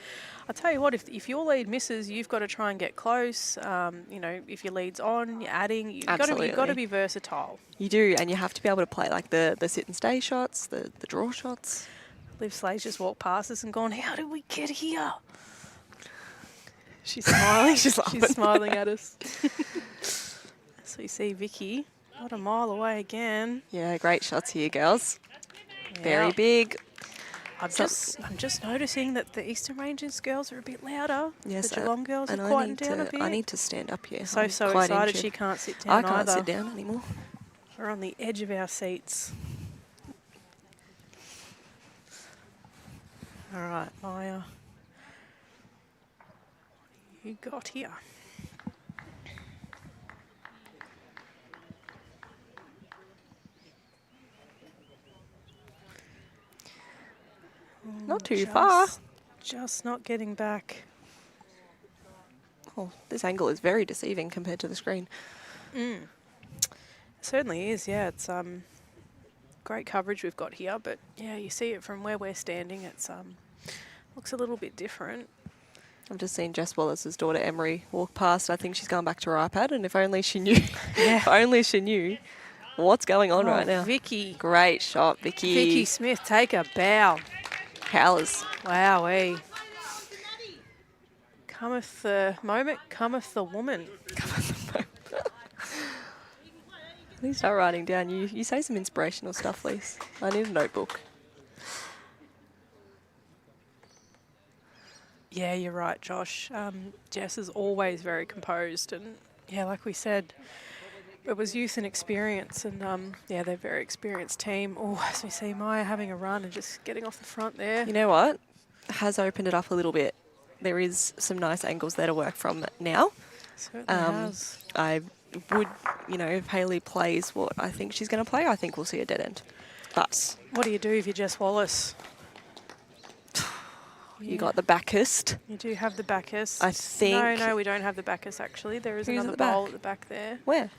S6: I'll tell you what, if your lead misses, you've got to try and get close. You know, if your lead's on, you're adding. You've got
S5: Absolutely.
S6: to be versatile.
S5: You do, and you have to be able to play like the sit and stay shots, the draw shots.
S6: Liv Slade's just walked past us and gone, how did we get here? She's smiling.
S5: She's laughing.
S6: She's smiling at us. So you see Vicky, not a mile away again.
S5: Yeah, great shots here, girls. Very
S6: Yeah.
S5: big.
S6: I'm just noticing that the Eastern Ranges girls are a bit louder.
S5: Yes,
S6: the Geelong girls
S5: and
S6: have
S5: I
S6: quietened
S5: need
S6: down a
S5: to.
S6: bit.
S5: I need to stand up here.
S6: So
S5: I'm quite
S6: excited
S5: injured.
S6: she can't sit
S5: I
S6: down
S5: can't
S6: either.
S5: sit down anymore.
S6: We're on the edge of our seats. All right, Maya. What you got here?
S5: Not too far.
S6: Just not getting back.
S5: Oh, this angle is very deceiving compared to the screen.
S6: Certainly is, yeah. It's great coverage we've got here, but yeah, you see it from where we're standing. It's looks a little bit different.
S5: I've just seen Jess Wallace's daughter Emery walk past. I think she's gone back to her iPad, and if only she knew,
S6: Yeah.
S5: if only she knew what's going on right now.
S6: Vicky.
S5: Great shot, Vicky.
S6: Vicky Smith, take a bow.
S5: Howlers.
S6: Wowee. Cometh the moment, cometh the woman.
S5: Please start writing down. You say some inspirational stuff, please. I need a notebook.
S6: Yeah, you're right, Josh. Jess is always very composed, and yeah, like we said, it was youth and experience, and yeah, they're a very experienced team. Oh, as we see Maya having a run and just getting off the front there.
S5: You know what? Has opened it up a little bit. There is some nice angles there to work from now.
S6: Certainly has.
S5: I would, if Hayley plays what I think she's going to play, I think we'll see a dead end. But
S6: What do you do if you're Jess Wallace?
S5: you got the backist.
S6: You do have the backers.
S5: I think.
S6: No, we don't have the backers actually. There is
S5: Who's at
S6: another
S5: the back?
S6: bowl at the back there.
S5: Where?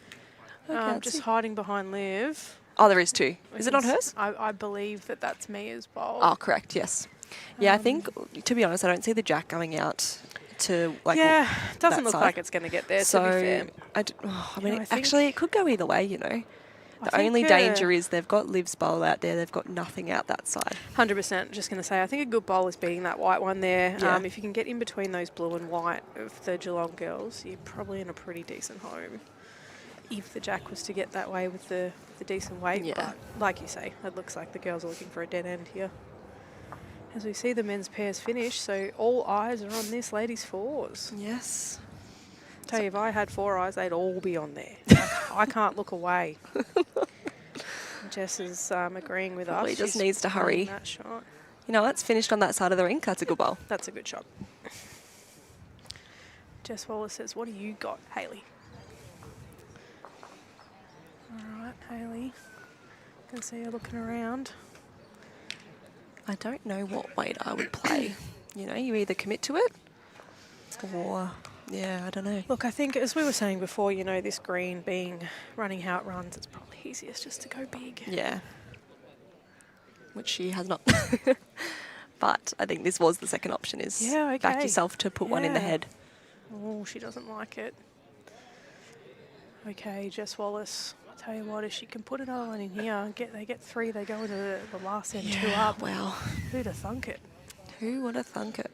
S5: Okay,
S6: Just hiding behind Liv.
S5: oh, there is two. Is it not hers?
S6: I believe that that's Mia's bowl.
S5: Oh, correct. Yes. Yeah, I think, to be honest, I don't see the jack going out to like.
S6: Yeah, doesn't
S5: that
S6: look
S5: side.
S6: like it's going to get there,
S5: So
S6: to be fair.
S5: I
S6: You
S5: mean,
S6: know, I think-
S5: actually, it could go either way. The
S6: think,
S5: only danger is they've got Liv's bowl out there. They've got nothing out that side.
S6: 100%. Just going to say, I think a good bowl is beating that white one there.
S5: Yeah.
S6: If you can get in between those blue and white of the Geelong girls, you're probably in a pretty decent home. If the jack was to get that way with the decent weight.
S5: Yeah.
S6: But like you say, it looks like the girls are looking for a dead end here. As we see the men's pairs finish, so all eyes are on this ladies' fours.
S5: Yes.
S6: Tell you, if I had 4 eyes, they'd all be on there. I can't look away. Jess is agreeing with
S5: Probably
S6: us.
S5: just
S6: She's
S5: needs to
S6: playing
S5: hurry.
S6: That shot.
S5: It's finished on that side of the rink. That's a good bowl.
S6: That's a good shot. Jess Wallace says, what do you got, Hayley? All right, Hayley. Can see her looking around.
S5: I don't know what weight I would play. You either commit to it or, I don't know.
S6: Look, I think, as we were saying before, this green running how it runs, it's probably easiest just to go big.
S5: Yeah. Which she has not. But I think this was the second option is back
S6: okay.
S5: yourself to put one in the
S6: Yeah.
S5: head.
S6: Oh, she doesn't like it. Okay, Jess Wallace. I'll tell you what, if she can put another one in here, they get 3, they go into the last end 2 up.
S5: Wow.
S6: Who'd have thunk it?
S5: Who would have thunk it?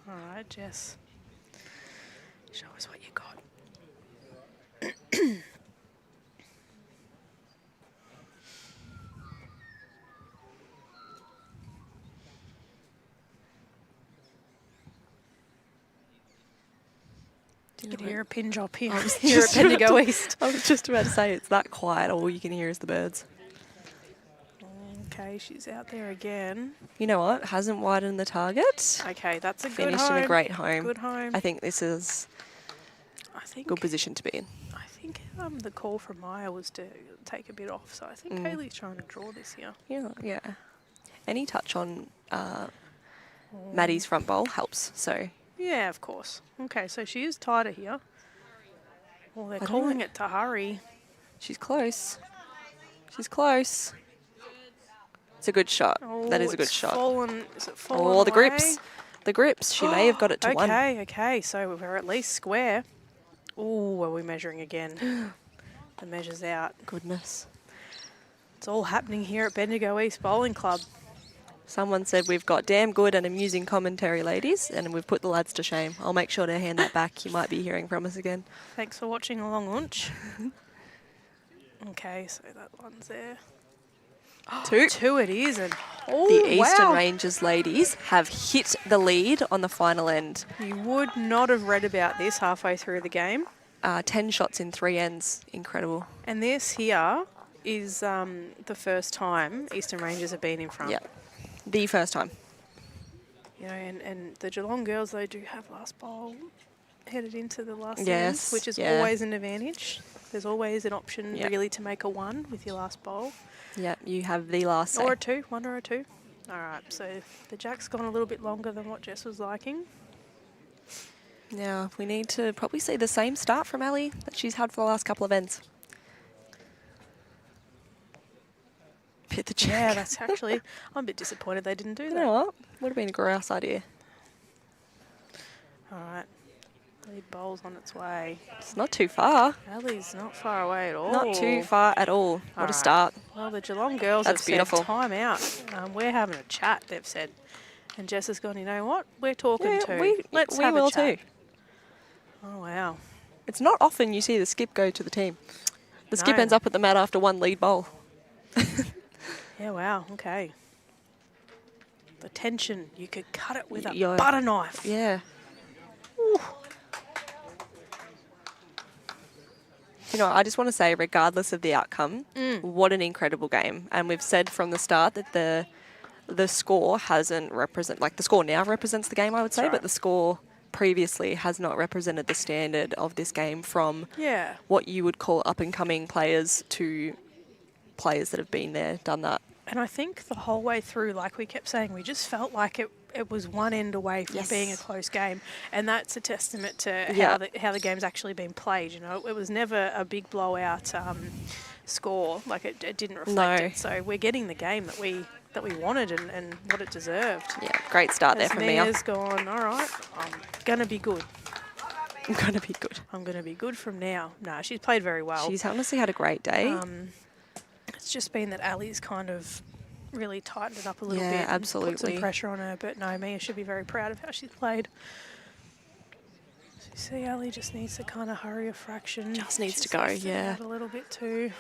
S6: All right, Jess. Show us what you got. You can hear a pin drop here. You're at Bendigo East.
S5: I was just about to say it's that quiet. All you can hear is the birds.
S6: Okay, she's out there again.
S5: You know what? Hasn't widened the target.
S6: Okay, that's a good
S5: Finished
S6: home.
S5: in a great home.
S6: Good home.
S5: I think this is
S6: I think
S5: a good position to be in.
S6: I think the call from Maya was to take a bit off, so I think Hayley's trying to draw this here.
S5: Yeah. Any touch on Maddie's front bowl helps. So
S6: Yeah, of course. Okay, so she is tighter here. Well, they're calling it to hurry.
S5: She's close. She's close. It's a good shot.
S6: Oh,
S5: That is a good
S6: it's
S5: shot.
S6: Fallen, is it fallen
S5: Oh, the
S6: away?
S5: grips. The grips. She may have got it to one.
S6: Okay, so we're at least square. Oh, are we measuring again? The measure's out.
S5: Goodness.
S6: It's all happening here at Bendigo East Bowling Club.
S5: Someone said we've got damn good and amusing commentary, ladies, and we've put the lads to shame. I'll make sure to hand that back. You might be hearing from us again.
S6: Thanks for watching along, lunch. Okay, so that one's there.
S5: Two.
S6: Two it is, and
S5: The Eastern
S6: wow.
S5: Rangers ladies have hit the lead on the final end.
S6: You would not have read about this halfway through the game.
S5: 10 shots in 3 ends. Incredible.
S6: And this here is the first time Eastern Rangers have been in front.
S5: Yeah. The first time.
S6: You know, and the Geelong girls, they do have last bowl headed into the last
S5: Yes,
S6: end, which is
S5: yeah.
S6: always an advantage. There's always an option
S5: Yeah.
S6: really to make a 1 with your last bowl.
S5: Yeah, you have the last say.
S6: Or a 2, 1 or a 2. All right, so the jack's gone a little bit longer than what Jess was liking.
S5: Now, we need to probably see the same start from ELLIE that she's had for the last couple of ends. Hit the jack.
S6: Yeah, that's actually, I'm a bit disappointed they didn't do
S5: You
S6: that.
S5: know what? Would have been a grouse idea.
S6: All right, lead bowl's on its way.
S5: It's not too far.
S6: Ellie's not far away at all.
S5: Not too far at all. What a
S6: Alright.
S5: start.
S6: Well, the Geelong girls
S5: That's
S6: have
S5: beautiful.
S6: said time out. We're having a chat, they've said. And Jess has gone, you know what? We're talking
S5: Yeah,
S6: too. Let's
S5: we
S6: have
S5: will
S6: a chat.
S5: too.
S6: Oh, wow.
S5: It's not often you see the skip go to the team. The skip
S6: No.
S5: ends up at the mat after one lead bowl.
S6: Yeah, wow. Okay. The tension, you could cut it with a
S5: Yeah.
S6: butter knife.
S5: Yeah. You know, I just want to say, regardless of the outcome, what an incredible game. And we've said from the start that the score hasn't the score now represents the game, I would say,
S6: right.
S5: but the score previously has not represented the standard of this game from
S6: Yeah.
S5: what you would call up-and-coming players to players that have been there, done that.
S6: And I think the whole way through, like we kept saying, we just felt like it was one end away from
S5: Yes.
S6: being a close game. And that's a testament to
S5: Yeah.
S6: how the game's actually been played. You know, it was never a big blowout score. Like it didn't reflect
S5: No.
S6: it. So we're getting the game that we wanted and what it deserved.
S5: Yeah, great start there
S6: As
S5: from Mia.
S6: Mia's gone, all right, I'm going to be good.
S5: I'm going to be good.
S6: I'm going to be good from now. No, she's played very well.
S5: She's honestly had a great day.
S6: It's just been that Allie's kind of really tightened it up a little
S5: Yeah,
S6: bit. And put
S5: absolutely.
S6: some pressure on her. But no, Mia should be very proud of how she's played. So you see, Allie just needs to kind of hurry a fraction.
S5: Just needs to
S6: She's
S5: go,
S6: left it
S5: yeah.
S6: out a little bit too.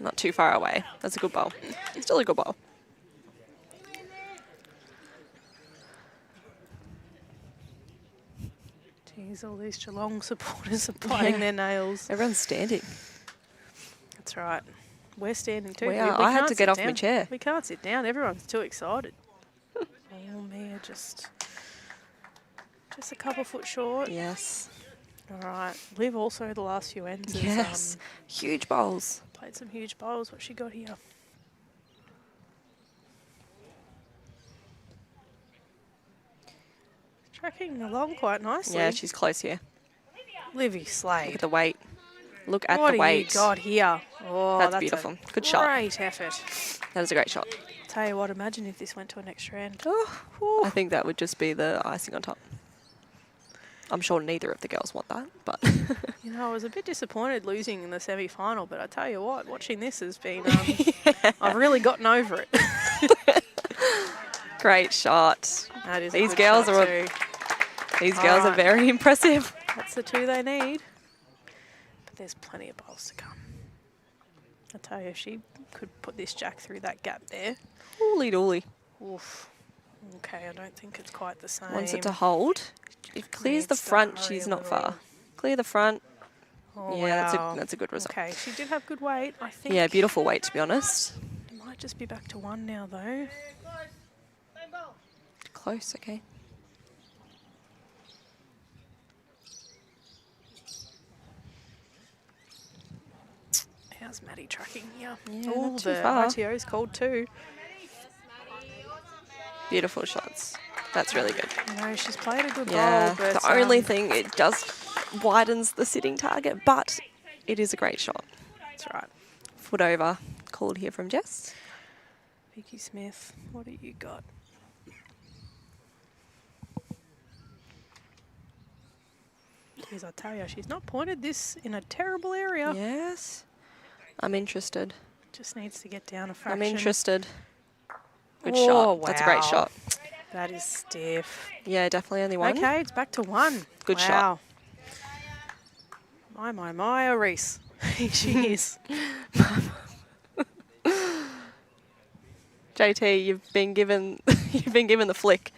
S5: Not too far away. That's a good bowl. Still a good bowl.
S6: Jeez, all these Geelong supporters are biting their nails.
S5: Everyone's standing.
S6: That's right. We're standing too.
S5: We are. I had
S6: can't
S5: to
S6: sit
S5: get off my
S6: down.
S5: chair.
S6: We can't sit down. Everyone's too excited. Oh, Mia just a couple foot short.
S5: Yes.
S6: All right. Liv also the last few ends has
S5: Yes. Huge bowls.
S6: played some huge bowls. What she got here? Tracking along quite nicely.
S5: Yeah, she's close here.
S6: Livy
S5: Look
S6: Slade.
S5: at the weight. Look at
S6: What
S5: the
S6: do
S5: weight.
S6: you got here? Oh,
S5: That's
S6: a
S5: beautiful. Good shot.
S6: Great effort.
S5: That is a great shot.
S6: Tell you what, imagine if this went to an extra end.
S5: I think that would just be the icing on top. I'm sure neither of the girls want that, but
S6: You know, I was a bit disappointed losing in the semi-final, but I tell you what, watching this has been, I've really gotten over it.
S5: great shot.
S6: That is a
S5: These
S6: good
S5: girls
S6: shot
S5: are
S6: too.
S5: These girls are
S6: Alright.
S5: very impressive.
S6: That's the two they need. But there's plenty of bowls to come. I tell you, if she could put this jack through that gap there.
S5: Holy dooly.
S6: Oof. Okay, I don't think it's quite the same.
S5: Wants it to hold. It clears the
S6: Needs to
S5: front,
S6: hurry
S5: she's
S6: a
S5: not
S6: little.
S5: far. Clear the front.
S6: Oh,
S5: Yeah,
S6: wow.
S5: that's a good result.
S6: Okay, she did have good weight. I think
S5: Yeah, beautiful weight, to be honest.
S6: it might just be back to 1 now, though.
S5: Close, okay.
S6: How's Maddie tracking here?
S5: Yeah,
S6: Oh,
S5: not too
S6: the
S5: far.
S6: ITO's cold too.
S5: Beautiful shots. That's really good.
S6: You know, she's played a good
S5: Yeah,
S6: bowl, but
S5: the only thing, it does widens the sitting target, but it is a great shot.
S6: That's right.
S5: Foot over, called here from Jess.
S6: Vicky Smith, what do you got? Geez, I tell you, she's not pointed this in a terrible area.
S5: Yes. I'm interested.
S6: Just needs to get down a fraction.
S5: I'm interested. Good
S6: Oh,
S5: shot. That's a great
S6: wow.
S5: shot.
S6: That is stiff.
S5: Yeah, definitely only one.
S6: Okay, it's back to 1.
S5: Good shot.
S6: My, a Reese. She is.
S5: JT, you've been given the flick.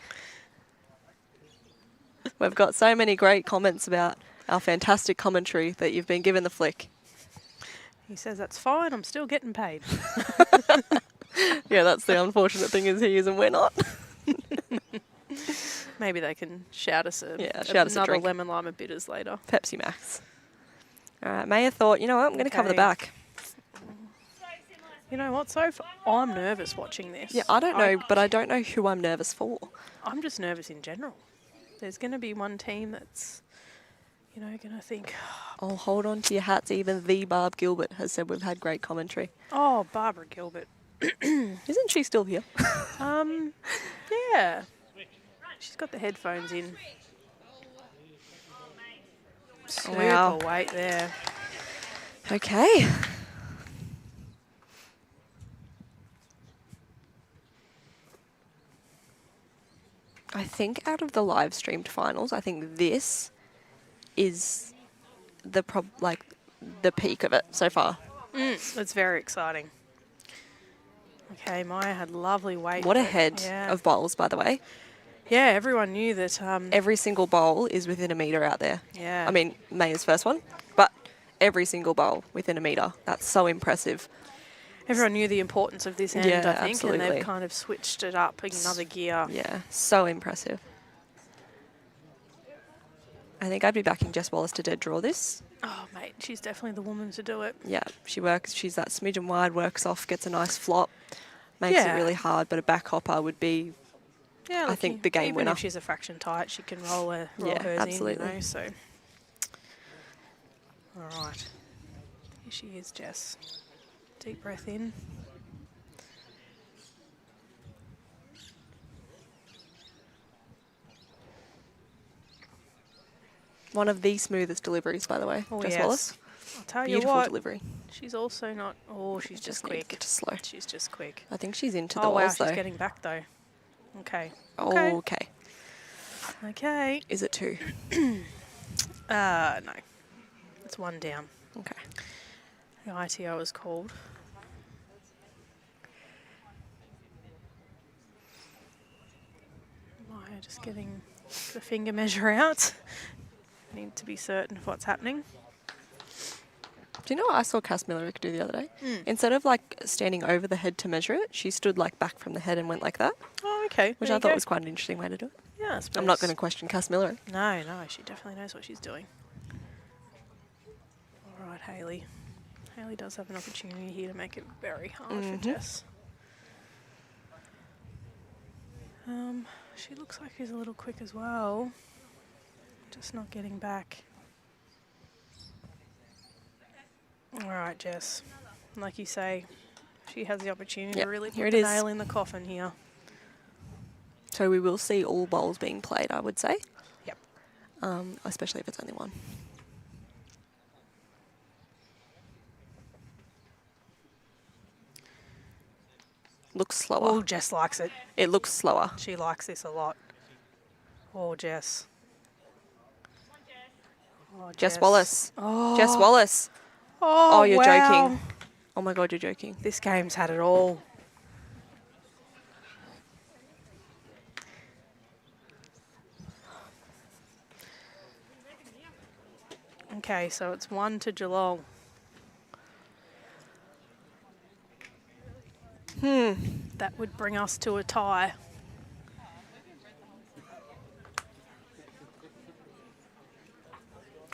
S5: We've got so many great comments about our fantastic commentary that you've been given the flick.
S6: He says, that's fine, I'm still getting paid.
S5: Yeah, that's the unfortunate thing is he is and we're not.
S6: Maybe they can shout us
S5: shout us a
S6: another
S5: drink.
S6: lemon lime and bitters later.
S5: Pepsi Max. All right, Maya thought, you know what, I'm going to cover the
S6: Okay.
S5: back.
S6: You know what, Soph? I'm nervous watching this.
S5: Yeah, I don't know, but I don't know who I'm nervous for.
S6: I'm just nervous in general. There's going to be one team that's, you know, going to think,
S5: Oh, hold on to your hats. Even the Barb Gilbert has said we've had great commentary.
S6: oh, Barbara Gilbert.
S5: Isn't she still here?
S6: Yeah. She's got the headphones in. Super
S5: Wow.
S6: weight there.
S5: Okay. I think out of the live streamed finals, I think this is the peak of it so far.
S6: It's very exciting. Okay, Maya had lovely weight.
S5: What a
S6: but-
S5: head
S6: yeah.
S5: of bowls, by the way.
S6: Yeah, everyone knew that.
S5: Every single bowl is within a metre out there.
S6: Yeah.
S5: I mean, Maya's first one, but every single bowl within a metre. That's so impressive.
S6: Everyone knew the importance of this end,
S5: Yeah,
S6: I think, and
S5: absolutely.
S6: they've kind of switched it up another gear.
S5: Yeah, so impressive. I think I'd be backing Jess Wallace to dead draw this.
S6: Oh, mate, she's definitely the woman to do it.
S5: Yeah, she works. She's that smidgen wide, works off, gets a nice flop, makes it
S6: Yeah.
S5: really hard. But a back hopper would be,
S6: Yeah,
S5: I think, the game
S6: even
S5: winner.
S6: if she's a fraction tight, she can roll
S5: Yeah,
S6: hers
S5: absolutely.
S6: in, you know, so. All right. Here she is, Jess. Deep breath in.
S5: one of the smoothest deliveries, by the way.
S6: Oh,
S5: Jess
S6: yes.
S5: Wallace.
S6: I'll tell
S5: Beautiful
S6: you what,
S5: delivery.
S6: she's also not, oh, she's just
S5: Just needs
S6: quick.
S5: to slow.
S6: She's just quick.
S5: I think she's into the
S6: Oh, wow,
S5: walls,
S6: she's
S5: though.
S6: getting back, though. Okay.
S5: Oh, okay.
S6: Okay.
S5: Is it 2?
S6: No. It's 1 down.
S5: Okay.
S6: The ITO is called. Maya just getting the finger measure out. Need to be certain of what's happening.
S5: Do you know what I saw Cass Millerick do the other day?
S6: Mm.
S5: Instead of like standing over the head to measure it, she stood like back from the head and went like that,
S6: Oh, okay.
S5: which
S6: there
S5: I
S6: you
S5: thought
S6: go.
S5: was quite an interesting way to do it.
S6: Yeah, I suppose.
S5: I'm not going to question Cass Millerick.
S6: No, she definitely knows what she's doing. All right, Hayley. Hayley does have an opportunity here to make it very hard for Jess. She looks like she's a little quick as well. Just not getting back. All right, Jess. Like you say, she has the opportunity
S5: Yep,
S6: to really
S5: here
S6: put
S5: it
S6: the
S5: is.
S6: nail in the coffin here.
S5: So we will see all bowls being played, I would say.
S6: Yep.
S5: Especially if it's only one. Looks slower.
S6: Oh, Jess likes it.
S5: It looks slower.
S6: She likes this a lot. Oh, Jess. Oh,
S5: Jess Wallace.
S6: Oh,
S5: Jess Wallace.
S6: Oh,
S5: Oh, you're
S6: wow.
S5: joking. Oh my God, you're joking.
S6: This game's had it all. Okay, so it's 1 to Geelong. That would bring us to a tie.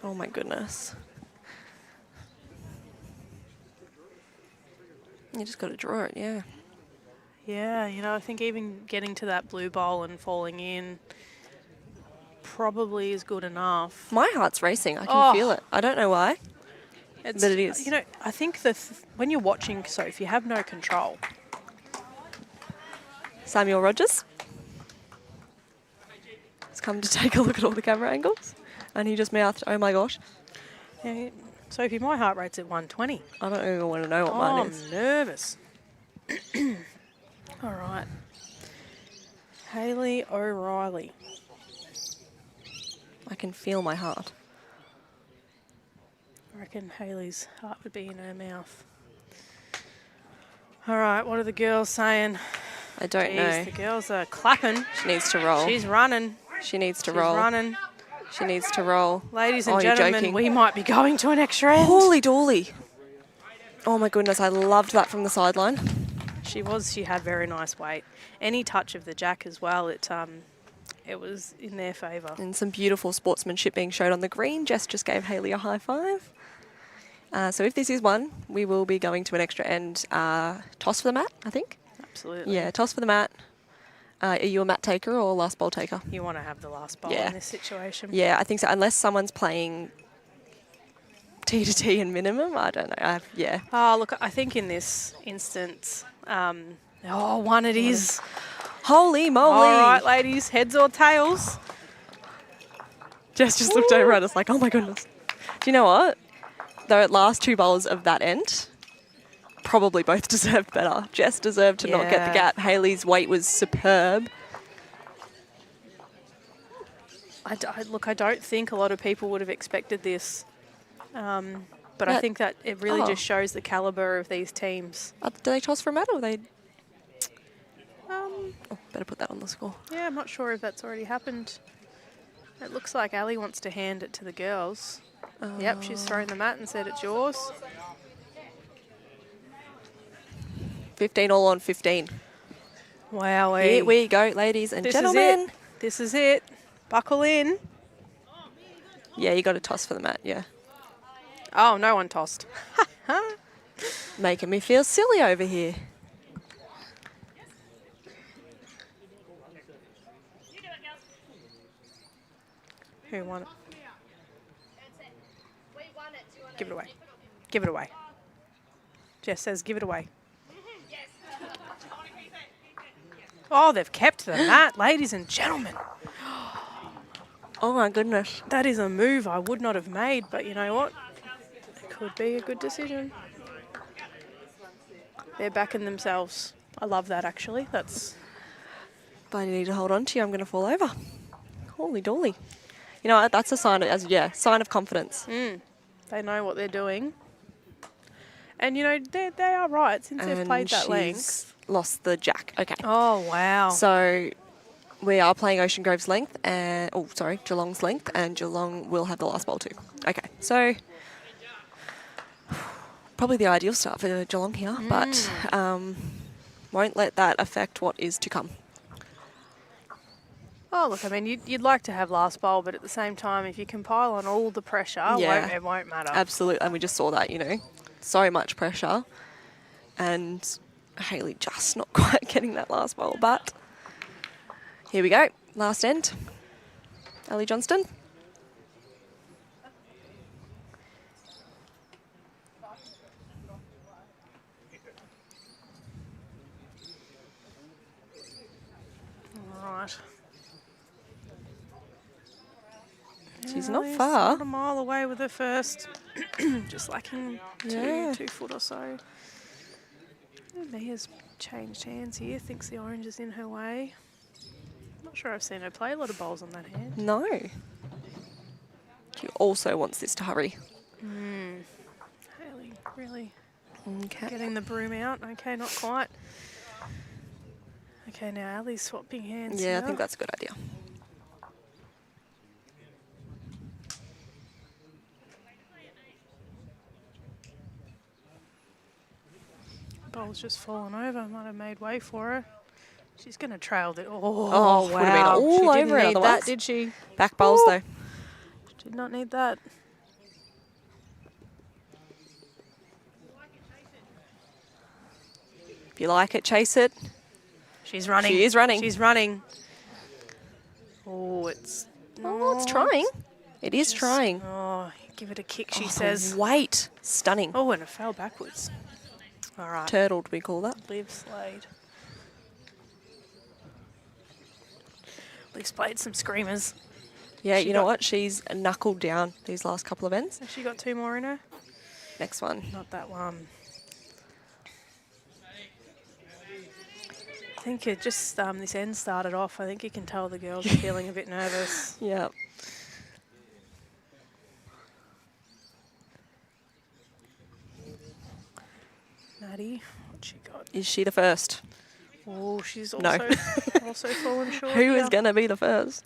S5: Oh my goodness. You just got to draw it, yeah.
S6: Yeah, you know, I think even getting to that blue bowl and falling in probably is good enough.
S5: My heart's racing. I can feel it. I don't know why.
S6: It's,
S5: But it is.
S6: You know, I think when you're watching, so if you have no control.
S5: Samuel Rogers has come to take a look at all the camera angles, and he just mouthed, "Oh my gosh."
S6: Yeah, Sophie, my heart rate's at 120.
S5: I don't even want to know what mine is.
S6: I'm nervous. All right. Hayley O'Reilly.
S5: I can feel my heart.
S6: I reckon Hayley's heart would be in her mouth. All right, what are the girls saying?
S5: I don't
S6: Jeez,
S5: know.
S6: the girls are clapping.
S5: She needs to roll.
S6: She's running.
S5: She needs to
S6: She's
S5: roll.
S6: running.
S5: She needs to roll.
S6: Ladies
S5: Oh,
S6: and
S5: you're
S6: gentlemen,
S5: joking.
S6: we might be going to an extra end.
S5: Holy dooly. Oh my goodness, I loved that from the sideline.
S6: She had very nice weight. Any touch of the jack as well, it was in their favour.
S5: And some beautiful sportsmanship being showed on the green. Jess just gave Hayley a high five. So if this is one, we will be going to an extra end. Toss for the mat, I think.
S6: Absolutely.
S5: Yeah, toss for the mat. Are you a mat taker or last bowl taker?
S6: You want to have the last bowl
S5: Yeah.
S6: in this situation.
S5: Yeah, I think so. Unless someone's playing T to T and minimum, I don't know. Yeah.
S6: Oh, look, I think in this instance, one it is.
S5: Holy moly.
S6: All right, ladies, heads or tails?
S5: Jess just looked over at us like, oh my goodness. Do you know what? The last two bowls of that end probably both deserved better. Jess deserved to not get the gap. Hayley's weight was superb.
S6: Look, I don't think a lot of people would have expected this. But I think that it really just shows the calibre of these teams.
S5: Do they toss for a mat or they... better put that on the score.
S6: Yeah, I'm not sure if that's already happened. It looks like ELLIE wants to hand it to the girls. Yep, she's thrown the mat and said it's yours.
S5: 15 all on 15.
S6: Wow.
S5: Here we go, ladies and gentlemen.
S6: This is it. Buckle in.
S5: Yeah, you got to toss for the mat, yeah.
S6: Oh, no one tossed.
S5: Making me feel silly over here.
S6: Who won it? Give it away. Give it away. Jess says give it away. Oh, they've kept the mat, ladies and gentlemen.
S5: Oh my goodness.
S6: That is a move I would not have made, but you know what? It could be a good decision. They're backing themselves. I love that, actually. That's...
S5: But I need to hold on to you. I'm going to fall over. Holy dolly. You know what? That's a sign of, sign of confidence.
S6: They know what they're doing. And, you know, they are right since they've played that length.
S5: Lost the jack. Okay.
S6: Oh, wow.
S5: So we are playing Ocean Grove's length and, Geelong's length, and Geelong will have the last bowl too. Okay. So probably the ideal start for Geelong here, but won't let that affect what is to come.
S6: Oh, look, I mean, you'd like to have last bowl, but at the same time, if you compile on all the pressure, it won't matter.
S5: Absolutely. And we just saw that, you know, so much pressure. And Hayley just not quite getting that last bowl. But here we go. Last end. ELLIE Johnston.
S6: Right.
S5: She's not
S6: Ellie's
S5: far.
S6: Not a mile away with her first. Just lacking 2 foot or so. Mia's changed hands here. Thinks the orange is in her way. Not sure I've seen her play a lot of bowls on that hand.
S5: No. She also wants this to hurry.
S6: Hayley really
S5: Okay.
S6: getting the broom out. Okay, not quite. Okay, now Ellie's swapping hands.
S5: Yeah,
S6: here.
S5: I think that's a good idea.
S6: Bowl's just fallen over. Might have made way for her. She's going to trail the... Oh,
S5: Oh, would have been
S6: wow.
S5: all
S6: She
S5: over
S6: didn't
S5: it
S6: need
S5: otherwise.
S6: that, did she?
S5: Back bowls though.
S6: Did not need that.
S5: If you like it, chase it.
S6: She's running.
S5: She is running.
S6: She's running. Oh, it's
S5: trying. It is trying.
S6: Oh, give it a kick, she
S5: The
S6: says.
S5: weight. Stunning.
S6: Oh, and it fell backwards. All right.
S5: Turtled, we call that.
S6: Liv Slade. Liv's played some screamers.
S5: Yeah,
S6: She
S5: you know
S6: got-
S5: what? She's knuckled down these last couple of ends.
S6: Has she got 2 more in her?
S5: Next one.
S6: Not that one. I think it just this end started off. I think you can tell the girls are feeling a bit nervous.
S5: Yeah.
S6: Maddie, what she got?
S5: Is she the first?
S6: Oh, she's
S5: No.
S6: also fallen short.
S5: Who is
S6: here.
S5: going to be the first?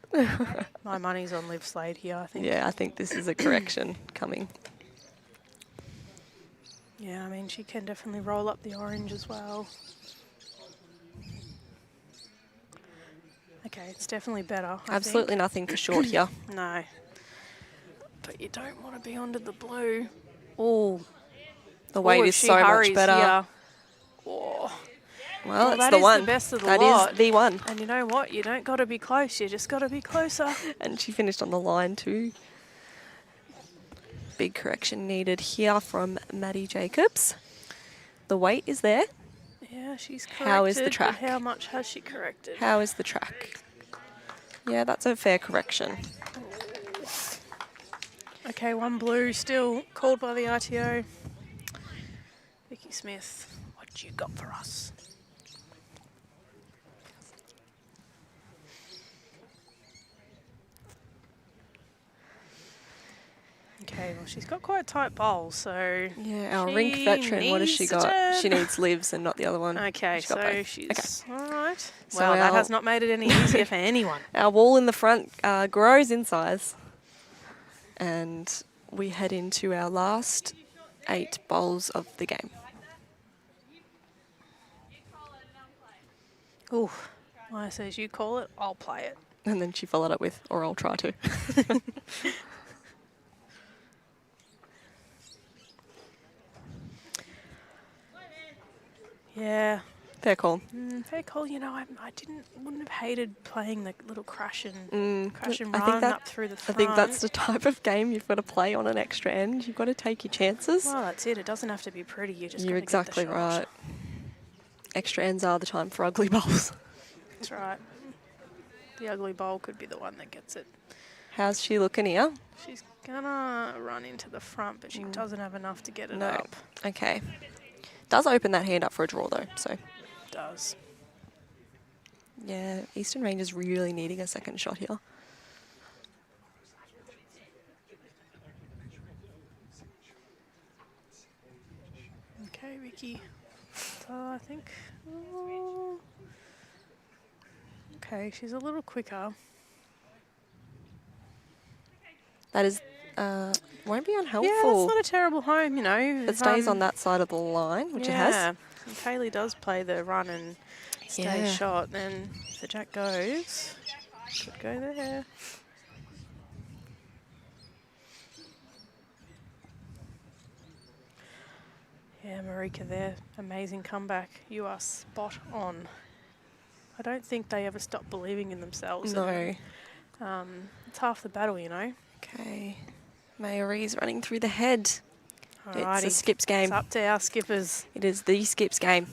S6: My money's on Liv Slade here, I think.
S5: Yeah, I think this is a correction coming.
S6: Yeah, I mean, she can definitely roll up the orange as well. Okay, it's definitely better. I
S5: Absolutely
S6: think.
S5: nothing for short here.
S6: No. But you don't want to be under the blue. Oh,
S5: The weight
S6: if
S5: is
S6: she
S5: so
S6: hurries,
S5: much better.
S6: Yeah. Oh.
S5: Well, it's
S6: that
S5: the
S6: is
S5: one.
S6: the best of the
S5: That
S6: lot.
S5: is the one.
S6: And you know what? You don't got to be close. You just got to be closer.
S5: And she finished on the line too. Big correction needed here from Maddie Jacobs. The weight is there.
S6: Yeah, she's corrected.
S5: How is the
S6: but
S5: track?
S6: How much has she corrected?
S5: How is the track? Yeah, that's a fair correction.
S6: Okay, 1 blue still called by the RTO. Vicky Smith, what you got for us? Okay, well, she's got quite a tight bowl, so...
S5: Yeah, our
S6: she
S5: rink veteran, what has she
S6: needs to
S5: got?
S6: turn.
S5: She needs Livs and not the other one.
S6: Okay,
S5: She's got
S6: so
S5: both.
S6: she's...
S5: Okay.
S6: All right.
S5: So
S6: Well, that
S5: our-
S6: has not made it any easier for anyone.
S5: Our wall in the front grows in size. And we head into our last 8 bowls of the game.
S6: Ooh, Maya says you call it, I'll play it.
S5: And then she followed up with, or I'll try to.
S6: Yeah,
S5: Fair call.
S6: fair call. You know, I wouldn't have hated playing the little crash and
S5: I think
S6: run
S5: that-
S6: up through the
S5: I
S6: front.
S5: think that's the type of game you've got to play on an extra end. You've got to take your chances.
S6: Well, that's it. It doesn't have to be pretty. You just
S5: You're
S6: gotta get the
S5: exactly
S6: shot.
S5: right. Extra ends are the time for ugly bowls.
S6: That's right. The ugly bowl could be the one that gets it.
S5: How's she looking here?
S6: She's gonna run into the front, but she doesn't have enough to get it
S5: No.
S6: up.
S5: Okay. Does open that hand up for a draw though, so
S6: Does.
S5: yeah, Eastern Rangers really needing a second shot here.
S6: Okay, Vicky. So I think. Oh. Okay, she's a little quicker.
S5: That is won't be
S6: Yeah, that's
S5: unhelpful.
S6: not a terrible home, you know.
S5: It stays on that side of the line, which it has.
S6: Yeah, if Hayley does play the run and stay
S5: Yeah.
S6: shot, then if the jack goes, could go there. Yeah, Marika there, amazing comeback. You are spot on. I don't think they ever stop believing in themselves.
S5: No.
S6: And, it's half the battle, you know.
S5: Okay. Mayorie's running through the head. It's
S6: Alrighty.
S5: a skips game.
S6: It's up to our skippers.
S5: It is the skips game.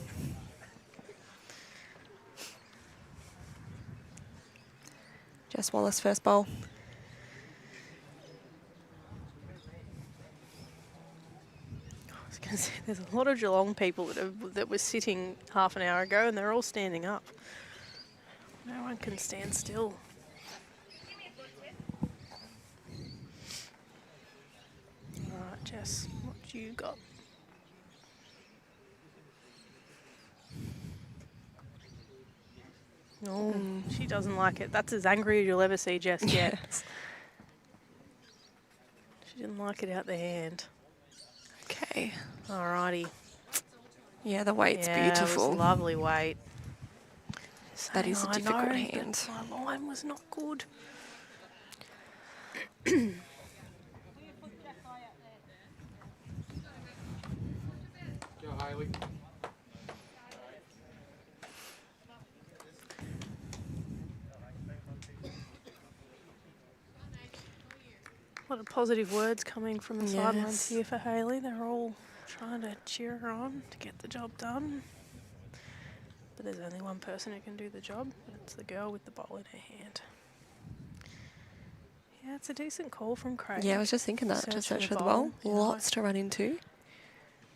S5: Jess Wallace first bowl.
S6: I was going to say, there's a lot of Geelong people that were sitting half an hour ago, and they're all standing up. No one can stand still. All right, Jess, what you got? No, she doesn't like it. That's as angry as you'll ever see Jess get.
S5: Yes.
S6: She didn't like it out the hand.
S5: Okay.
S6: Alrighty.
S5: Yeah, the weight's
S6: Yeah, It
S5: beautiful.
S6: was lovely weight.
S5: That is a
S6: Saying,
S5: difficult
S6: I know,
S5: hand.
S6: but my line was not good. lot of positive words coming from the sidelines
S5: Yes.
S6: here for Hayley. They're all trying to cheer her on to get the job done. But there's only one person who can do the job, and it's the girl with the ball in her hand. Yeah, it's a decent call from Craig.
S5: Yeah, I was just thinking that, to search for the ball.
S6: you know.
S5: Lots to run into.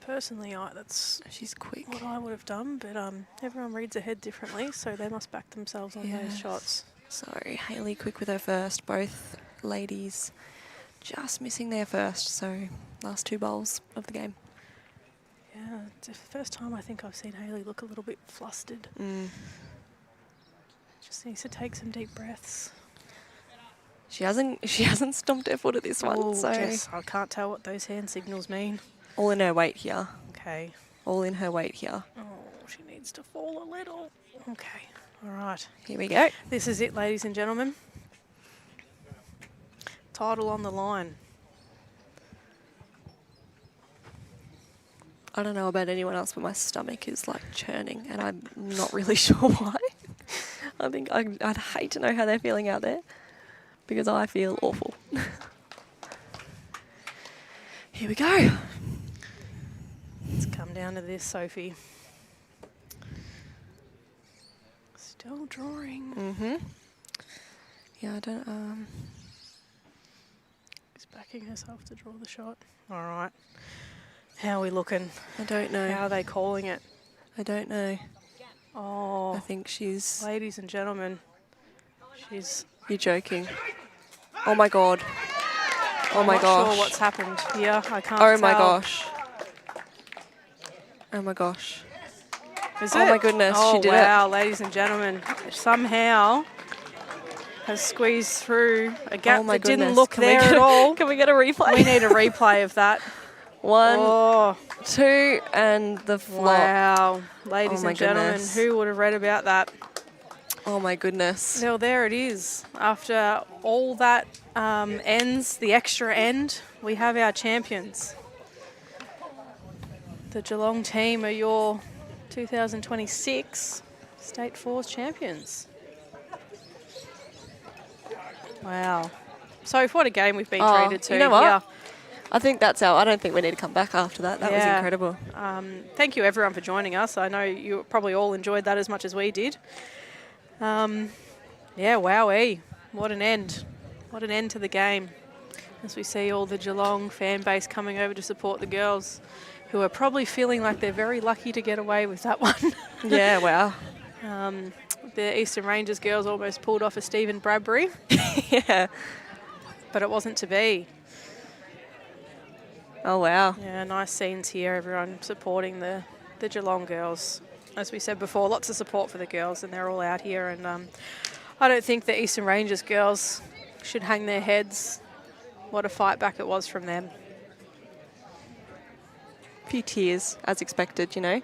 S6: Personally, that's
S5: She's quick.
S6: what I would have done, but everyone reads ahead differently, so they must back themselves on those
S5: Yes.
S6: shots.
S5: So Hayley quick with her first. Both ladies just missing their first. So last 2 bowls of the game.
S6: Yeah, it's the first time I think I've seen Hayley look a little bit flustered. Just needs to take some deep breaths.
S5: She hasn't stomped her foot at this one.
S6: Oh,
S5: So
S6: Jess, I can't tell what those hand signals mean.
S5: all in her weight here.
S6: Okay.
S5: All in her weight here.
S6: Oh, she needs to fall a little. Okay. All right.
S5: Here we go.
S6: This is it, ladies and gentlemen. Title on the line.
S5: I don't know about anyone else, but my stomach is like churning, and I'm not really sure why. I think I'd hate to know how they're feeling out there, because I feel awful. Here we go.
S6: It's come down to this, Sophie. Still drawing.
S5: Yeah, I don't.
S6: She's backing herself to draw the shot. All right. How are we looking?
S5: I don't know.
S6: How are they calling it?
S5: I don't know. I
S6: Oh,
S5: think she's.
S6: ladies and gentlemen, she's.
S5: You're joking. Oh my god. Oh my
S6: Not
S5: gosh.
S6: sure what's happened here. I can't
S5: Oh my
S6: tell.
S5: gosh. Oh my gosh.
S6: Is
S5: Oh
S6: it?
S5: my goodness,
S6: Oh
S5: she did it.
S6: wow, ladies and gentlemen, somehow has squeezed through a gap
S5: Oh my
S6: that didn't
S5: goodness.
S6: look
S5: Can we
S6: there
S5: get-
S6: at all.
S5: Can we get a replay?
S6: We need a replay of that.
S5: 1,
S6: Oh
S5: 2, and the flop.
S6: wow, ladies
S5: Oh my
S6: and gentlemen,
S5: goodness.
S6: who would have read about that?
S5: Oh my goodness.
S6: Well, there it is. After all that ends, the extra end, we have our champions. The Geelong team are your 2026 State Fours champions. Wow. So what a game we've been
S5: Oh,
S6: treated to.
S5: you know what?
S6: Yeah.
S5: I think that's I don't think we need to come back after that. That was
S6: Yeah.
S5: incredible.
S6: Thank you everyone for joining us. I know you probably all enjoyed that as much as we did. Yeah, wowee. What an end. What an end to the game. As we see all the Geelong fan base coming over to support the girls, who are probably feeling like they're very lucky to get away with that one.
S5: Yeah, wow.
S6: The Eastern Rangers girls almost pulled off a Stephen Bradbury,
S5: Yeah.
S6: but it wasn't to be.
S5: Oh, wow.
S6: Yeah, nice scenes here, everyone supporting the Geelong girls. As we said before, lots of support for the girls, and they're all out here. And I don't think the Eastern Rangers girls should hang their heads. What a fight back it was from them.
S5: Few tears, as expected, you know.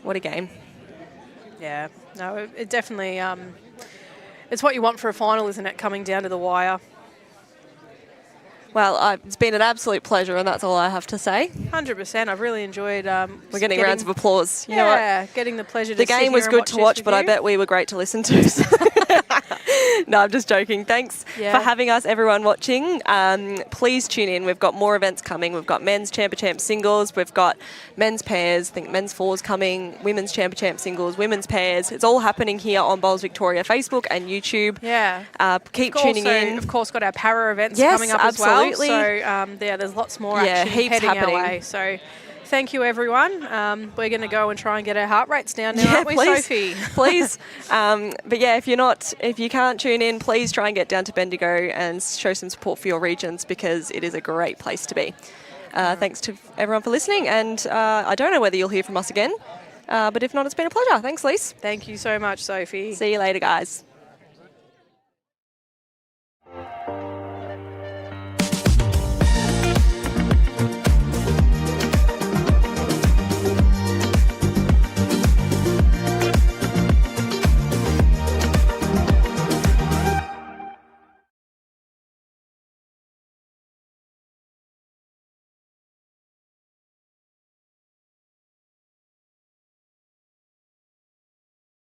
S5: What a game.
S6: Yeah, no, it definitely, it's what you want for a final, isn't it, coming down to the wire.
S5: Well, it's been an absolute pleasure, and that's all I have to say.
S6: 100%. I've really enjoyed.
S5: We're getting rounds of applause. You know what?
S6: getting the pleasure to
S5: The
S6: sit
S5: game
S6: here
S5: was
S6: and
S5: good to watch,
S6: this
S5: but
S6: with
S5: I
S6: you.
S5: bet we were great to listen to. So. No, I'm just joking. Thanks
S6: Yeah.
S5: for having us, everyone watching. Please tune in. We've got more events coming. We've got men's champ singles. We've got men's pairs. I think men's fours coming. Women's champ singles. Women's pairs. It's all happening here on Bowls Victoria Facebook and YouTube.
S6: Yeah.
S5: Keep
S6: We've
S5: tuning
S6: also,
S5: in.
S6: Of course, got our para events
S5: Yes,
S6: coming up
S5: absolutely.
S6: as well. So there's lots more
S5: Yeah,
S6: action
S5: heaps
S6: heading
S5: happening.
S6: our way. So thank you, everyone. We're going to go and try and get our heart rates down now,
S5: Yeah,
S6: aren't we,
S5: please.
S6: Sophie?
S5: Please. But yeah, if you can't tune in, please try and get down to Bendigo and show some support for your regions, because it is a great place to be. Thanks to everyone for listening, and I don't know whether you'll hear from us again, but if not, it's been a pleasure. Thanks, Lise.
S6: Thank you so much, Sophie.
S5: See you later, guys.